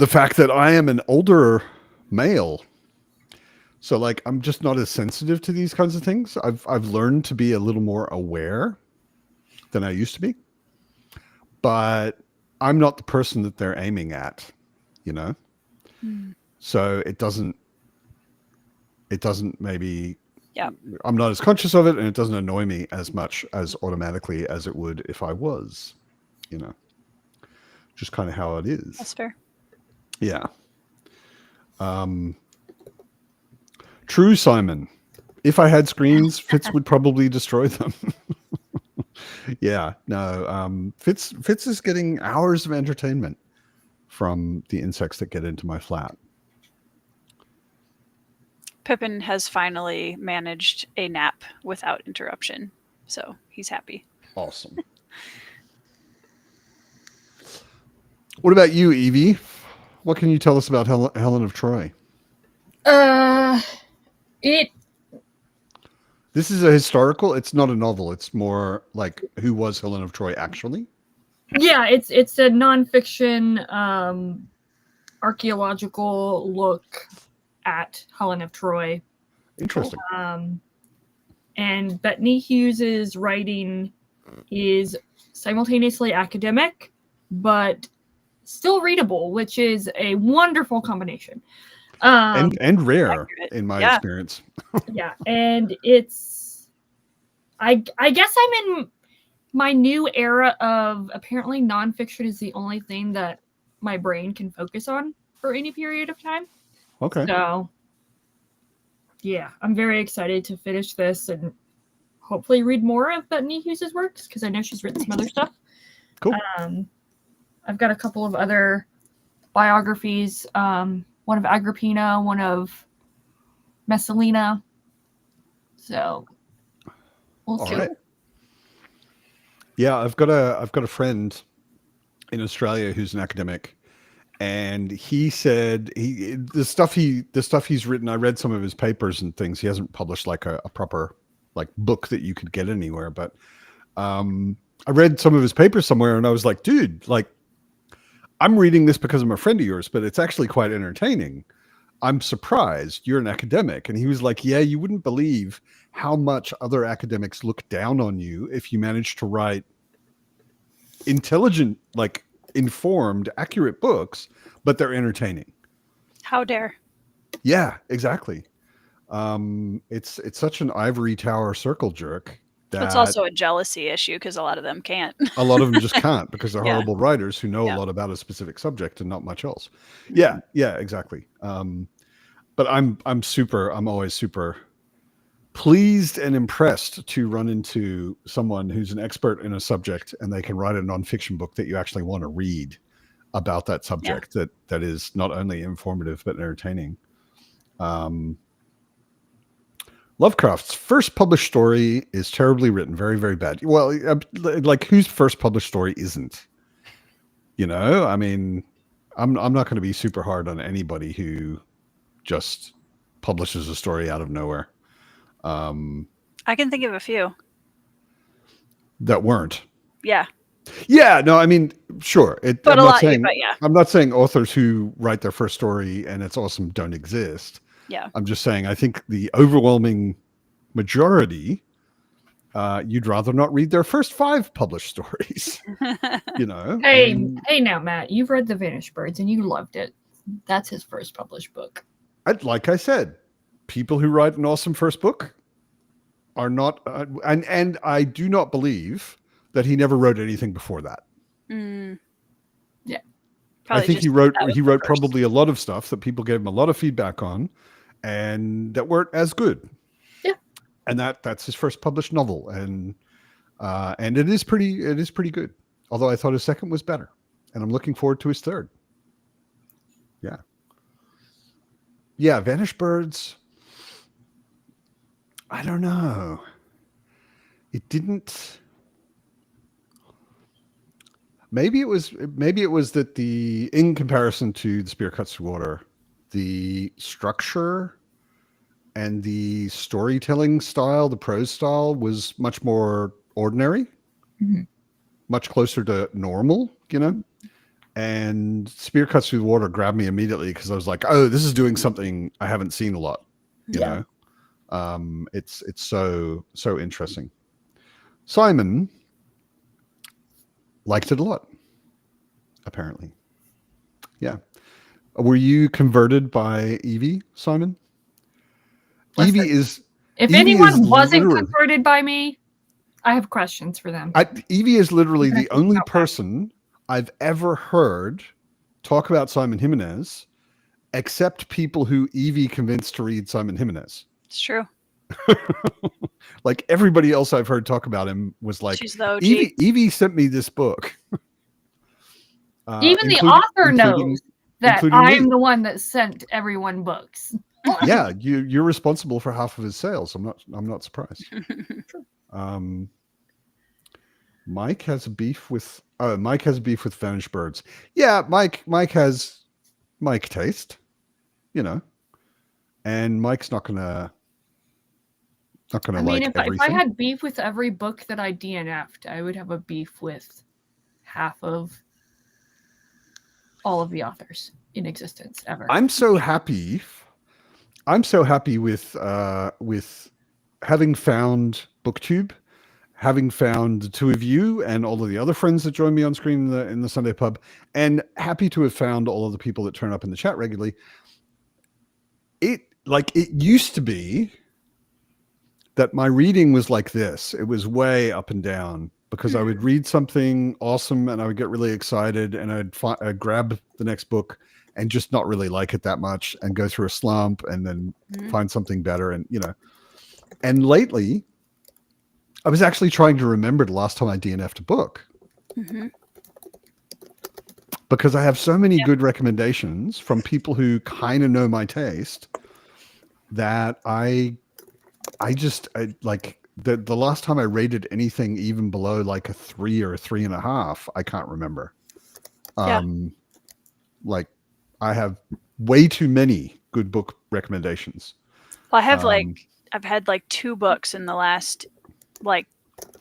fact that I am an older male. So, like, I'm just not as sensitive to these kinds of things. I've learned to be a little more aware than I used to be. But I'm not the person that they're aiming at, So it doesn't maybe, I'm not as conscious of it, and it doesn't annoy me as much as automatically as it would if I was, just kind of how it is. That's fair. Yeah. True, Simon. If I had screens, Fitz would probably destroy them. Yeah, no. Fitz is getting hours of entertainment from the insects that get into my flat. Pippin has finally managed a nap without interruption, so he's happy. Awesome. What about you, Evie? What can you tell us about Helen of Troy? This is a historical. It's not a novel. It's more like, who was Helen of Troy actually? Yeah, it's a nonfiction archaeological look at Helen of Troy. Interesting. And Bettany Hughes's writing is simultaneously academic, but still readable, which is a wonderful combination. And rare, accurate. in my experience. Yeah, and it's, I guess I'm in my new era of, apparently nonfiction is the only thing that my brain can focus on for any period of time. Okay. So, yeah, I'm very excited to finish this and hopefully read more of Bettany Hughes's works, because I know she's written some other stuff. Cool. I've got a couple of other biographies. One of Agrippina, one of Messalina. So we'll see. Right. Yeah, I've got a friend in Australia who's an academic, and he said the stuff he's written. I read some of his papers and things. He hasn't published like a proper like book that you could get anywhere, but I read some of his papers somewhere, and I was like, dude, like, I'm reading this because I'm a friend of yours, but it's actually quite entertaining. I'm surprised you're an academic. And he was like, yeah, you wouldn't believe how much other academics look down on you if you manage to write intelligent, like informed, accurate books, but they're entertaining. How dare. Yeah, exactly. It's such an ivory tower circle jerk. It's also a jealousy issue, because a lot of them can't. A lot of them just can't, because they're Yeah. horrible writers who know a lot about a specific subject and not much else. Yeah, exactly. But I'm always super pleased and impressed to run into someone who's an expert in a subject and they can write a nonfiction book that you actually want to read about that subject that is not only informative but entertaining. Lovecraft's first published story is terribly written, very, very bad. Well, like whose first published story isn't? You know, I mean, I'm not going to be super hard on anybody who just publishes a story out of nowhere. I can think of a few that weren't. Yeah. Yeah, no, I mean, sure. But I'm not saying authors who write their first story and it's awesome don't exist. Yeah. I'm just saying I think the overwhelming majority, you'd rather not read their first 5 published stories. You know. Hey now, Matt, you've read The Vanished Birds and you loved it. That's his first published book. Like I said, people who write an awesome first book are not, and I do not believe that he never wrote anything before that. Yeah, I think he wrote probably a lot of stuff that people gave him a lot of feedback on, and that weren't as good. Yeah, and that's his first published novel, and it is pretty good. Although I thought his second was better, and I'm looking forward to his third. Yeah, Vanished Birds. I don't know. It didn't. Maybe it was that in comparison to The Spear Cuts Through Water, the structure and the storytelling style, the prose style, was much more ordinary, much closer to normal, you know. And Spear Cuts Through the Water grabbed me immediately because I was like, oh, this is doing something I haven't seen a lot, you know. It's so interesting. Simon liked it a lot, apparently. Yeah. Were you converted by Evie, Simon? Listen, if anyone wasn't converted by me, I have questions for them. Evie is literally the only person I've ever heard talk about Simon Jimenez, except people who Evie convinced to read Simon Jimenez. It's true. Like everybody else I've heard talk about him was like, Evie sent me this book. Even the author knows that I'm the one that sent everyone books. Yeah, you're responsible for half of his sales. I'm not surprised. Mike has a beef with Vanished Birds. Yeah, Mike has Mike taste, you know, and Mike's not gonna like everything. If I had beef with every book that I DNF'd, I would have a beef with half of all of the authors in existence ever. I'm so happy with having found BookTube, having found the two of you and all of the other friends that join me on screen in the Sunday Pub, and happy to have found all of the people that turn up in the chat regularly. It used to be that my reading was like this. It was way up and down because I would read something awesome and I would get really excited and I'd grab the next book and just not really like it that much and go through a slump and then find something better. And, you know, and lately I was actually trying to remember the last time I DNF'd a book because I have so many good recommendations from people who kind of know my taste that I like the last time I rated anything even below like a 3 or a 3.5, I can't remember. Like I have way too many good book recommendations. Well, I've had like 2 books in the last like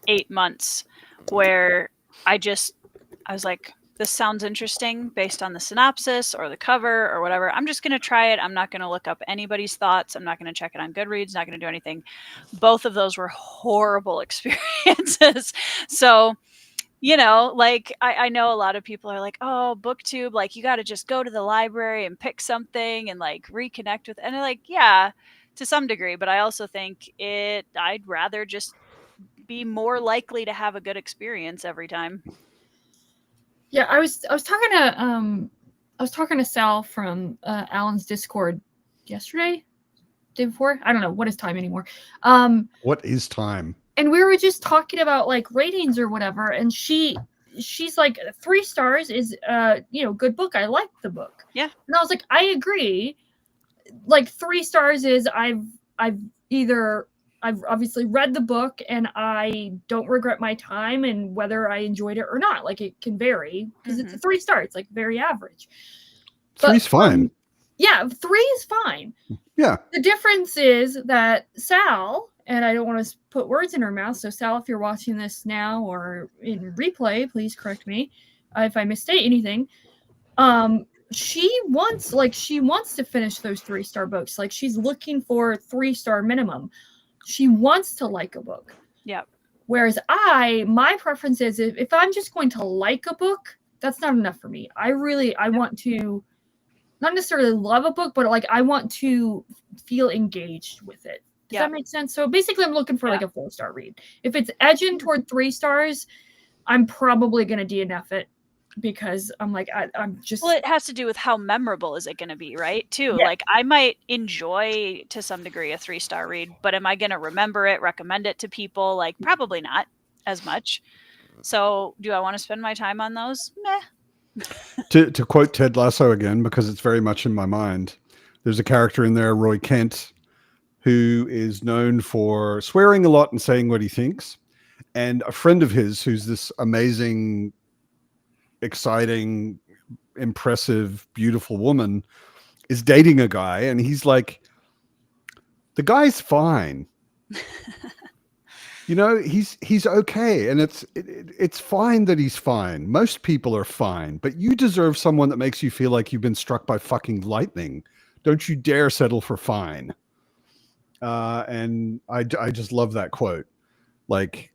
8 months where I was like, this sounds interesting based on the synopsis or the cover or whatever. I'm just going to try it. I'm not going to look up anybody's thoughts. I'm not going to check it on Goodreads, not going to do anything. Both of those were horrible experiences. So, you know, like I know a lot of people are like, oh, BookTube, like you got to just go to the library and pick something and like reconnect with, and like, yeah, to some degree, but I also think I'd rather just be more likely to have a good experience every time. Yeah, I was talking to Sal from Alan's Discord yesterday, day before. I don't know what is time anymore. What is time? And we were just talking about like ratings or whatever, and she's like 3 stars is good book. I like the book. Yeah. And I was like, I agree. Like 3 stars is I've obviously read the book and I don't regret my time and whether I enjoyed it or not. Like it can vary because it's a 3 star. It's like very average. 3's fine. Yeah, 3 is fine. Yeah. The difference is that Sal, and I don't want to put words in her mouth, so Sal, if you're watching this now or in replay, please correct me if I misstate anything. She wants to finish those 3-star books. Like she's looking for 3-star minimum. She wants to like a book. Yep. Whereas my preference is if I'm just going to like a book, that's not enough for me. I want to not necessarily love a book, but like I want to feel engaged with it. Does that make sense? So basically I'm looking for like a 4-star read. If it's edging toward 3 stars, I'm probably going to DNF it because I'm like, I'm just... Well, it has to do with how memorable is it going to be, right? Too. Yeah. Like I might enjoy to some degree a 3-star read, but am I going to remember it, recommend it to people? Like probably not as much. So do I want to spend my time on those? Meh. To quote Ted Lasso again, because it's very much in my mind, there's a character in there, Roy Kent, who is known for swearing a lot and saying what he thinks. And a friend of his, who's this amazing, exciting, impressive, beautiful woman, is dating a guy. And he's like, the guy's fine. He's okay, and it's fine that he's fine. Most people are fine, but you deserve someone that makes you feel like you've been struck by fucking lightning. Don't you dare settle for fine. And I just love that quote. Like,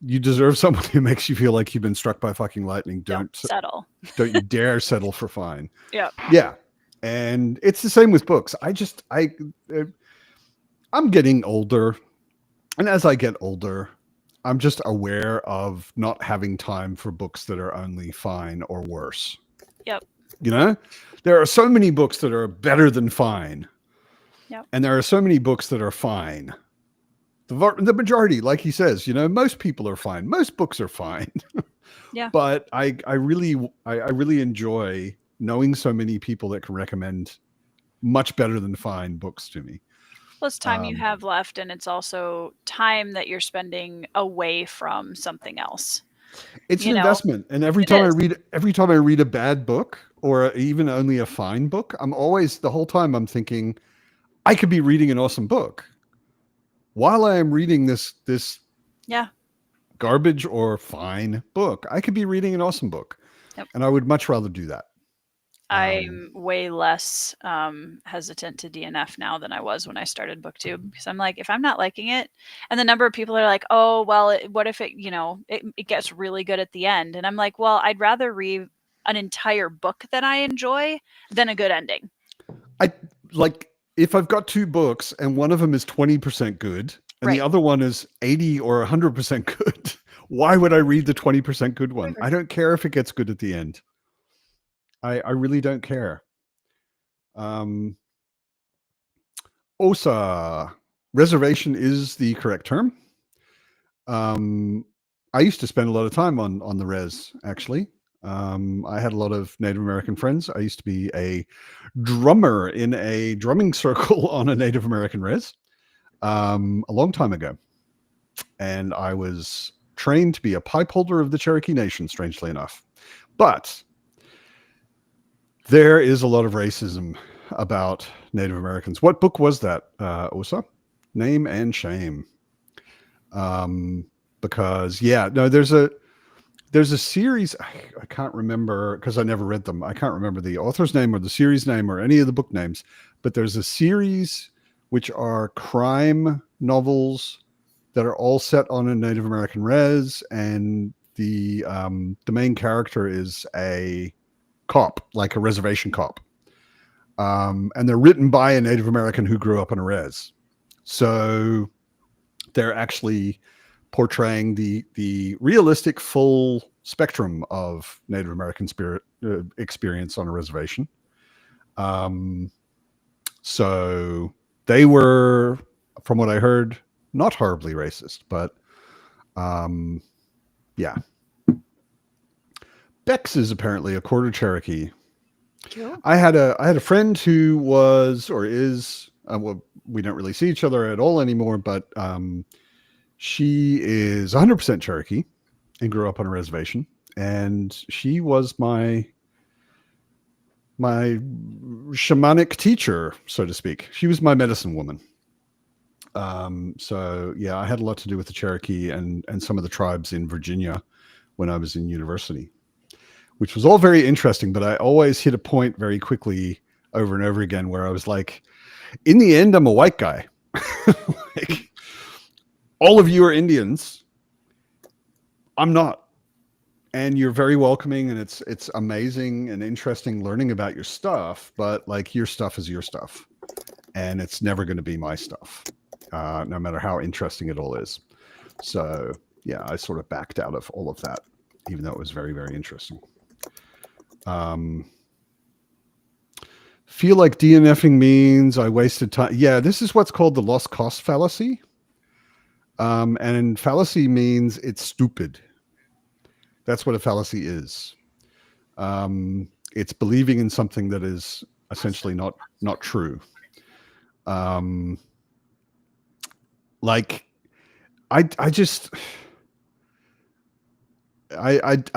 you deserve someone who makes you feel like you've been struck by fucking lightning. Don't settle. Don't you dare settle for fine. Yeah. Yeah. And it's the same with books. I'm getting older. And as I get older, I'm just aware of not having time for books that are only fine or worse. Yep. There are so many books that are better than fine. Yep. And there are so many books that are fine. The majority, like he says, most people are fine. Most books are fine. Yeah. But I really enjoy knowing so many people that can recommend much better than fine books to me. Well, it's time you have left, and it's also time that you're spending away from something else. It's an investment, and every time I read a bad book or even only a fine book, the whole time I'm thinking, I could be reading an awesome book while I am reading this garbage or fine book. I could be reading an awesome book, and I would much rather do that. I'm way less hesitant to DNF now than I was when I started BookTube, because I'm like, if I'm not liking it, and the number of people are like, oh, well, what if it gets really good at the end? And I'm like, well, I'd rather read an entire book that I enjoy than a good ending. If I've got 2 books and one of them is 20% good and the other one is 80 or 100% good, why would I read the 20% good one? I don't care if it gets good at the end. I really don't care. OSA, reservation is the correct term. I used to spend a lot of time on the res, actually. I had a lot of Native American friends. I used to be a drummer in a drumming circle on a Native American res a long time ago. And I was trained to be a pipe holder of the Cherokee Nation, strangely enough. But there is a lot of racism about Native Americans. What book was that, Osa? Name and Shame. Because there's a series. I can't remember because I never read them. I can't remember the author's name or the series name or any of the book names, but there's a series which are crime novels that are all set on a Native American res, and the main character is a cop, like a reservation cop. And they're written by a Native American who grew up in a res. So they're actually portraying the realistic full spectrum of Native American experience on a reservation. So they were, from what I heard, not horribly racist, but yeah. Bex is apparently a quarter Cherokee. Cool. I had a friend who was or is well, we don't really see each other at all anymore, but she is 100% Cherokee and grew up on a reservation, and she was my shamanic teacher, so to speak. She was my medicine woman. So yeah, I had a lot to do with the Cherokee and some of the tribes in Virginia when I was in university, which was all very interesting. But I always hit a point very quickly over and over again where I was like, in the end, I'm a white guy. Like, all of you are Indians. I'm not. And you're very welcoming, and it's amazing and interesting learning about your stuff, but like, your stuff is your stuff, and it's never going to be my stuff, no matter how interesting it all is. So yeah, I sort of backed out of all of that, even though it was very, very interesting. Feel like DNFing means I wasted time. Yeah, this is what's called the lost cost fallacy. And fallacy means it's stupid. That's what a fallacy is. It's believing in something that is essentially not true. Like, I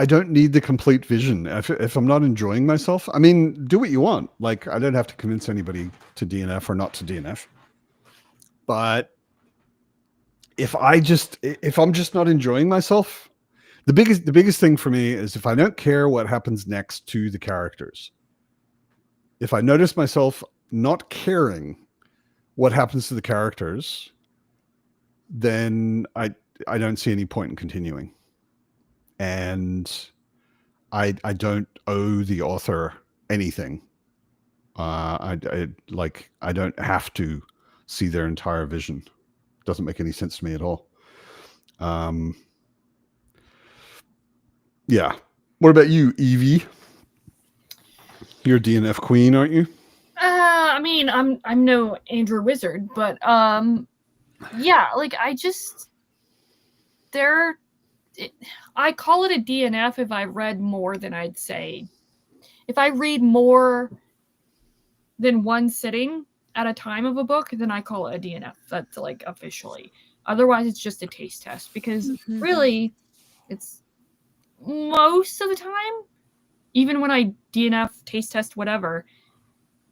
don't need the complete vision. If I'm not enjoying myself, I mean, do what you want. Like, I don't have to convince anybody to DNF or not to DNF. But if I'm just not enjoying myself, the biggest thing for me is if I don't care what happens next to the characters. If I notice myself not caring what happens to the characters, then I don't see any point in continuing. And I don't owe the author anything. I don't have to see their entire vision. Doesn't make any sense to me at all. Yeah. What about you, Evie? You're a DNF queen, aren't you? I mean, I'm no Andrew Wizard, but yeah, like I call it a DNF if I read more than I'd say. If I read more than one sitting at a time of a book, then I call it a DNF. That's like officially. Otherwise, it's just a taste test, because really, it's most of the time, even when I DNF, taste test, whatever,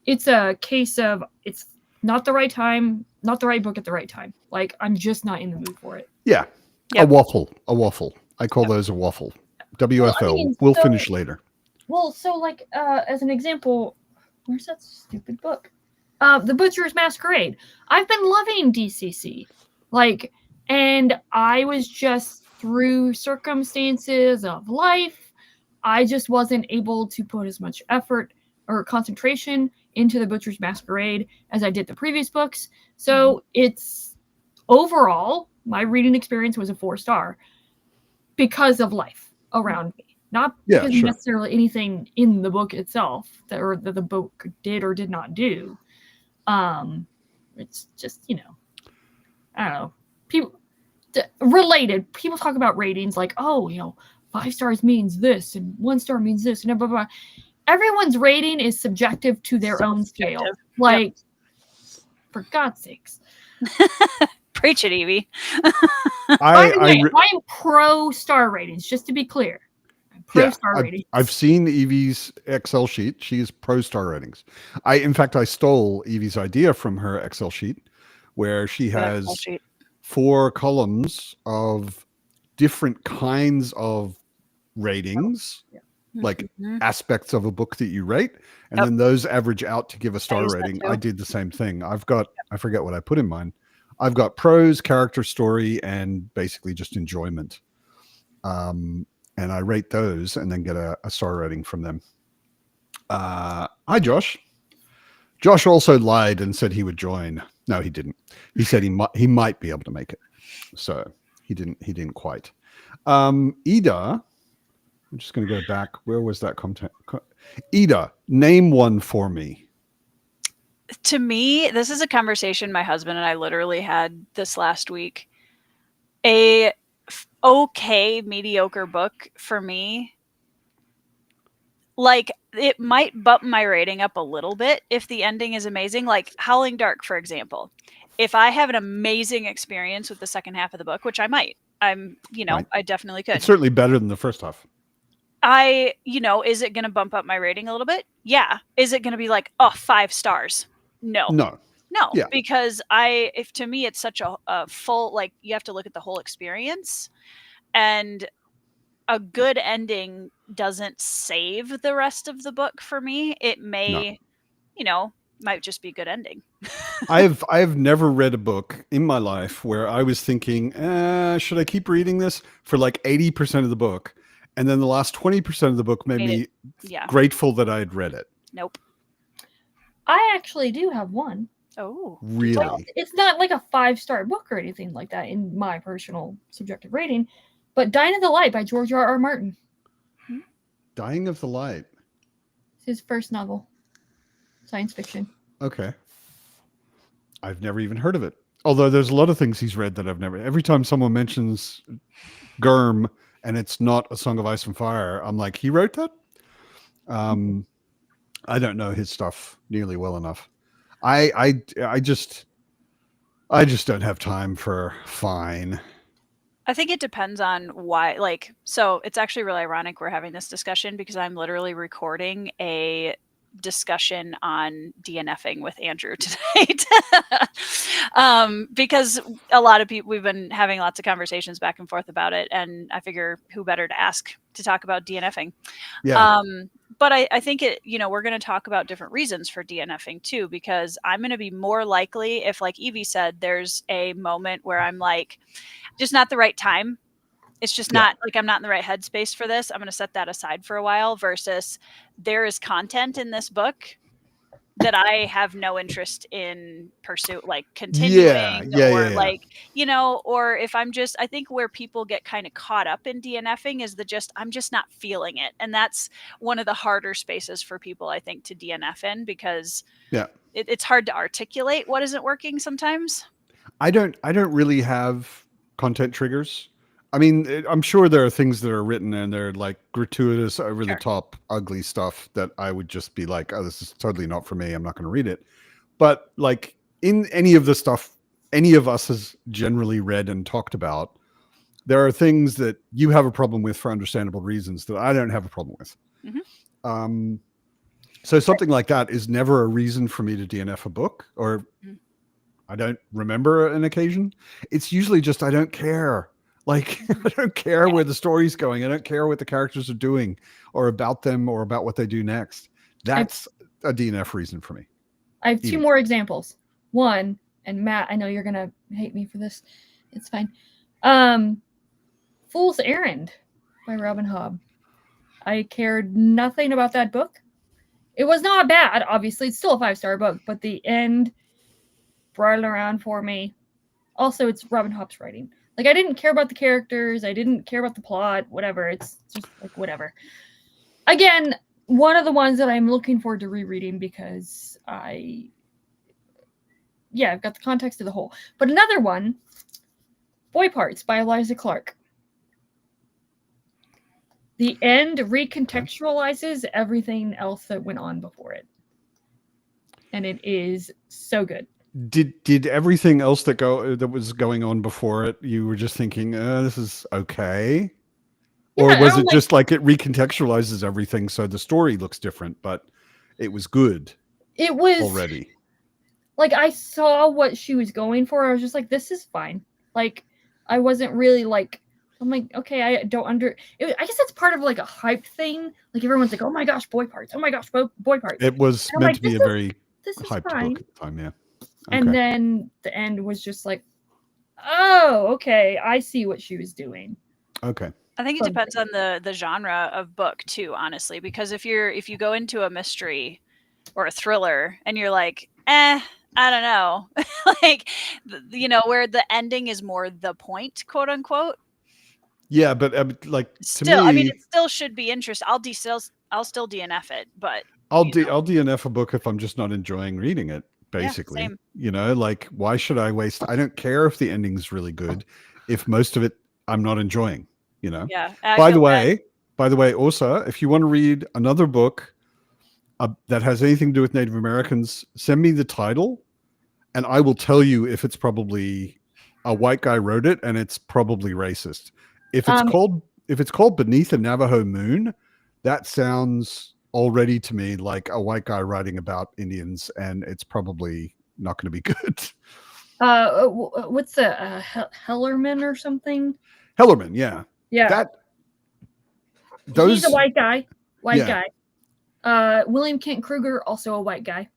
it's a case of it's not the right time, not the right book at the right time. Like, I'm just not in the mood for it. Yeah. Yep. A waffle. I call those a waffle. WFL. Well, I mean, we'll finish later. Well, so like, as an example, where's that stupid book? The Butcher's Masquerade. I've been loving DCC. Like, and I was just through circumstances of life, I just wasn't able to put as much effort or concentration into the Butcher's Masquerade as I did the previous books. So it's overall, my reading experience was a 4-star because of life around me. Not because necessarily anything in the book itself that the book did or did not do. It's just, I don't know. People related. People talk about ratings like, 5 stars means this and 1 star means this and blah, blah, blah. Everyone's rating is subjective to their own scale. Like, for God's sakes. Preach it, Evie. By the way, I am pro star ratings, just to be clear. I'm pro star ratings. I've seen Evie's Excel sheet. She's pro star ratings. In fact, I stole Evie's idea from her Excel sheet, where she has 4 columns of different kinds of ratings, like aspects of a book that you rate, and then those average out to give a star rating. I did the same thing. I've got, I forget what I put in mine. I've got prose, character, story, and basically just enjoyment. And I rate those and then get a star rating from them. Hi, Josh. Josh also lied and said he would join. No, he didn't. He said he might be able to make it. So he didn't quite. Ida, I'm just going to go back. Where was that content? Ida, name one for me. To me, this is a conversation my husband and I literally had this last week. A okay, mediocre book for me, like, it might bump my rating up a little bit if the ending is amazing. Like Howling Dark, for example. If I have an amazing experience with the second half of the book, which I might, Right. I definitely could. It's certainly better than the first half. Is it going to bump up my rating a little bit? Yeah. Is it going to be like, 5 stars? No. No. No, Yeah. because if to me it's such a full, like, you have to look at the whole experience, and a good ending doesn't save the rest of the book for me. It may, might just be a good ending. I've never read a book in my life where I was thinking, should I keep reading this for like 80% of the book, and then the last 20% of the book made me grateful that I had read it. Nope. I actually do have one. Oh, really? Well, it's not like a 5-star book or anything like that in my personal subjective rating, but Dying of the Light by George R.R. Martin. Dying of the Light. It's his first novel. Science fiction. Okay. I've never even heard of it. Although there's a lot of things he's read that I've never. Every time someone mentions Gurm and it's not A Song of Ice and Fire, I'm like, he wrote that? I don't know his stuff nearly well enough. I just don't have time for fine. I think it depends on why. Like, so it's actually really ironic we're having this discussion because I'm literally recording a discussion on DNFing with Andrew tonight. Because a lot of people, we've been having lots of conversations back and forth about it, and I figure who better to ask to talk about DNFing. Yeah. But I think we're going to talk about different reasons for DNFing too, because I'm going to be more likely if, like Evie said, there's a moment where I'm like, just not the right time. It's just not like I'm not in the right headspace for this. I'm going to set that aside for a while versus there is content in this book that I have no interest in like continuing or if I think where people get kind of caught up in DNFing is I'm just not feeling it. And that's one of the harder spaces for people, I think, to DNF in because it's hard to articulate what isn't working sometimes. I don't really have content triggers. I mean, I'm sure there are things that are written and they're like gratuitous, over the top, ugly stuff that I would just be like, oh, this is totally not for me. I'm not going to read it. But like in any of the stuff any of us has generally read and talked about, there are things that you have a problem with for understandable reasons that I don't have a problem with. Mm-hmm. So something like that is never a reason for me to DNF a book, or I don't remember an occasion. It's usually just I don't care. Like, I don't care where the story's going. I don't care what the characters are doing or about them or about what they do next. That's a DNF reason for me. I have 2 more examples. One, and Matt, I know you're going to hate me for this. It's fine. Fool's Errand by Robin Hobb. I cared nothing about that book. It was not bad, obviously. It's still a 5-star book, but the end brought it around for me. Also, it's Robin Hobb's writing. Like, I didn't care about the characters. I didn't care about the plot, whatever. It's just like, whatever. Again, one of the ones that I'm looking forward to rereading because I've got the context of the whole. But another one, Boy Parts by Eliza Clark. The end recontextualizes everything else that went on before it. And it is so good. Did everything else that was going on before it, you were just thinking, this is okay? Or was it just like it recontextualizes everything so the story looks different, but it was good? It was already. Like, I saw what she was going for. I was just like, this is fine. Like, I wasn't really like, I'm like, okay, I don't I guess that's part of like a hype thing. Like, everyone's like, oh my gosh, Boy Parts. Oh my gosh, Boy Parts. It was meant to be a very hyped book at the time, yeah. Okay. And then the end was just like, oh, okay, I see what she was doing. Okay. I think it depends on the genre of book too, honestly, because if you go into a mystery or a thriller and you're like, I don't know, like, where the ending is more the point, quote unquote. Yeah, but like still, to me, it still should be interesting. I'll still DNF it, but I'll DNF a book if I'm just not enjoying reading it. basically. same. You know, like, why should I waste? I don't care if the ending's really good, if most of it I'm not enjoying. You know. Yeah. By the way, also, if you want to read another book that has anything to do with Native Americans, send me the title, and I will tell you if it's probably a white guy wrote it and it's probably racist. If it's called Beneath a Navajo Moon, that sounds already to me like a white guy writing about Indians, and it's probably not going to be good. What's the Hellerman or something? Hellerman, yeah. Yeah. He's a white guy. Guy. William Kent Kruger, also a white guy.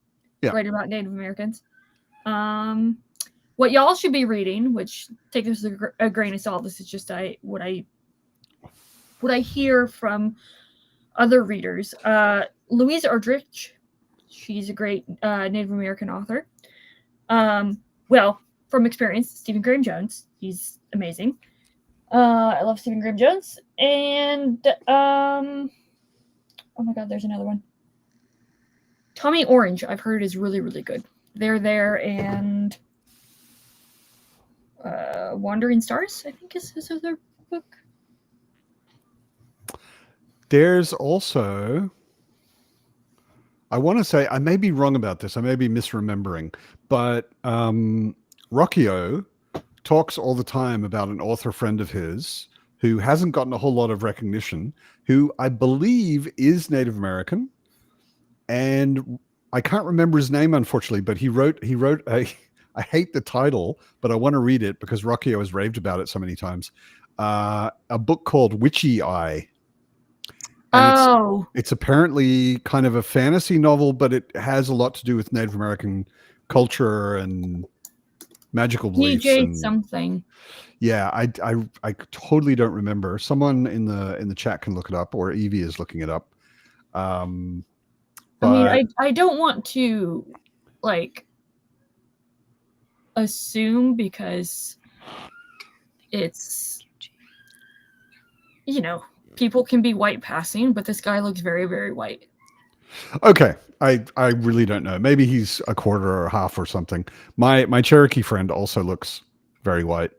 Yeah. Writing about Native Americans. What y'all should be reading, which take this with a grain of salt. This is just what I hear from other readers. Louise Erdrich, she's a great Native American author. Well, from experience, Stephen Graham Jones, he's amazing. I love Stephen Graham Jones, and oh my God, there's another one. Tommy Orange, I've heard is really, really good. They're there, and Wandering Stars, I think is his other book. There's also, I want to say, I may be wrong about this, I may be misremembering, but Rockio talks all the time about an author friend of his who hasn't gotten a whole lot of recognition, who I believe is Native American, and I can't remember his name, unfortunately, but he wrote a, I hate the title, but I want to read it because Rockio has raved about it so many times. A book called Witchy Eye. And it's apparently kind of a fantasy novel, but it has a lot to do with Native American culture and magical beliefs. Something. Yeah, I totally don't remember. Someone in the chat can look it up, or Evie is looking it up. I don't want to assume, because it's, people can be white passing, but this guy looks very, very white. Okay. I really don't know. Maybe he's a quarter or a half or something. My Cherokee friend also looks very white.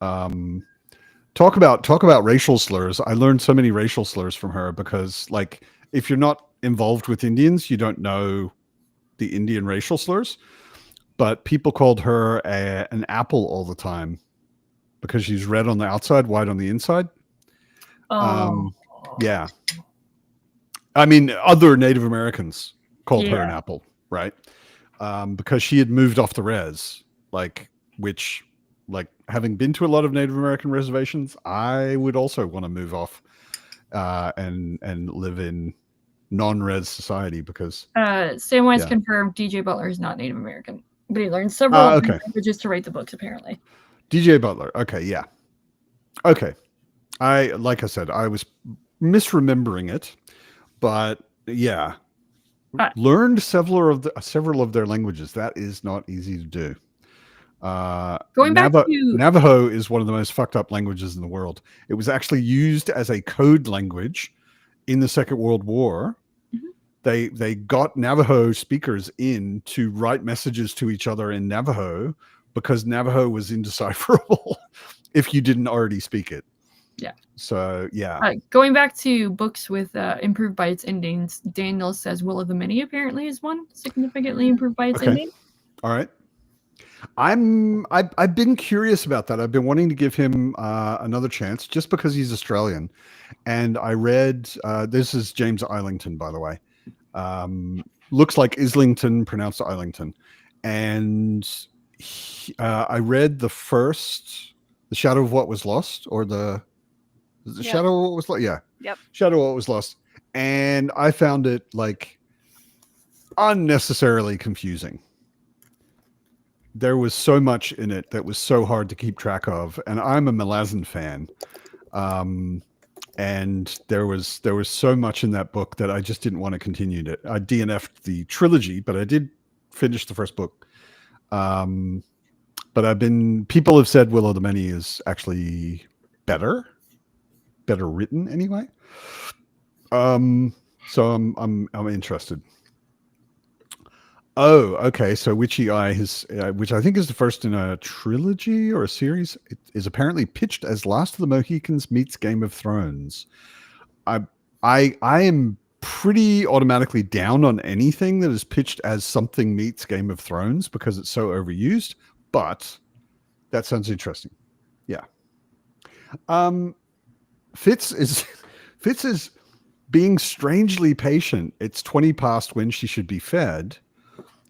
Talk about racial slurs. I learned so many racial slurs from her because, like, if you're not involved with Indians, you don't know the Indian racial slurs. But people called her an apple all the time because she's red on the outside, white on the inside. Yeah. I mean, other Native Americans called her an apple, right? Because she had moved off the res, which having been to a lot of Native American reservations, I would also want to move off and live in non-res society because Samwise confirmed DJ Butler is not Native American, but he learned several languages to write the books, apparently. DJ Butler. Okay. Yeah. Okay. Like I said, I was misremembering it, but yeah, learned several of their languages. That is not easy to do. Going back to Navajo is one of the most fucked up languages in the world. It was actually used as a code language in the Second World War. Mm-hmm. They got Navajo speakers in to write messages to each other in Navajo because Navajo was indecipherable if you didn't already speak it. Yeah. So yeah. Going back to books with improved by its endings, Daniel says Will of the Many apparently is one significantly improved by its ending. All right. I've been curious about that. I've been wanting to give him another chance just because he's Australian. And I read this is James Islington, by the way. Looks like Islington, pronounced Islington. And I read the Shadow of What Was Lost, or Shadow of What Was Lost? Yeah. Yep. Shadow of What Was Lost. And I found it unnecessarily confusing. There was so much in it that was so hard to keep track of. And I'm a Malazan fan. And there was so much in that book that I just didn't want to continue it. I DNF'd the trilogy, but I did finish the first book. But people have said Will of the Many is actually better written anyway. So I'm interested. Oh, okay. So Witchy Eye which I think is the first in a trilogy or a series, it is apparently pitched as Last of the Mohicans meets Game of Thrones. I I am pretty automatically down on anything that is pitched as something meets Game of Thrones because it's so overused. But that sounds interesting. Yeah. Um, Fitz is Fitz is being strangely patient. It's 20 past when she should be fed.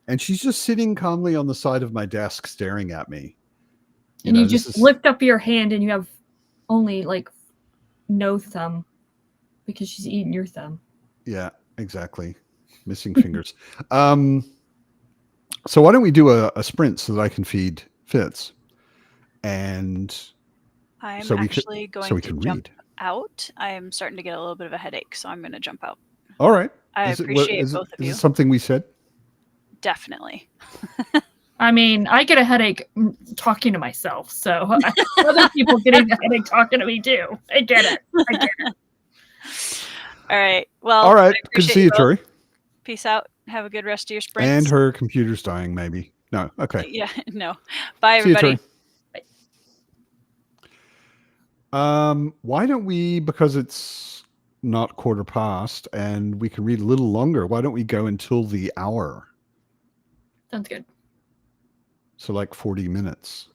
And she's just sitting calmly on the side of my desk staring at me. And you just lift up your hand and you have only like no thumb because she's eating your thumb. Yeah, exactly. Missing fingers. So why don't we do a sprint so that I can feed Fitz? And I'm so we actually so we going to can jump read. out. I'm starting to get a little bit of a headache, so I'm going to jump out. All right. I appreciate both of you. Is it something we said? Definitely. I mean, I get a headache talking to myself, so other people getting a headache talking to me too. I get it. All right. Well, all right. Good to see you, Tori. Peace out. Have a good rest of your sprints. And her computer's dying, maybe. No. Okay. Yeah. No. Bye, see everybody. You, Tori. Why don't we, because it's not quarter past and we can read a little longer, why don't we go until the hour? Sounds good. So like 40 minutes.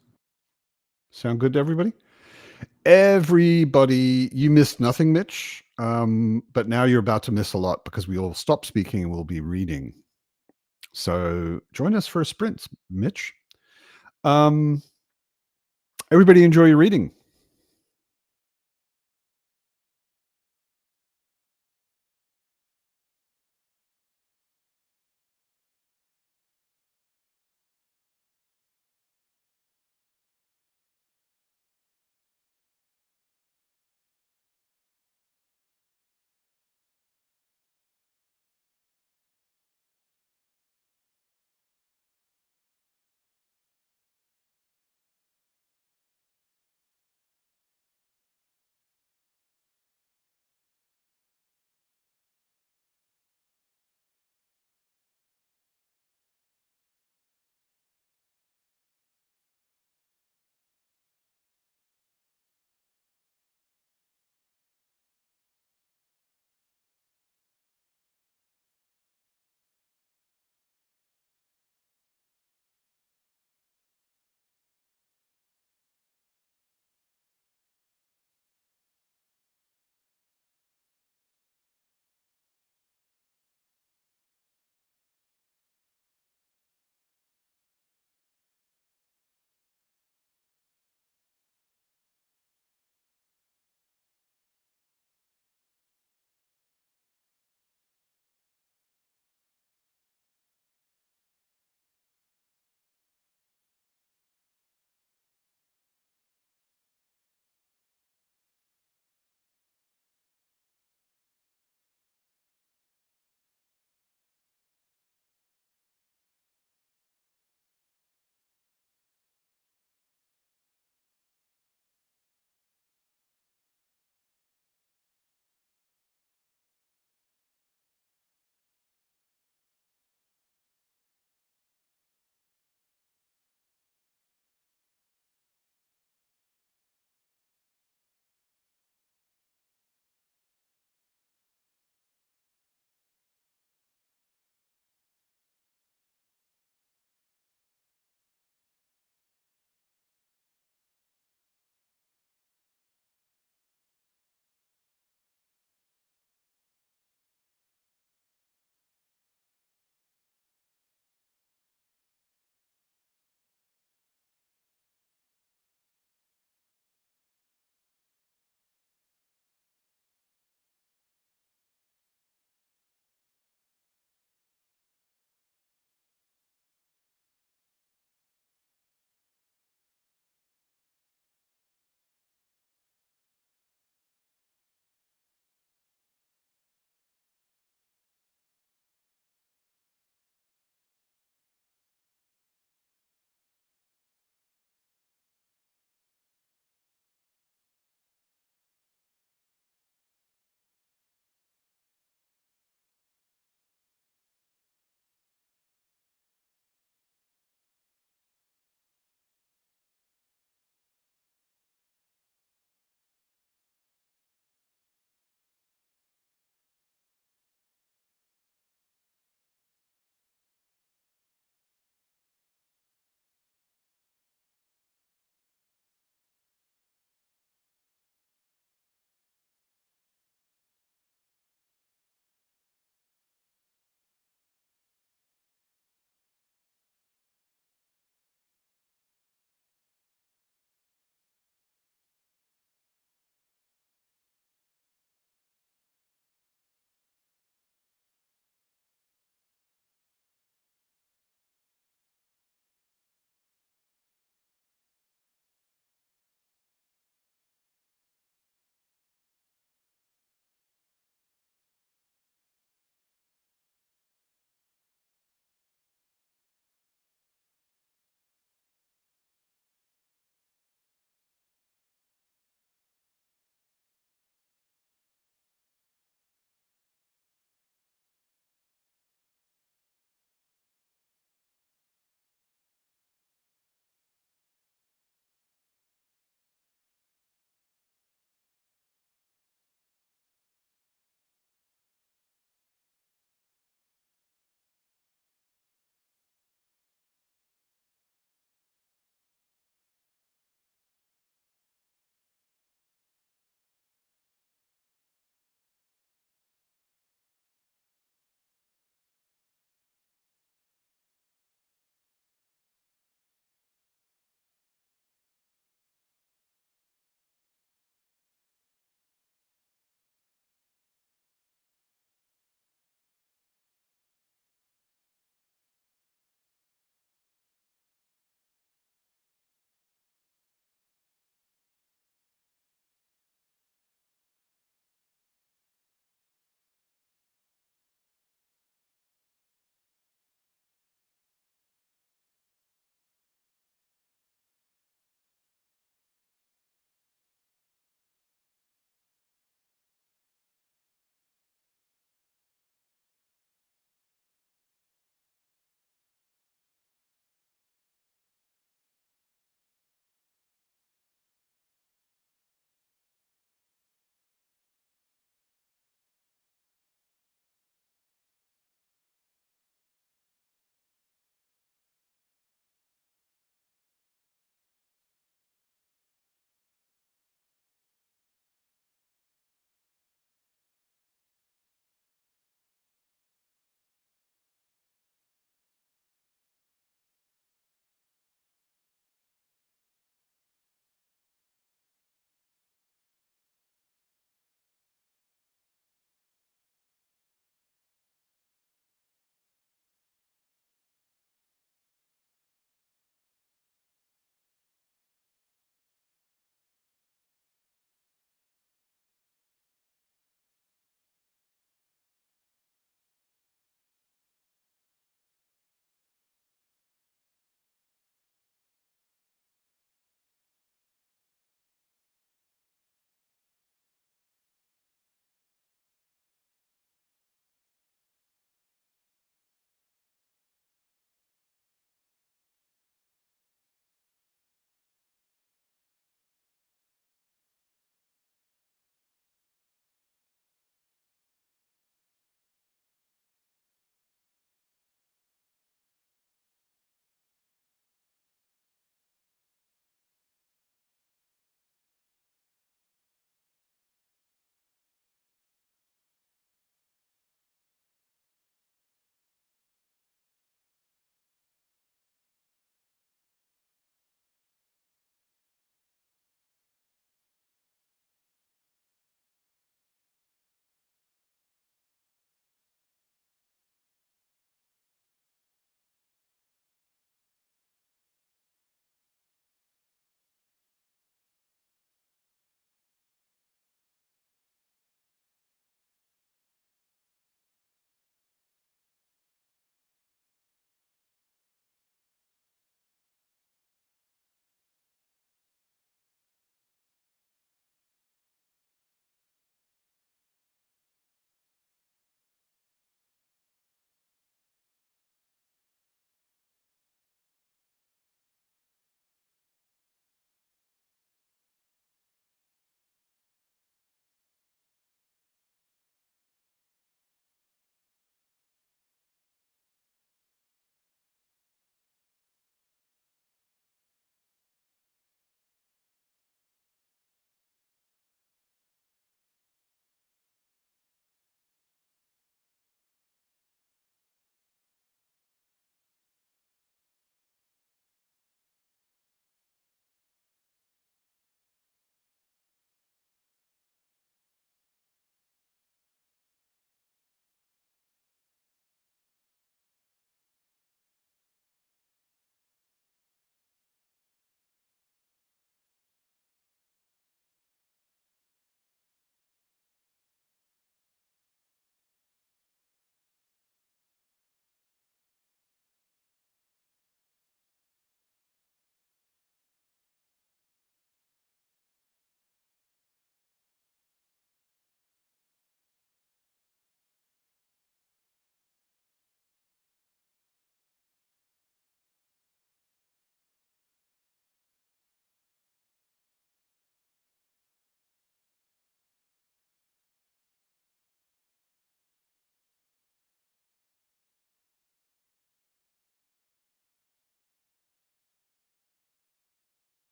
Sound good to everybody? Everybody, you missed nothing, Mitch. But now you're about to miss a lot because we will stop speaking and we'll be reading. So join us for a sprint, Mitch. Everybody enjoy your reading.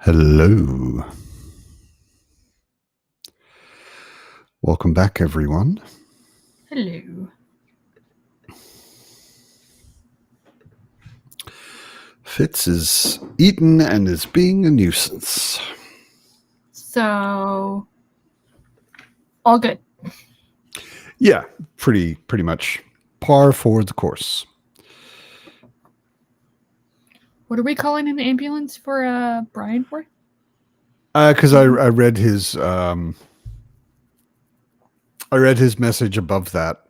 Hello. Welcome back, everyone. Hello. Fitz is eaten and is being a nuisance. So, all good. Yeah, pretty much par for the course. What are we calling an ambulance for Brian for? Because I read his message above that,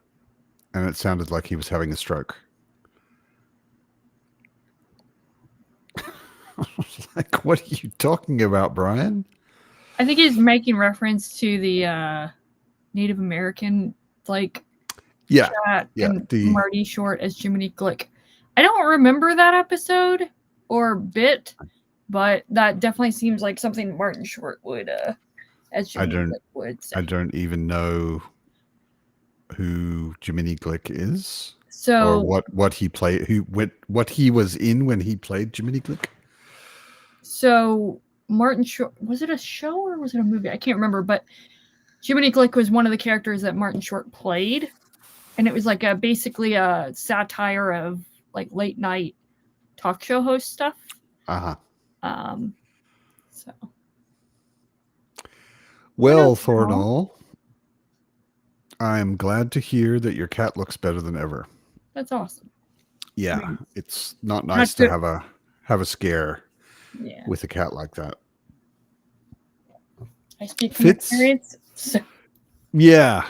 and it sounded like he was having a stroke. Like, what are you talking about, Brian? I think he's making reference to the Native American chat and Marty Short as Jiminy Glick. I don't remember that episode or bit, but that definitely seems like something Martin Short would as Jiminy Glick would say. I don't even know who Jiminy Glick is. So or what he played, what he was in when he played Jiminy Glick. So Martin Short, was it a show or was it a movie? I can't remember, but Jiminy Glick was one of the characters that Martin Short played, and it was like basically a satire of like late night talk show host stuff. So. Well, Thornall, I'm glad to hear that your cat looks better than ever. That's awesome. Yeah, it's not nice to have a scare with a cat like that. I speak from experience. So. Yeah.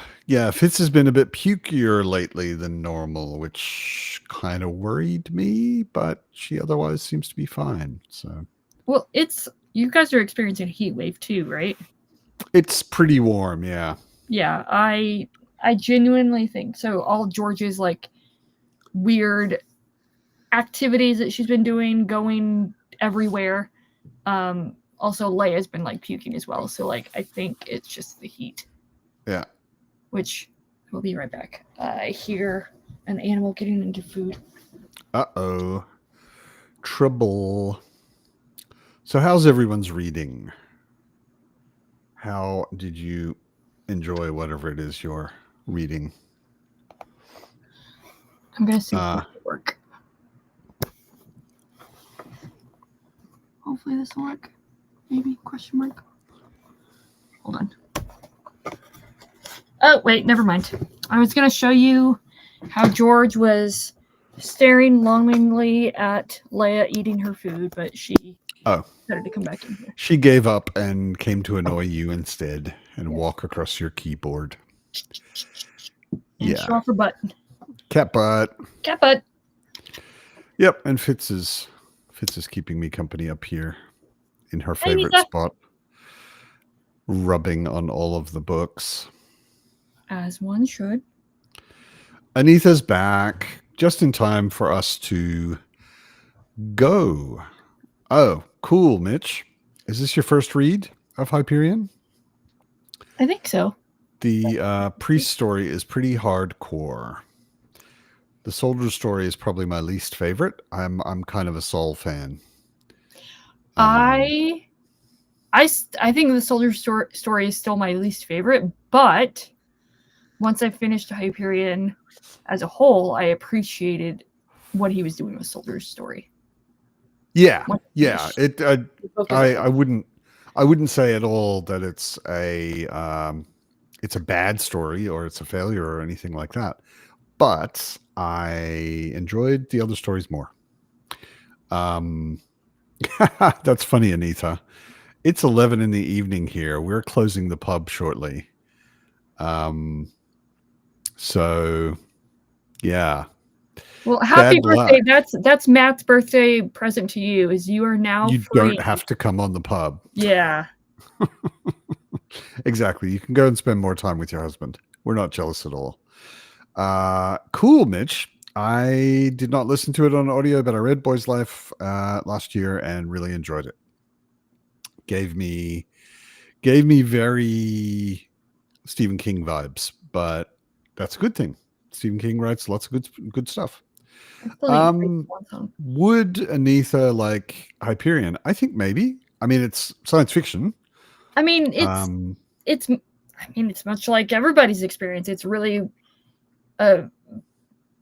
Fitz has been a bit pukier lately than normal, which kind of worried me, but she otherwise seems to be fine. So. Well, you guys are experiencing a heat wave too, right? It's pretty warm, yeah. Yeah, I genuinely think so. All George's like weird activities that she's been doing, going everywhere. Also Leia's been like puking as well, so like I think it's just the heat. Yeah. Which we'll be right back. I hear an animal getting into food. Uh-oh. Trouble. So how's everyone's reading? How did you enjoy whatever it is you're reading? I'm gonna see if it will work. Hopefully this will work. Maybe, question mark. Hold on. Oh, wait, never mind. I was going to show you how George was staring longingly at Leia eating her food, but she decided to come back in here. She gave up and came to annoy you instead and walk across your keyboard. And show off her butt. Cat butt. Cat butt. Yep, and Fitz is keeping me company up here in her favorite spot, rubbing on all of the books. As one should. Anita's back just in time for us to go. Oh, cool, Mitch. Is this your first read of Hyperion? I think so. The priest story is pretty hardcore. The soldier story is probably my least favorite. I'm kind of a Saul fan. I think the soldier story is still my least favorite, but once I finished Hyperion as a whole, I appreciated what he was doing with Soldier's story. Yeah. I wouldn't say at all that it's a bad story or it's a failure or anything like that. But I enjoyed the other stories more. That's funny, Anita. It's 11 in the evening here. We're closing the pub shortly. So yeah. Well, happy birthday. That's Matt's birthday present to you, is you are now free. Don't have to come on the pub. Yeah. Exactly. You can go and spend more time with your husband. We're not jealous at all. Cool, Mitch. I did not listen to it on audio, but I read Boy's Life last year and really enjoyed it. Gave me very Stephen King vibes, but that's a good thing. Stephen King writes lots of good stuff. Would Anita like Hyperion? I think maybe. I mean, it's science fiction. I mean, it's much like everybody's experience. It's really a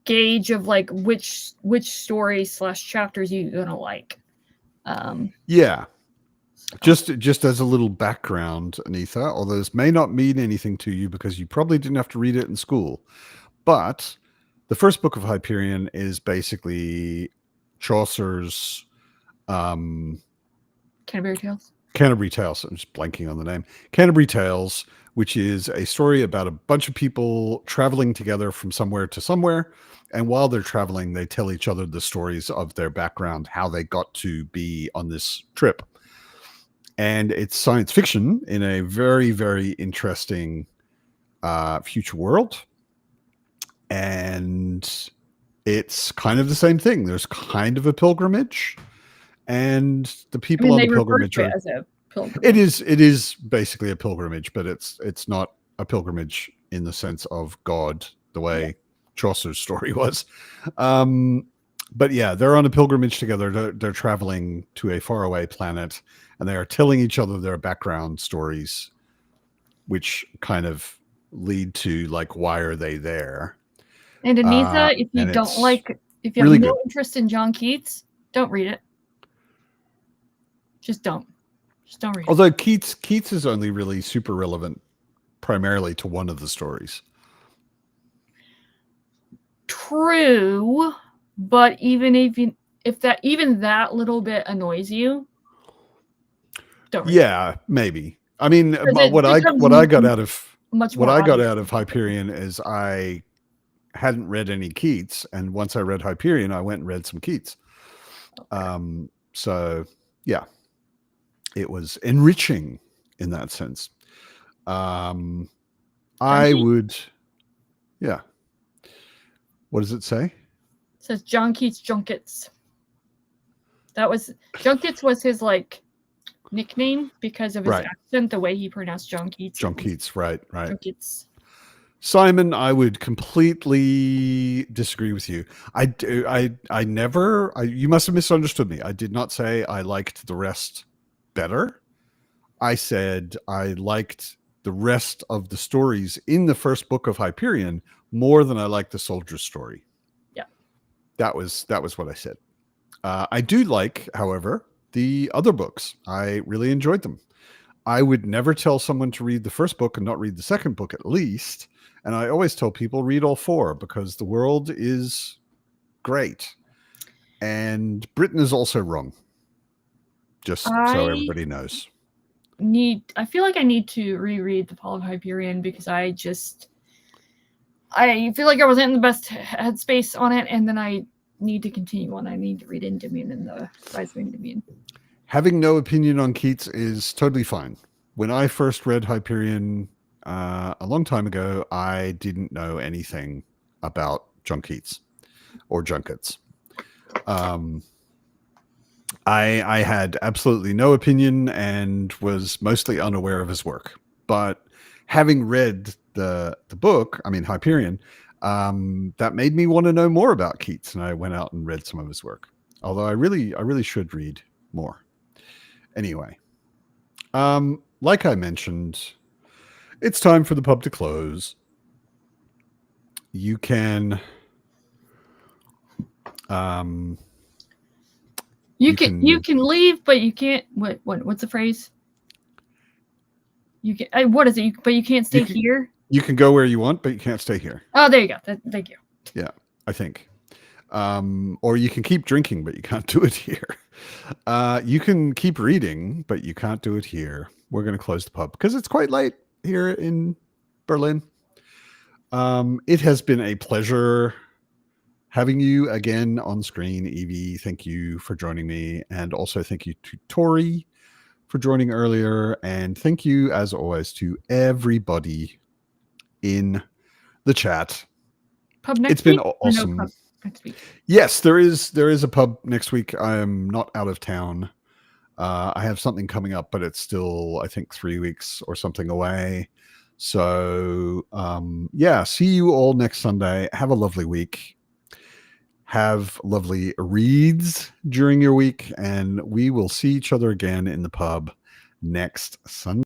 gauge of like which stories / chapters you're gonna like. Yeah. So. Just as a little background, Anita, although this may not mean anything to you because you probably didn't have to read it in school, but the first book of Hyperion is basically Chaucer's Canterbury Tales. Canterbury Tales. I'm just blanking on the name. Canterbury Tales, which is a story about a bunch of people traveling together from somewhere to somewhere. And while they're traveling, they tell each other the stories of their background, how they got to be on this trip. And it's science fiction in a very, very interesting future world. And it's kind of the same thing. There's kind of a pilgrimage. And the people on the pilgrimage are... as a pilgrimage. It is basically a pilgrimage, but it's not a pilgrimage in the sense of God, the way Chaucer's story was. But yeah, they're on a pilgrimage together. They're traveling to a faraway planet, and they are telling each other their background stories, which kind of lead to like, why are they there? And Anita, if you have really no good. interest in John Keats, don't read it. Just don't read it. Although Keats is only really super relevant primarily to one of the stories. True, but even if that little bit annoys you, don't read it. Maybe. I mean, what I got out of Hyperion is I hadn't read any Keats, and once I read Hyperion, I went and read some Keats. Okay. So yeah, it was enriching in that sense. I would, yeah. What does it say? It says John Keats Junkets. Junkets was his like nickname because of his accent, the way he pronounced John Keats. John Keats, right. Junkets. Simon, I would completely disagree with you. You must have misunderstood me. I did not say I liked the rest better. I said I liked the rest of the stories in the first book of Hyperion more than I liked the soldier's story. Yeah. That was what I said. I do like, however, the other books. I really enjoyed them. I would never tell someone to read the first book and not read the second book at least. And I always tell people read all four because the world is great. And Britain is also wrong. Just so everybody knows. I feel like I need to reread The Fall of Hyperion because I feel like I wasn't in the best headspace on it, and then I need to continue on. I need to read Endymion and the Rise of Endymion. Having no opinion on Keats is totally fine. When I first read Hyperion a long time ago, I didn't know anything about John Keats or junkets. I had absolutely no opinion and was mostly unaware of his work. But having read the book, I mean Hyperion, that made me want to know more about Keats, and I went out and read some of his work. Although I really should read more. Anyway, like I mentioned, it's time for the pub to close. You can You can leave, but you can't. What's the phrase? You can. What is it? But you can't stay here. You can go where you want, but you can't stay here. Oh, there you go. Thank you. Yeah, I think. Or you can keep drinking, but you can't do it here. You can keep reading, but you can't do it here. We're going to close the pub because it's quite late here in Berlin. It has been a pleasure having you again on screen, Evie. Thank you for joining me. And also thank you to Tori for joining earlier. And thank you, as always, to everybody in the chat. Pub next it's been week? Awesome. No, pub next week. Yes, there is a pub next week. I am not out of town. I have something coming up, but it's still, I think, 3 weeks or something away. So, see you all next Sunday. Have a lovely week. Have lovely reads during your week, and we will see each other again in the pub next Sunday.